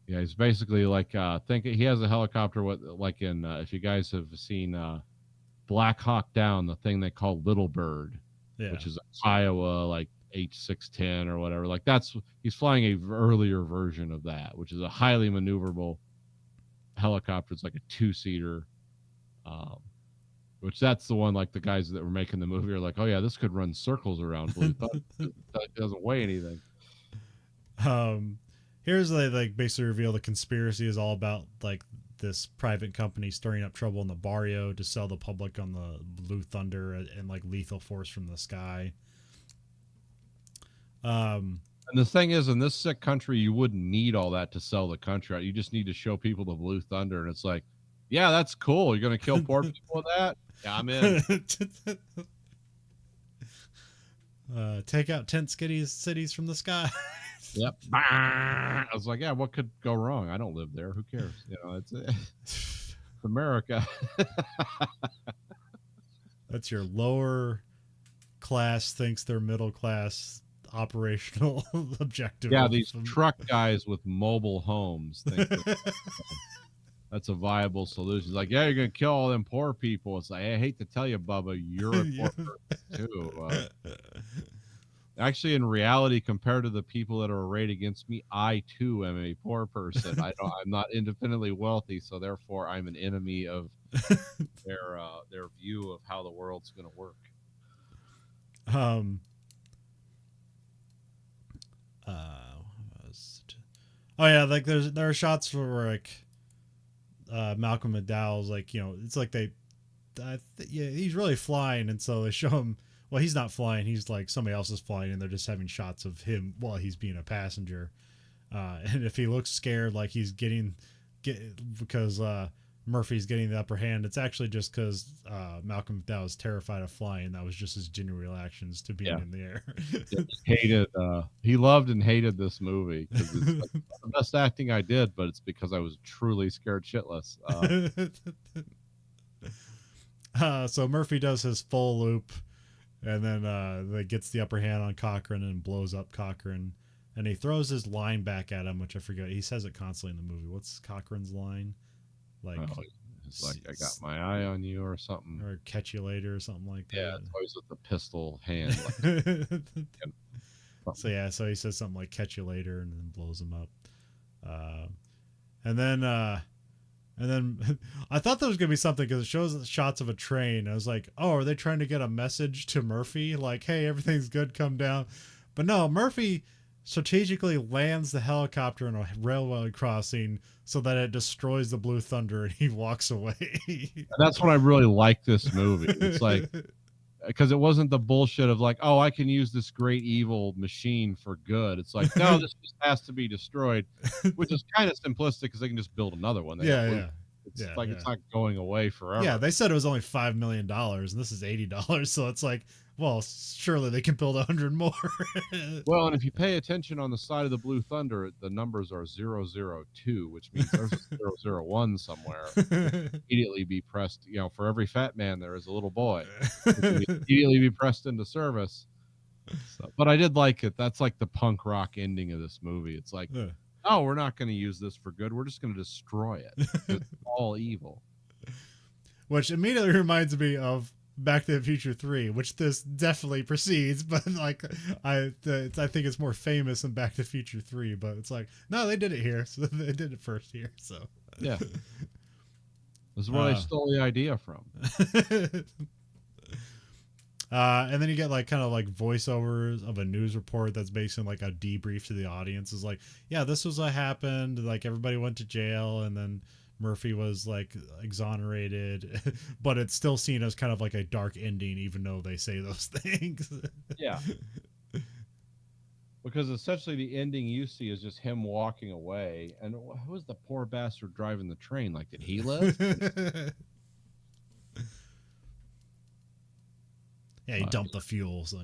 Yeah, he's basically like think he has a helicopter with like in if you guys have seen Black Hawk Down, the thing they call Little Bird, Yeah. which is a Iowa like H610 or whatever. Like that's he's flying a earlier version of that, which is a highly maneuverable helicopter. It's like a two-seater. Which that's the one like the guys that were making the movie are like, oh yeah, this could run circles around Blue Thunder. It doesn't weigh anything. Here's like basically reveal the conspiracy is all about like this private company stirring up trouble in the barrio to sell the public on the Blue Thunder and like lethal force from the sky. And the thing is, in this sick country, you wouldn't need all that to sell the country. You just need to show people the Blue Thunder, and it's like, yeah, that's cool. You're gonna kill poor people with that? Yeah, I'm in. Take out tent cities from the sky. Yep. I was like, yeah, what could go wrong? I don't live there. Who cares? You know, it's America. That's your lower class thinks they're middle class operational objective. Yeah, these truck guys with mobile homes think that's a viable solution. It's like, yeah, you're gonna kill all them poor people. It's like, I hate to tell you, Bubba, you're a poor person too. Actually, in reality, compared to the people that are arrayed against me, I too am a poor person. I'm not independently wealthy, so therefore I'm an enemy of their view of how the world's going to work. Oh yeah, like there are shots where like Malcolm McDowell's like, you know, it's like yeah, he's really flying, and so they show him. Well, he's not flying. He's like somebody else is flying, and they're just having shots of him while he's being a passenger. And if he looks scared, like he's because Murphy's getting the upper hand, it's actually just because Malcolm McDowell is terrified of flying. That was just his genuine reactions to being in the air. He loved and hated this movie. It's like the best acting I did, but it's because I was truly scared shitless. So Murphy does his full loop. And then that gets the upper hand on Cochrane and blows up Cochrane. And he throws his line back at him, which I forget. He says it constantly in the movie. What's Cochrane's line? Like, it's like, I got my eye on you or something. Or catch you later or something like that. Yeah, it's always with the pistol hand. So he says something like catch you later and then blows him up. And then I thought there was going to be something because it shows shots of a train. I was like, oh, are they trying to get a message to Murphy? Like, hey, everything's good, come down. But no, Murphy strategically lands the helicopter in a railroad crossing so that it destroys the Blue Thunder and he walks away. And that's what I really like this movie. It's like, because it wasn't the bullshit of like, oh, I can use this great evil machine for good. It's like, no, this just has to be destroyed, which is kind of simplistic because they can just build another one. It's not going away forever. Yeah, they said it was only $5 million and this is $80. So it's like, well, surely they can build 100 more. Well, and if you pay attention on the side of the Blue Thunder, the numbers are 002, which means there's a 001 somewhere. Immediately be pressed, you know, for every fat man there is a little boy. Immediately be pressed into service. So, but I did like it. That's like the punk rock ending of this movie. It's like, oh, we're not going to use this for good. We're just going to destroy it. It's all evil. Which immediately reminds me of Back to the Future 3, which this definitely precedes, but like I think it's more famous than Back to the Future 3, but it's like, no, they did it here. So they did it first here. So yeah. This is where I stole the idea from. And then you get like kind of like voiceovers of a news report that's basically like a debrief to the audience. Is like, yeah, this was what happened. Like everybody went to jail, and then Murphy was like exonerated, but it's still seen as kind of like a dark ending, even though they say those things. Yeah. Because essentially the ending you see is just him walking away. And who was the poor bastard driving the train? Like, did he live? Yeah, he But, dumped the fuel, so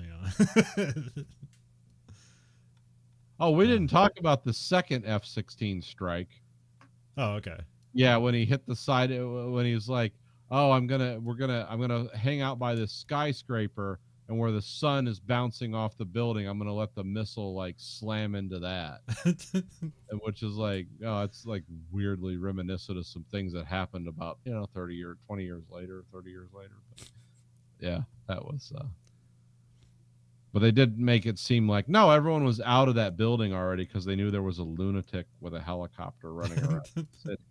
oh, we didn't talk about the second F-16 strike. Oh, okay. Yeah, when he hit the side, when he was like, "Oh, I'm gonna hang out by this skyscraper, and where the sun is bouncing off the building, I'm gonna let the missile like slam into that," and which is like, oh, it's like weirdly reminiscent of some things that happened about 30 or 20 years later, 30 years later. But yeah, that was. But they did make it seem like no, everyone was out of that building already because they knew there was a lunatic with a helicopter running around the city.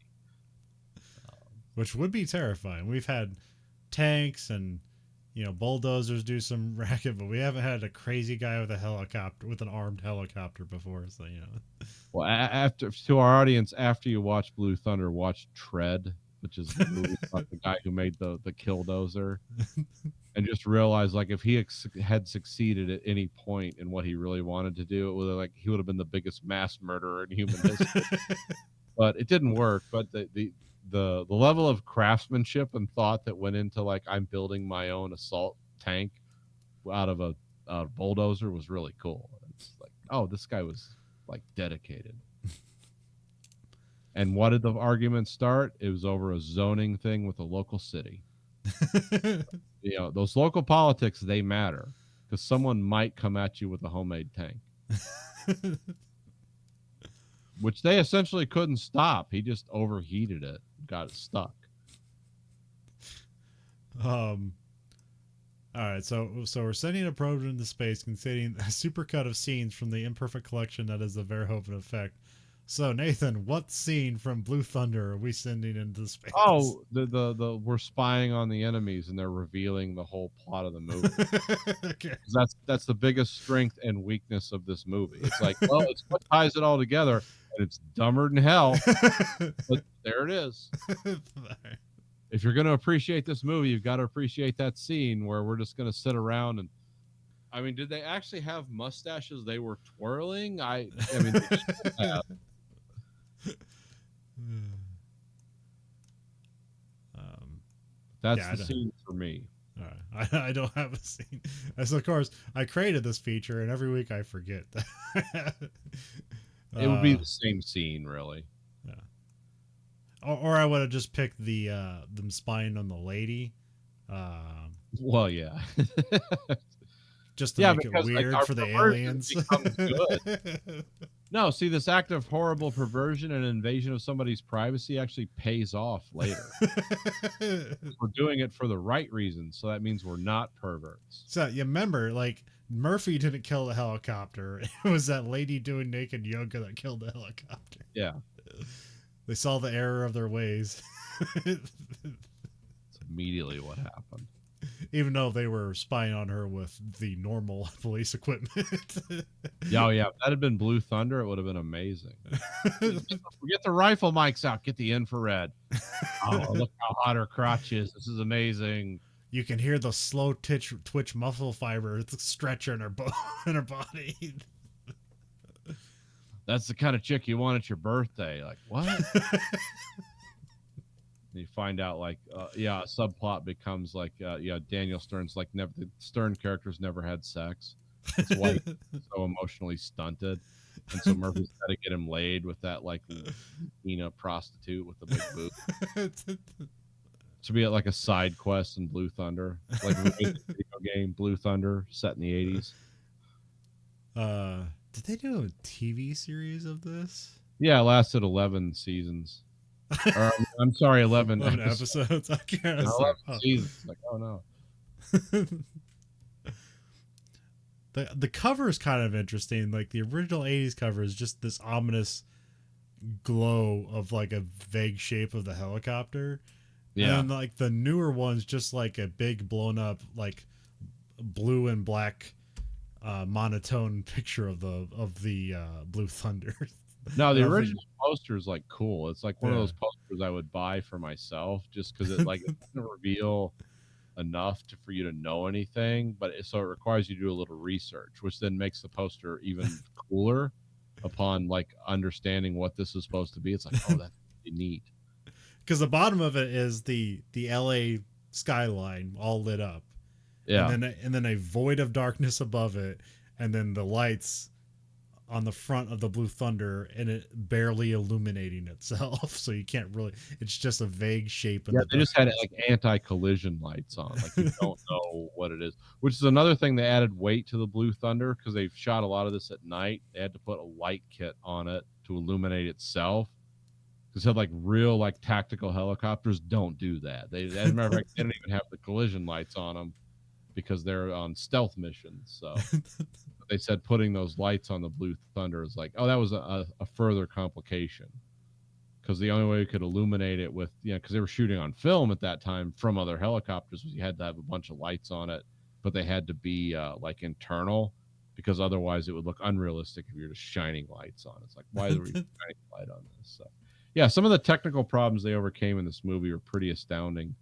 Which would be terrifying. We've had tanks and bulldozers do some racket, but we haven't had a crazy guy with a helicopter, with an armed helicopter before. So Well, after to our audience, after you watch Blue Thunder, watch Tread, which is the movie about the guy who made the killdozer, and just realize like if he had succeeded at any point in what he really wanted to do, it would like he would have been the biggest mass murderer in human history. But it didn't work. But the level of craftsmanship and thought that went into like I'm building my own assault tank out of a bulldozer was really cool. It's like, oh, this guy was like dedicated. And what did the argument start? It was over a zoning thing with a local city. Those local politics, they matter because someone might come at you with a homemade tank. Which they essentially couldn't stop. He just overheated it, got it stuck. All right, so we're sending a probe into space containing a supercut of scenes from the imperfect collection that is the Verhoeven Effect. So Nathan, what scene from Blue Thunder are we sending into space? Oh, the we're spying on the enemies and they're revealing the whole plot of the movie. Okay. That's the biggest strength and weakness of this movie. It's like, well, it's what ties it all together, and it's dumber than hell. But there it is. If you're going to appreciate this movie, you've got to appreciate that scene where we're just going to sit around and. I mean, did they actually have mustaches they were twirling? I mean, they should have. That's the scene for me. I don't have a scene. So of course, I created this feature, and every week I forget. It would be the same scene, really. Yeah. Or I would have just picked the them spying on the lady. Well, yeah. Just to make it weird for the aliens. No, see, this act of horrible perversion and invasion of somebody's privacy actually pays off later. We're doing it for the right reasons, so that means we're not perverts. So you remember, like, Murphy didn't kill the helicopter. It was that lady doing naked yoga that killed the helicopter. Yeah. They saw the error of their ways. That's immediately what happened. Even though they were spying on her with the normal police equipment. Yeah, if that had been Blue Thunder, it would have been amazing. Get the rifle mics out. Get the infrared. Oh, look how hot her crotch is. This is amazing. You can hear the slow twitch muscle fiber stretcher in her body. That's the kind of chick you want at your birthday. Like, what? You find out like a subplot becomes like Daniel Stern's like the Stern characters never had sex. His wife is so emotionally stunted, and so Murphy's got to get him laid with that like prostitute with the big boob. Should be like a side quest in Blue Thunder, like a video game Blue Thunder set in the 80s. Did they do a TV series of this? Yeah, it lasted 11 seasons. Or, I'm sorry, 11 episodes. I can't. 11 seasons. Like, oh no. The cover is kind of interesting. Like the original 80s cover is just this ominous glow of like a vague shape of the helicopter. Yeah. And like the newer one's just like a big blown up like blue and black monotone picture of the Blue Thunder. No, the original poster is like cool. It's like one of those posters I would buy for myself just because it like it doesn't reveal enough for you to know anything, but so it requires you to do a little research, which then makes the poster even cooler upon like understanding what this is supposed to be. It's like, oh, that's really neat. Because the bottom of it is the LA skyline all lit up. Yeah. and then a void of darkness above it, and then the lights on the front of the Blue Thunder, and it barely illuminating itself, so you can't really. It's just a vague shape in Yeah, the they just had darkness. like anti-collision lights on, like you don't know what it is. Which is another thing, they added weight to the Blue Thunder because they shot a lot of this at night. They had to put a light kit on it to illuminate itself. Because had like real like tactical helicopters don't do that. They, as a matter of fact, they don't even have the collision lights on them because they're on stealth missions. So they said putting those lights on the Blue Thunder is like, oh, that was a further complication. Because the only way you could illuminate it with, because they were shooting on film at that time from other helicopters, was you had to have a bunch of lights on it, but they had to be like internal, because otherwise it would look unrealistic if you're just shining lights on it. It's like, why are we shining light on this? So, yeah, some of the technical problems they overcame in this movie are pretty astounding.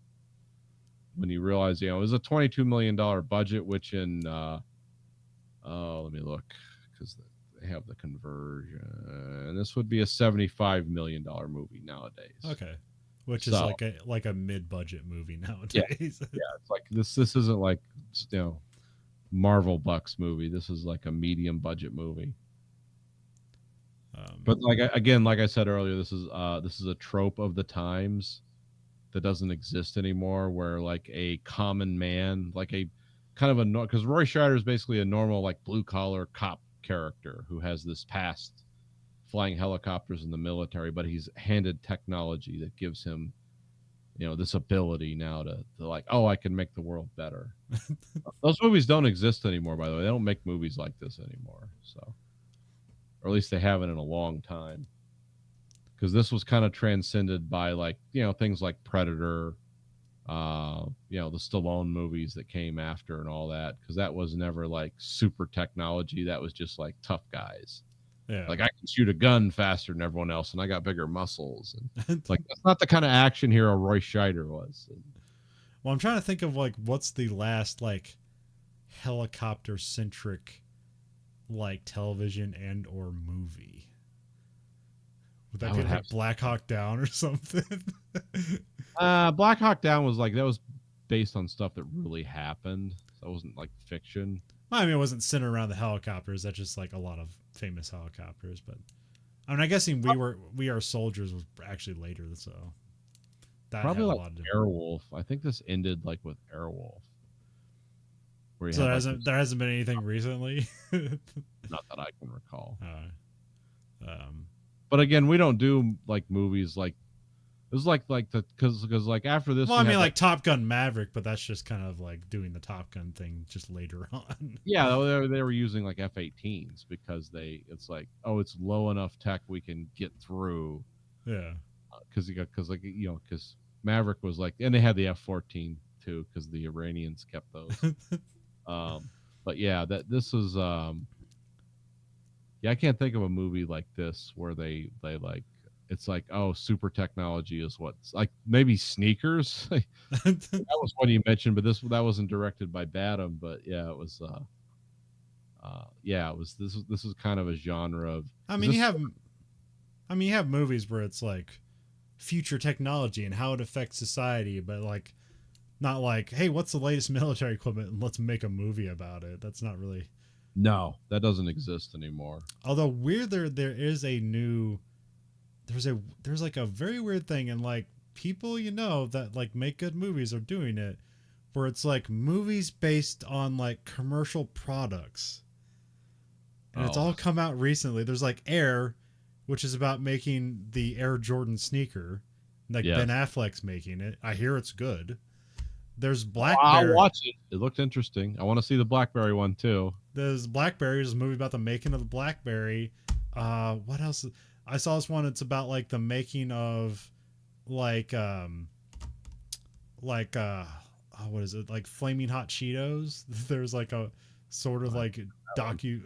When you realize, it was a $22 million budget, which in, let me look, because they have the conversion, and this would be a $75 million movie nowadays. Okay, which is like a mid-budget movie nowadays. Yeah, it's like this isn't like Marvel Bucks movie. This is like a medium budget movie. But like I said earlier, this is a trope of the times that doesn't exist anymore, where like a common man, like a kind of a, because Roy Scheider is basically a normal like blue collar cop character who has this past flying helicopters in the military, but he's handed technology that gives him, this ability now to like, oh, I can make the world better. Those movies don't exist anymore, by the way. They don't make movies like this anymore. So, or at least they haven't in a long time. Because this was kind of transcended by like, things like Predator, the Stallone movies that came after and all that. Because that was never like super technology. That was just like tough guys. Yeah. Like, I can shoot a gun faster than everyone else, and I got bigger muscles. And like, that's not the kind of action hero Roy Scheider was. Well, I'm trying to think of like what's the last like helicopter centric like television and or movie. Would that be like Black Hawk Down or something? Black Hawk Down was like, that was based on stuff that really happened. So it wasn't like fiction. Well, I mean, it wasn't centered around the helicopters. That's just like a lot of famous helicopters. But I mean, I guess We Are Soldiers was actually later, so that probably had like a lot of Airwolf. I think this ended like with Airwolf. So there hasn't been anything recently. Not that I can recall. But again, we don't do like movies like it was like the because like after this. Well, I mean, like Top Gun Maverick, but that's just kind of like doing the Top Gun thing just later on. Yeah, they were using like F-18s because it's like, oh, it's low enough tech we can get through. Yeah, because Maverick was like, and they had the F-14 too because the Iranians kept those. But yeah, this is I can't think of a movie like this where they like, it's like, oh, super technology is what's like, maybe Sneakers. That was one you mentioned, but that wasn't directed by Badham, but yeah, it was it was this is kind of a genre of, you have movies where it's like future technology and how it affects society, but like not like, hey, what's the latest military equipment and let's make a movie about it. That's not really. No, that doesn't exist anymore. Although there is a new, there's like a very weird thing, and like people that like make good movies are doing it, where it's like movies based on like commercial products, and it's all come out recently. There's like Air, which is about making the Air Jordan sneaker, like Ben Affleck's making it. I hear it's good. There's Blackberry. I'll watch it. It looked interesting. I want to see the Blackberry one too. There's Blackberry. There's a movie about the making of the Blackberry. What else? I saw this one. It's about like the making of what is it? Like Flaming Hot Cheetos. There's like a sort of like not docu.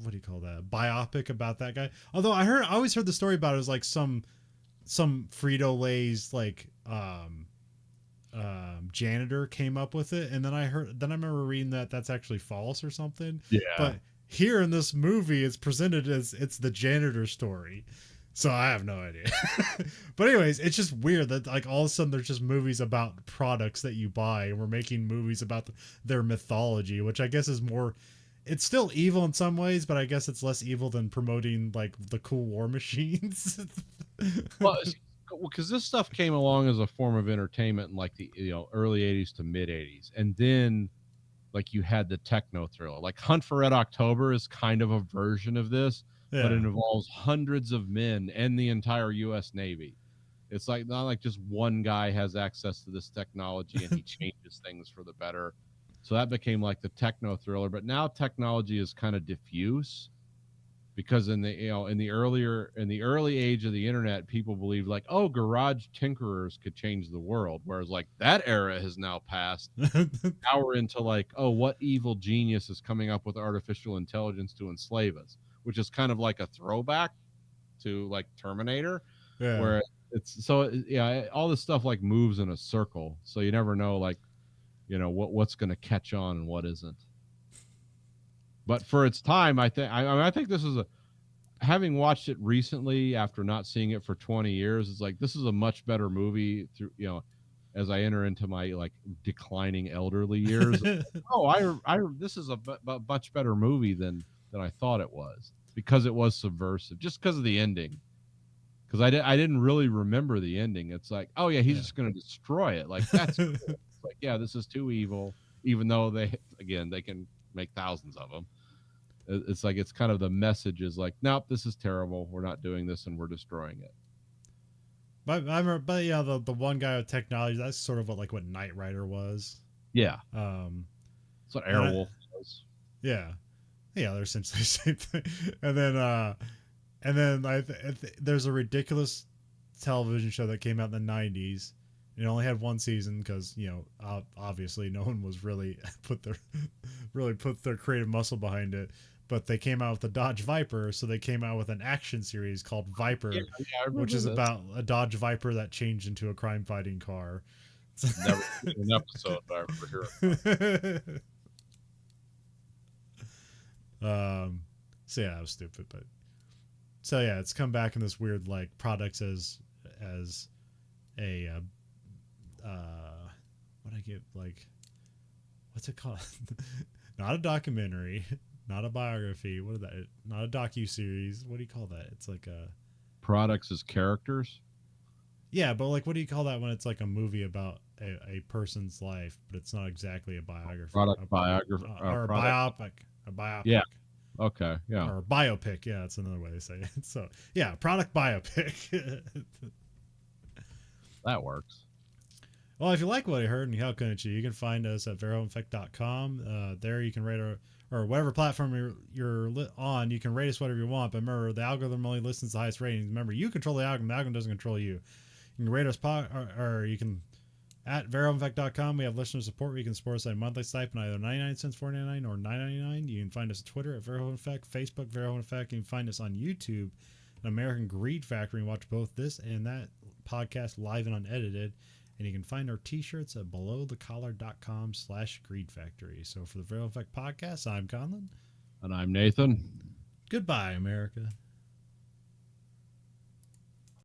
What do you call that? Biopic about that guy. Although I always heard the story about it was like some Frito-Lay's like janitor came up with it, and then I remember reading that that's actually false or something. Yeah. But here in this movie, it's presented as it's the janitor story. So I have no idea. But anyways, it's just weird that like all of a sudden there's just movies about products that you buy, and we're making movies about their mythology, which I guess is more. It's still evil in some ways, but I guess it's less evil than promoting like the cool war machines. Well, because this stuff came along as a form of entertainment in like the early '80s to mid '80s, and then like you had the techno thriller. Like Hunt for Red October is kind of a version of this, but it Yeah. involves hundreds of men and the entire U.S. Navy. It's like not like just one guy has access to this technology and he changes things for the better. So that became like the techno thriller. But now technology is kind of diffuse because in the in the early age of the internet, people believed like, oh, garage tinkerers could change the world, whereas like that era has now passed. Now we're into like, oh, what evil genius is coming up with artificial intelligence to enslave us, which is kind of like a throwback to like Terminator, Yeah. where it's so yeah, all this stuff like moves in a circle, so you never know like what's going to catch on and what isn't. But for its time, I think this is a, having watched it recently after not seeing it for 20 years, it's like this is a much better movie through as I enter into my like declining elderly years. Oh, I this is a much better movie than I thought it was, because it was subversive, just because of the ending. Because I didn't really remember the ending. It's like, oh yeah, he's just going to destroy it. Like that's cool. It's like, yeah, this is too evil. Even though they can make thousands of them. It's like it's kind of the message is like, nope, this is terrible. We're not doing this, and we're destroying it. But I remember, but yeah, the one guy with technology, that's sort of what Knight Rider was. Yeah, Um, that's what Airwolf was. yeah, yeah, they're essentially the same thing. And then there's a ridiculous television show that came out in the '90s. It only had one season because obviously no one was really put their creative muscle behind it. But they came out with the Dodge Viper, so they came out with an action series called Viper, which is about a Dodge Viper that changed into a crime-fighting car. Never seen an episode, but I remember hearing. So yeah, I was stupid, but so yeah, it's come back in this weird like products as a what I get like what's it called? Not a documentary, not a biography. What is that? Not a docu-series. What do you call that? It's like a products as characters. Yeah, but like what do you call that when it's like a movie about a person's life, but it's not exactly a biography? Biography or a biopic. A biopic. Yeah. Okay. Yeah. Or a biopic. Yeah, that's another way to say it. So yeah, product biopic. That works. Well, if you like what you heard and how couldn't you can find us at verhoeveneffect.com. There you can rate or whatever platform you're on, you can rate us whatever you want. But remember, the algorithm only listens to the highest ratings. Remember, you control the algorithm doesn't control you. You can rate us or you can at verhoeveneffect.com. We have listener support where you can support us at a monthly stipend, either 99 cents, $4.99, or $9.99. You can find us on Twitter at Verhoeven Effect, Facebook Verhoeven Effect. You can find us on YouTube, an American Greed Factory, and watch both this and that podcast live and unedited. And you can find our t-shirts at belowthecollar.com/Greed Factory. So for the Verhoeven Effect podcast, I'm Conlon. And I'm Nathan. Goodbye, America.